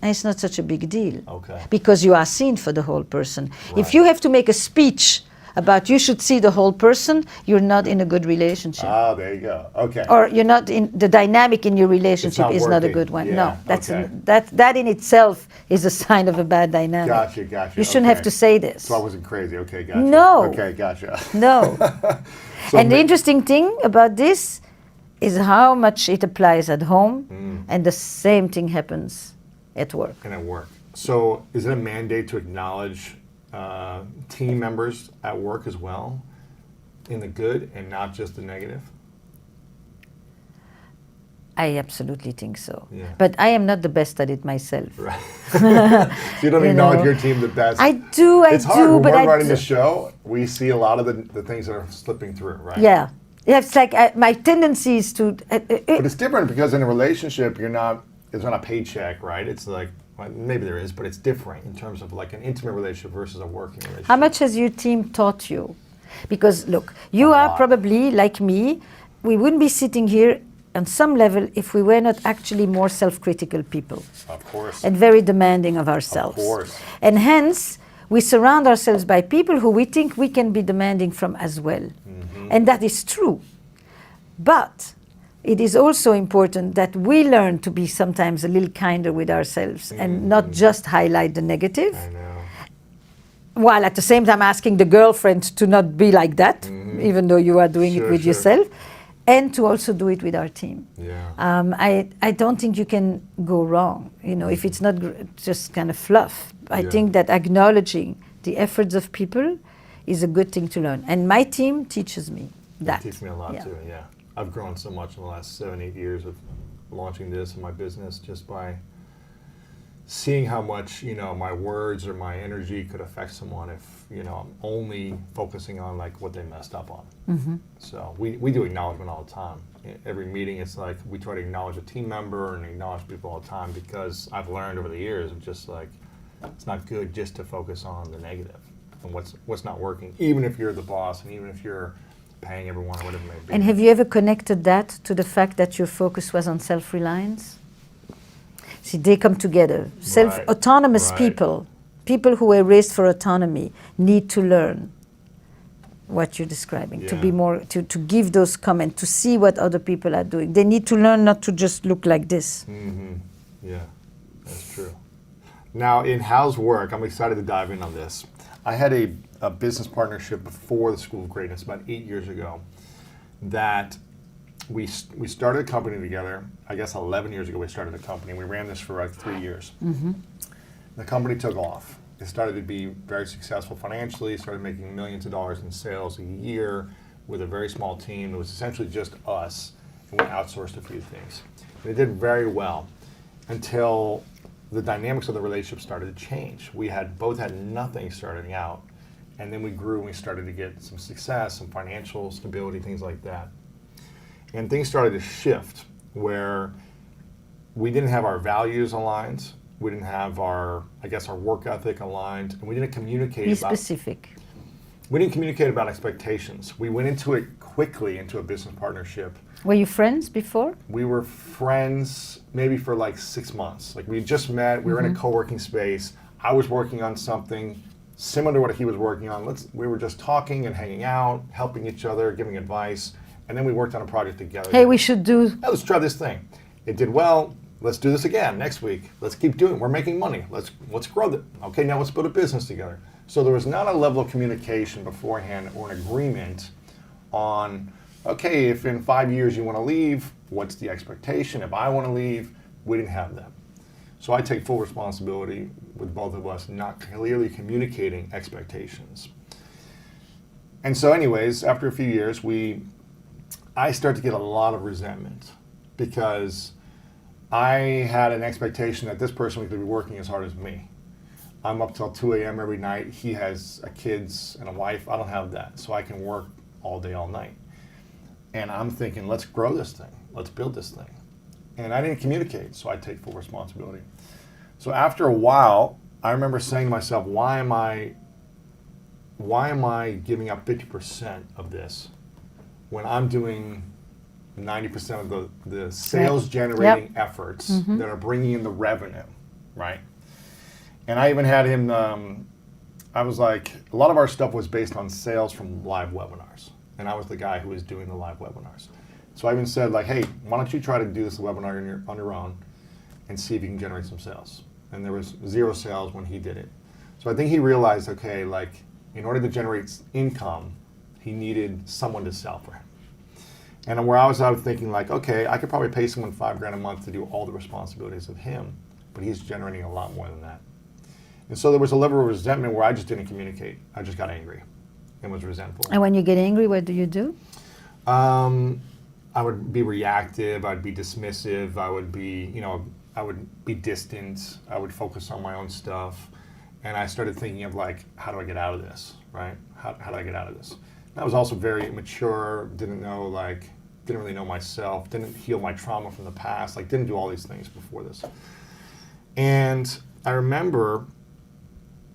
[SPEAKER 6] And it's not such a big deal.
[SPEAKER 5] Okay.
[SPEAKER 6] Because you are seen for the whole person.
[SPEAKER 5] Right.
[SPEAKER 6] If you have to make a speech about you should see the whole person, you're not in a good relationship.
[SPEAKER 5] Ah, there you go. Okay.
[SPEAKER 6] Or you're not in the dynamic in your relationship
[SPEAKER 5] not
[SPEAKER 6] is not a
[SPEAKER 5] working.
[SPEAKER 6] good one.
[SPEAKER 5] Yeah,
[SPEAKER 6] No, that's
[SPEAKER 5] okay.
[SPEAKER 6] that in itself is a sign of a bad dynamic.
[SPEAKER 5] Gotcha.
[SPEAKER 6] You shouldn't have
[SPEAKER 5] okay.
[SPEAKER 6] to say this.
[SPEAKER 5] So I wasn't crazy. Okay, gotcha.
[SPEAKER 6] No.
[SPEAKER 5] Okay, gotcha.
[SPEAKER 6] No.
[SPEAKER 5] So
[SPEAKER 6] And the
[SPEAKER 5] ma-
[SPEAKER 6] interesting thing about this is how much it applies at home, and the same thing happens at work.
[SPEAKER 5] And at work. So is it a mandate to acknowledge team members at work as well, in the good and not just the negative?
[SPEAKER 6] I absolutely think so.
[SPEAKER 5] Yeah.
[SPEAKER 6] But I am not the best at it myself.
[SPEAKER 5] Right. So you don't
[SPEAKER 6] You
[SPEAKER 5] acknowledge
[SPEAKER 6] know,
[SPEAKER 5] your team the best.
[SPEAKER 6] I do,
[SPEAKER 5] It's hard when
[SPEAKER 6] but
[SPEAKER 5] we're
[SPEAKER 6] I
[SPEAKER 5] running
[SPEAKER 6] do.
[SPEAKER 5] the show. We see a lot of the things that are slipping through, right?
[SPEAKER 6] Yeah. Yeah, it's like my tendency is to.
[SPEAKER 5] But it's different because in a relationship, it's not a paycheck, right? It's like, well, maybe there is, but it's different in terms of like an intimate relationship versus a working relationship.
[SPEAKER 6] How much has your team taught you? Because look, you
[SPEAKER 5] A
[SPEAKER 6] are
[SPEAKER 5] lot.
[SPEAKER 6] probably like me. We wouldn't be sitting here on some level if we were not actually more self-critical people
[SPEAKER 5] Of course.
[SPEAKER 6] and very demanding of ourselves.
[SPEAKER 5] Of course.
[SPEAKER 6] And hence, we surround ourselves by people who we think we can be demanding from as well. And that is true. But it is also important that we learn to be sometimes a little kinder with ourselves and not just highlight the negative,
[SPEAKER 5] I know.
[SPEAKER 6] while at the same time asking the girlfriend to not be like that, even though you are doing
[SPEAKER 5] Sure,
[SPEAKER 6] it with
[SPEAKER 5] sure.
[SPEAKER 6] yourself, and to also do it with our team.
[SPEAKER 5] Yeah.
[SPEAKER 6] I don't think you can go wrong, you know, if it's not just kind of fluff. I
[SPEAKER 5] Yeah.
[SPEAKER 6] think that acknowledging the efforts of people is a good thing to learn. And my team teaches me that.
[SPEAKER 5] It teaches me a lot
[SPEAKER 6] Yeah.
[SPEAKER 5] too, yeah. I've grown so much in the last 7-8 years of launching this and my business just by seeing how much, my words or my energy could affect someone if, I'm only focusing on like what they messed up on. So we do acknowledgement all the time. Every meeting, it's like we try to acknowledge a team member and acknowledge people all the time because I've learned over the years of just like, it's not good just to focus on the negative and what's not working, even if you're the boss and even if you're paying everyone or whatever it may be.
[SPEAKER 6] And have you ever connected that to the fact that your focus was on self-reliance? See, they come together. Autonomous
[SPEAKER 5] right.
[SPEAKER 6] people who were raised for autonomy, need to learn what you're describing, to
[SPEAKER 5] Yeah.
[SPEAKER 6] be more, to give those comments, to see what other people are doing. They need to learn not to just look like this.
[SPEAKER 5] Yeah, that's true. Now, in How's Work, I'm excited to dive in on this. I had a business partnership before the School of Greatness, about 8 years ago, that we started a company together. I guess 11 years ago we started a company. We ran this for like 3 years. The company took off. it started to be very successful financially, started making millions of dollars in sales a year with a very small team. It was essentially just us, and we outsourced a few things. And it did very well until the dynamics of the relationship started to change. We had both had nothing starting out, and then we grew and we started to get some success, some financial stability, things like that. And things started to shift where we didn't have our values aligned. We didn't have our work ethic aligned, and we didn't communicate
[SPEAKER 6] Be
[SPEAKER 5] about
[SPEAKER 6] specific.
[SPEAKER 5] we didn't communicate about expectations. We went into it quickly into a business partnership.
[SPEAKER 6] Were you friends before?
[SPEAKER 5] We were friends maybe for like 6 months. Like we had just met, we were in a co-working space. I was working on something similar to what he was working on. We were just talking and hanging out, helping each other, giving advice, and then we worked on a project together.
[SPEAKER 6] Hey, we should do.
[SPEAKER 5] Yeah, let's try this thing. It did well. Let's do this again next week. Let's keep doing it. We're making money. Let's grow it. Okay, now let's build a business together. So there was not a level of communication beforehand or an agreement on, okay, if in 5 years you want to leave, what's the expectation? If I want to leave, we didn't have that. So I take full responsibility with both of us not clearly communicating expectations. And so anyways, after a few years, I start to get a lot of resentment because I had an expectation that this person was going to be working as hard as me. I'm up till 2 a.m. every night. He has kids and a wife. I don't have that. So I can work all day, all night. And I'm thinking, let's grow this thing. Let's build this thing. And I didn't communicate, so I take full responsibility. So after a while, I remember saying to myself, why am I giving up 50% of this when I'm doing 90% of the sales generating efforts that are bringing in the revenue, right? And I even had him, I was like, a lot of our stuff was based on sales from live webinars. And I was the guy who was doing the live webinars. So I even said like, hey, why don't you try to do this webinar on your own and see if you can generate some sales. And there was 0 sales when he did it. So I think he realized, okay, like in order to generate income, he needed someone to sell for him. And where I was thinking like, okay, I could probably pay someone $5,000 a month to do all the responsibilities of him, but he's generating a lot more than that. And so there was a level of resentment where I just didn't communicate. I just got angry and was resentful.
[SPEAKER 6] And when you get angry, what do you do?
[SPEAKER 5] I would be reactive. I'd be dismissive. I would be distant. I would focus on my own stuff. And I started thinking of like, how do I get out of this, right? How do I get out of this? I was also very immature, didn't really know myself, didn't heal my trauma from the past, like didn't do all these things before this. And I remember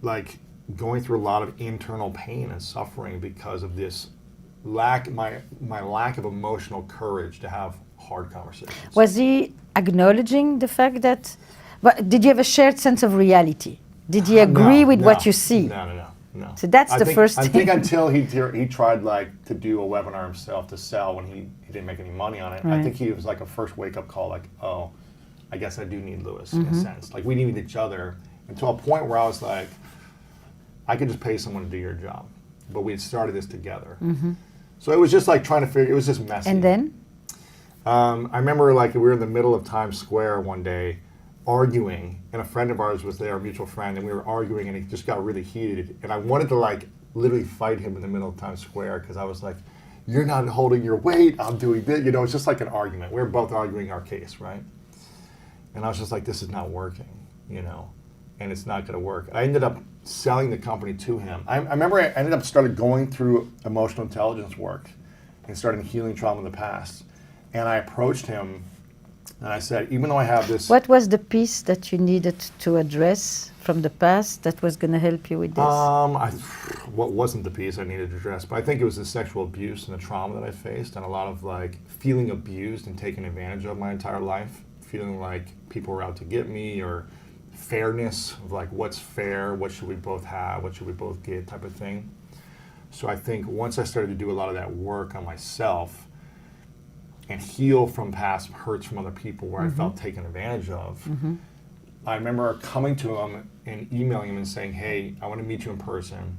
[SPEAKER 5] like going through a lot of internal pain and suffering because of this my lack of emotional courage to have hard conversations.
[SPEAKER 6] Was he acknowledging the fact that, did you have a shared sense of reality? Did he agree with what you see?
[SPEAKER 5] No.
[SPEAKER 6] So that's first
[SPEAKER 5] I
[SPEAKER 6] thing.
[SPEAKER 5] think until he tried like to do a webinar himself to sell when he didn't make any money on it.
[SPEAKER 6] Right.
[SPEAKER 5] I think he was like a first wake up call, like, oh, I guess I do need Lewis in a sense. Like we needed each other, and to a point where I was like, I could just pay someone to do your job, but we had started this together. So it was just like trying to figure. It was just messy.
[SPEAKER 6] And then?
[SPEAKER 5] I remember like we were in the middle of Times Square one day, arguing, and a friend of ours was there, a mutual friend, and we were arguing, and it just got really heated. And I wanted to like literally fight him in the middle of Times Square because I was like, "You're not holding your weight. I'm doing this." You know, it's just like an argument. We were both arguing our case, right? And I was just like, "This is not working," you know, and it's not going to work. I ended up selling the company to him. I remember I ended up started going through emotional intelligence work and started healing trauma in the past. And I approached him and I said, even though I have this...
[SPEAKER 6] What was the piece that you needed to address from the past that was going to help you with this?
[SPEAKER 5] What wasn't the piece I needed to address, but I think it was the sexual abuse and the trauma that I faced, and a lot of like feeling abused and taken advantage of my entire life, feeling like people were out to get me, or fairness of like what's fair, what should we both have, what should we both get type of thing. So I think once I started to do a lot of that work on myself and heal from past hurts from other people where I felt taken advantage of, I remember coming to him and emailing him and saying, hey, I want to meet you in person.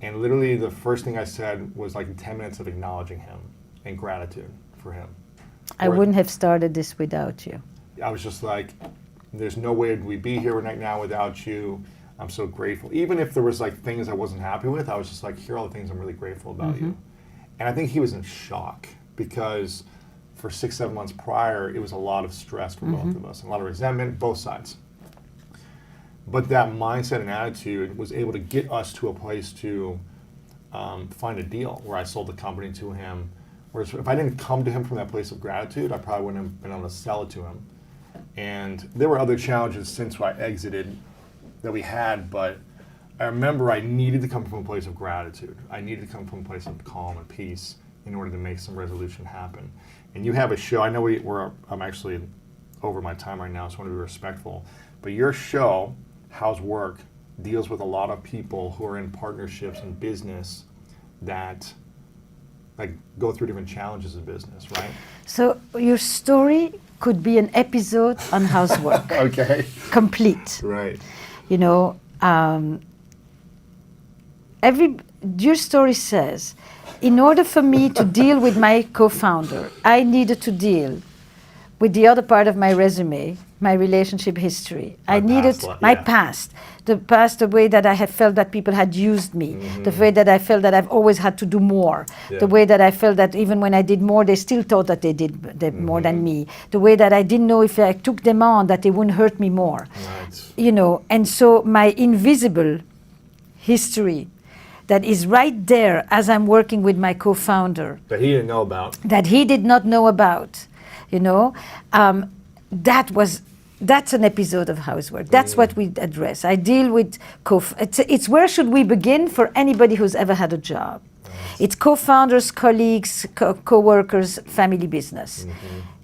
[SPEAKER 5] And literally the first thing I said was like 10 minutes of acknowledging him and gratitude for him.
[SPEAKER 6] I wouldn't have started this without you.
[SPEAKER 5] I was just like, there's no way we'd be here right now without you. I'm so grateful. Even if there was like things I wasn't happy with, I was just like, here are all the things I'm really grateful about you. And I think he was in shock because for 6-7 months prior, it was a lot of stress for both of us, a lot of resentment, both sides. But that mindset and attitude was able to get us to a place to find a deal where I sold the company to him. Whereas if I didn't come to him from that place of gratitude, I probably wouldn't have been able to sell it to him. And there were other challenges since I exited that we had, but I remember I needed to come from a place of gratitude. I needed to come from a place of calm and peace in order to make some resolution happen. And you have a show, I know I'm actually over my time right now, so I want to be respectful, but your show, How's Work, deals with a lot of people who are in partnerships and business that like go through different challenges in business, right?
[SPEAKER 6] So your story could be an episode on housework.
[SPEAKER 5] Okay.
[SPEAKER 6] Complete.
[SPEAKER 5] Right.
[SPEAKER 6] You know, your story says, in order for me to deal with my co-founder, I needed to deal with the other part of my resume, my relationship history. I needed my past, the way that I had felt that people had used me, the way that I felt that I've always had to do more, the way that I felt that even when I did more, they still thought that they did more than me, the way that I didn't know if I took them on, that they wouldn't hurt me more.
[SPEAKER 5] Right.
[SPEAKER 6] You know, and so my invisible history that is right there as I'm working with my co-founder.
[SPEAKER 5] That he didn't know about.
[SPEAKER 6] That he did not know about, you know, that's an episode of Housework. That's what we address. I deal with it's where should we begin for anybody who's ever had a job. It's co-founders, colleagues, co-workers, family business.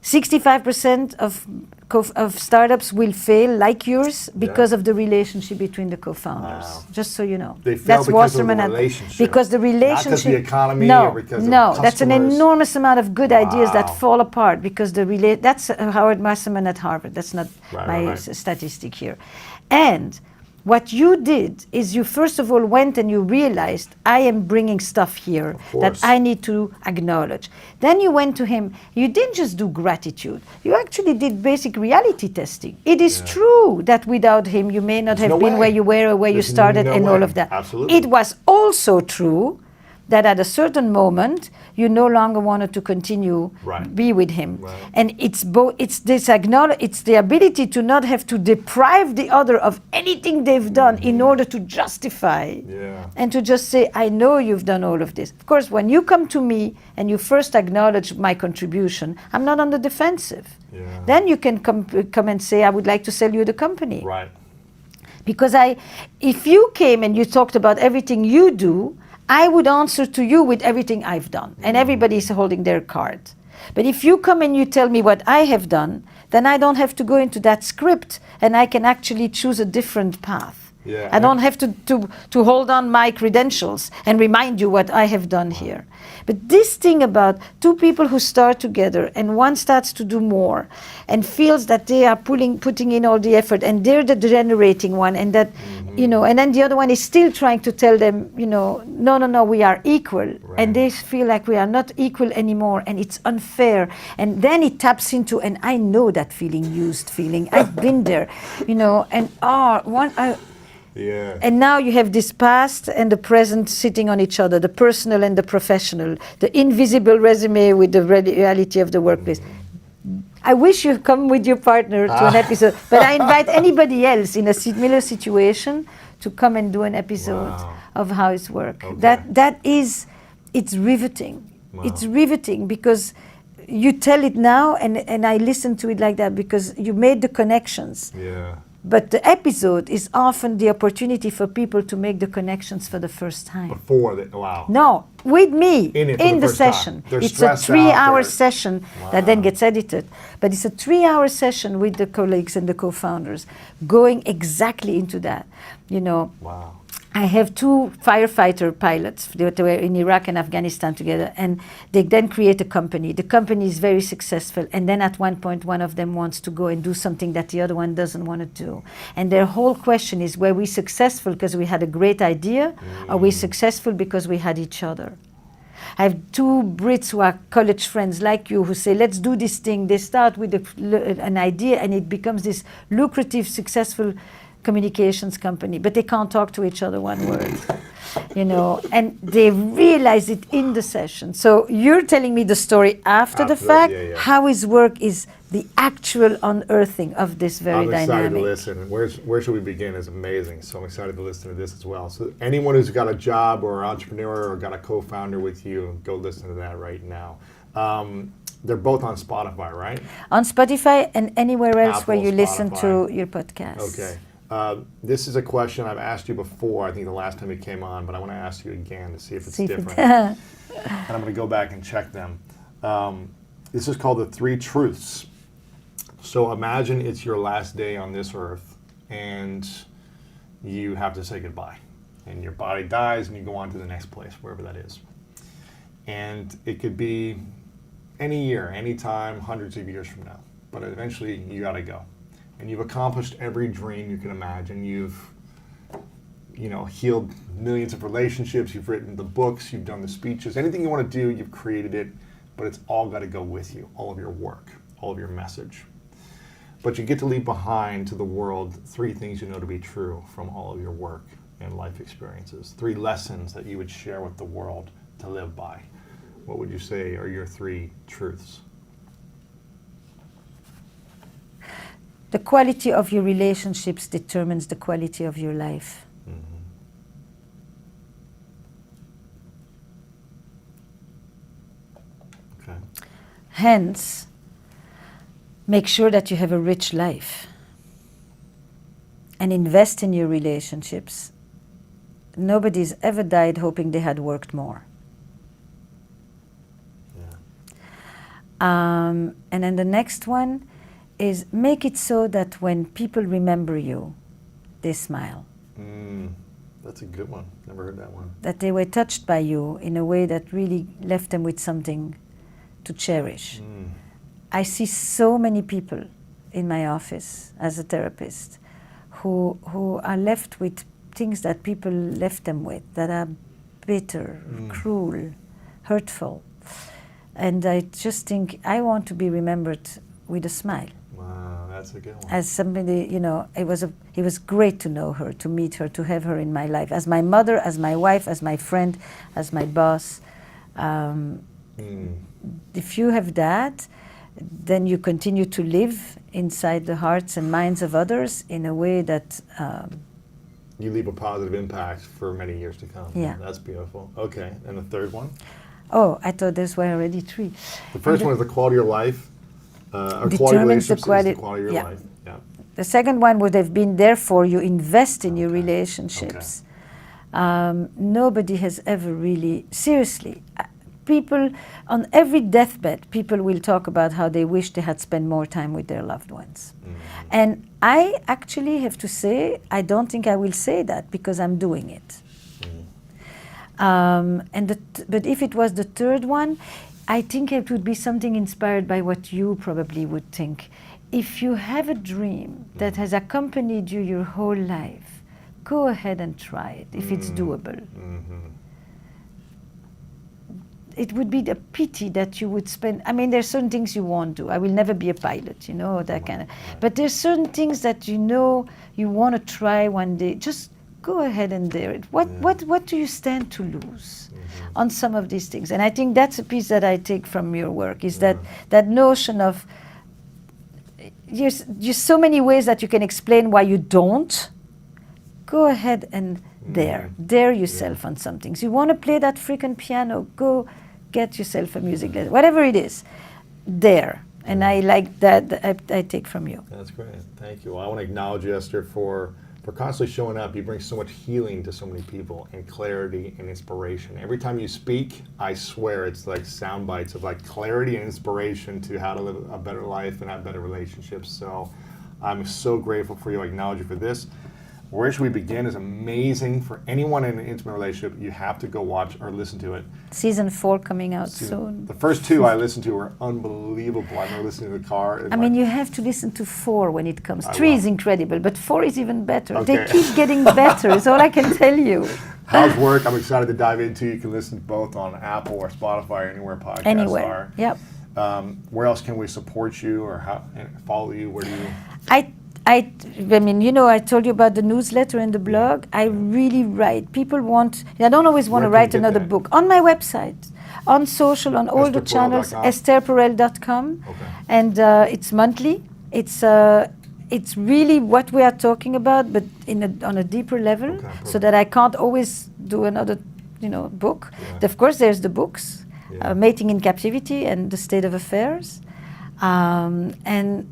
[SPEAKER 6] 65% of startups will fail like yours because of the relationship between the co-founders.
[SPEAKER 5] Wow.
[SPEAKER 6] Just so you know.
[SPEAKER 5] They fail because of the relationship.
[SPEAKER 6] Because the relationship.
[SPEAKER 5] Not because the economy
[SPEAKER 6] no,
[SPEAKER 5] or because
[SPEAKER 6] no,
[SPEAKER 5] of
[SPEAKER 6] that's an
[SPEAKER 5] customers.
[SPEAKER 6] enormous amount of good ideas that
[SPEAKER 5] Wow.
[SPEAKER 6] fall apart because that's Howard Wasserman at Harvard. That's not my
[SPEAKER 5] right.
[SPEAKER 6] statistic here. And what you did is you first of all went and you realized I am bringing stuff here that I need to acknowledge. Then you went to him. You didn't just do gratitude. You actually did basic reality testing. It is true that without him you may not have been where you were or where you started and all of that.
[SPEAKER 5] Absolutely.
[SPEAKER 6] It was also true that at a certain moment you no longer wanted to continue be with him, and it's this it's the ability to not have to deprive the other of anything they've done in order to justify and to just say, I know you've done all of this. Of course, when you come to me and you first acknowledge my contribution, I'm not on the defensive. Then you can come and say, I would like to sell you the company.
[SPEAKER 5] Right.
[SPEAKER 6] Because if you came and you talked about everything you do, I would answer to you with everything I've done, and everybody is holding their card. But if you come and you tell me what I have done, then I don't have to go into that script, and I can actually choose a different path. I don't have to hold on my credentials and remind you what I have done here. But this thing about two people who start together and one starts to do more and feels that they are putting in all the effort and they're the generating one, and that, you know, and then the other one is still trying to tell them, you know, no, we are equal. And they feel like we are not equal anymore and it's unfair. And then it taps into, and I know that used feeling. I've been there, you know, and and now you have this past and the present sitting on each other, the personal and the professional, the invisible resume with the reality of the workplace. I wish you'd come with your partner to an episode, but I invite anybody else in a similar situation to come and do an episode of How's Work. It's riveting. It's riveting because you tell it now, and I listen to it like that because you made the connections. But the episode is often the opportunity for people to make the connections for the first time. No, with me in the session. It's a 3-hour session that then gets edited. But it's a 3-hour session with the colleagues and the co-founders going exactly into that. You know, I have 2 firefighter pilots that were in Iraq and Afghanistan together, and they then create a company. The company is very successful, and then at one point one of them wants to go and do something that the other one doesn't want to do. And their whole question is, were we successful because we had a great idea, or are we successful because we had each other? I have 2 Brits who are college friends like you who say, let's do this thing. They start with an idea and it becomes this lucrative, successful communications company, but they can't talk to each other one word. And they realize it in the session. So you're telling me the story after the fact.
[SPEAKER 5] Yeah.
[SPEAKER 6] How his work is the actual unearthing of this very
[SPEAKER 5] I'm excited
[SPEAKER 6] dynamic.
[SPEAKER 5] to listen. Where should we begin is amazing. So I'm excited to listen to this as well. So anyone who's got a job or an entrepreneur or got a co-founder with you, go listen to that right now. They're both on Spotify, right?
[SPEAKER 6] On Spotify and anywhere else
[SPEAKER 5] Apple,
[SPEAKER 6] where you listen
[SPEAKER 5] Spotify.
[SPEAKER 6] to your podcast.
[SPEAKER 5] Okay. This is a question I've asked you before, I think the last time you came on, but I want to ask you again to see if it's different. And I'm going to go back and check them. This is called the 3 truths. So imagine it's your last day on this earth and you have to say goodbye. And your body dies and you go on to the next place, wherever that is. And it could be any year, any time, hundreds of years from now. But eventually you got to go. And you've accomplished every dream you can imagine. You've, healed millions of relationships. You've written the books. You've done the speeches. Anything you want to do, you've created it. But it's all got to go with you. All of your work, all of your message. But you get to leave behind to the world 3 things you know to be true from all of your work and life experiences. 3 lessons that you would share with the world to live by. What would you say are your 3 truths?
[SPEAKER 6] The quality of your relationships determines the quality of your life.
[SPEAKER 5] Okay.
[SPEAKER 6] Hence, make sure that you have a rich life and invest in your relationships. Nobody's ever died hoping they had worked more.
[SPEAKER 5] Yeah.
[SPEAKER 6] And then the next one is make it so that when people remember you, they smile.
[SPEAKER 5] That's a good one. Never heard that one.
[SPEAKER 6] That they were touched by you in a way that really left them with something to cherish. I see so many people in my office as a therapist who are left with things that people left them with that are bitter, cruel, hurtful. And I just think I want to be remembered with a smile.
[SPEAKER 5] Wow, that's a good one.
[SPEAKER 6] As somebody, it was great to know her, to meet her, to have her in my life, as my mother, as my wife, as my friend, as my boss. If you have that, then you continue to live inside the hearts and minds of others in a way that...
[SPEAKER 5] you leave a positive impact for many years to come.
[SPEAKER 6] Yeah.
[SPEAKER 5] That's beautiful. Okay, and the third one?
[SPEAKER 6] Oh, I thought those were already 3.
[SPEAKER 5] The first one is the quality of your life. Or quality
[SPEAKER 6] Determines the
[SPEAKER 5] relationships is
[SPEAKER 6] quality.
[SPEAKER 5] the quality of your
[SPEAKER 6] Yeah.
[SPEAKER 5] life. Yeah.
[SPEAKER 6] The second one would have been, therefore, you invest in your relationships. Nobody has ever really, seriously, people, on every deathbed, people will talk about how they wish they had spent more time with their loved ones. And I actually have to say, I don't think I will say that because I'm doing it. But if it was the third one, I think it would be something inspired by what you probably would think. If you have a dream that has accompanied you your whole life, go ahead and try it if it's doable. It would be a pity that you would spend, there's certain things you won't do. I will never be a pilot, that kind of. But there's certain things that you want to try one day. Just go ahead and dare it. What do you stand to lose on some of these things? And I think that's a piece that I take from your work, is that notion of, there's so many ways that you can explain why you don't. Go ahead and dare yourself on some things. You want to play that freaking piano, go get yourself a music lesson, whatever it is, dare. And I like that, I take from you.
[SPEAKER 5] That's great. Thank you. Well, I want to acknowledge you, Esther, for constantly showing up. You bring so much healing to so many people, and clarity and inspiration. Every time you speak, I swear it's like sound bites of like clarity and inspiration to how to live a better life and have better relationships. So I'm so grateful for you. I acknowledge you for this. Where Should We Begin is amazing for anyone in an intimate relationship. You have to go watch or listen to it.
[SPEAKER 6] Season 4 coming out soon.
[SPEAKER 5] The first 2 I listened to were unbelievable. I remember listening to the car.
[SPEAKER 6] You have to listen to 4 when it comes.
[SPEAKER 5] I
[SPEAKER 6] 3
[SPEAKER 5] will.
[SPEAKER 6] is incredible, but 4 is even better.
[SPEAKER 5] Okay.
[SPEAKER 6] They keep getting better, is all I can tell you.
[SPEAKER 5] How's work? I'm excited to dive into. You can listen both on Apple or Spotify or anywhere podcasts
[SPEAKER 6] Anywhere.
[SPEAKER 5] are.
[SPEAKER 6] Yep.
[SPEAKER 5] Where else can we support you or and follow you? Where do you?
[SPEAKER 6] I mean, you know, I told you about the newsletter and the blog. I really write. People want, I don't always want to
[SPEAKER 5] Where can
[SPEAKER 6] write
[SPEAKER 5] you get
[SPEAKER 6] another
[SPEAKER 5] that?
[SPEAKER 6] book. On my website, on social, on all the channels, estherperel.com.
[SPEAKER 5] Okay.
[SPEAKER 6] And it's monthly. It's really what we are talking about, but on a deeper level,
[SPEAKER 5] Okay,
[SPEAKER 6] so
[SPEAKER 5] perfect.
[SPEAKER 6] that I can't always do another, book.
[SPEAKER 5] Yeah.
[SPEAKER 6] Of course, there's the books,
[SPEAKER 5] Yeah.
[SPEAKER 6] Mating in Captivity and The State of Affairs. And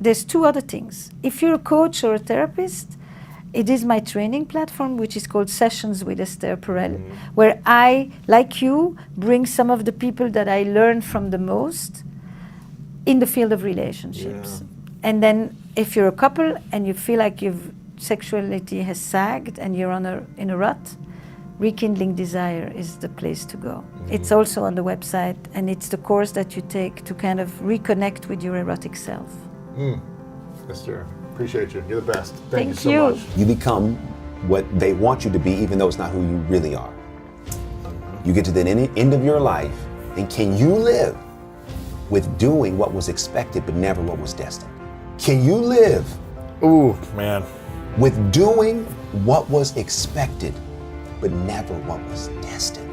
[SPEAKER 6] there's two other things. If you're a coach or a therapist, it is my training platform, which is called Sessions with Esther Perel, where I, like you, bring some of the people that I learned from the most in the field of relationships.
[SPEAKER 5] Yeah.
[SPEAKER 6] And then if you're a couple and you feel like your sexuality has sagged and you're in a rut, Rekindling Desire is the place to go. It's also on the website, and it's the course that you take to kind of reconnect with your erotic self.
[SPEAKER 5] Esther, appreciate you. You're the best. Thank you
[SPEAKER 6] Thank
[SPEAKER 5] so
[SPEAKER 6] you.
[SPEAKER 5] much.
[SPEAKER 7] You become what they want you to be, even though it's not who you really are. You get to the end of your life, and can you live with doing what was expected but never what was destined? Can you live
[SPEAKER 2] Ooh, man.
[SPEAKER 7] with doing what was expected but never what was destined?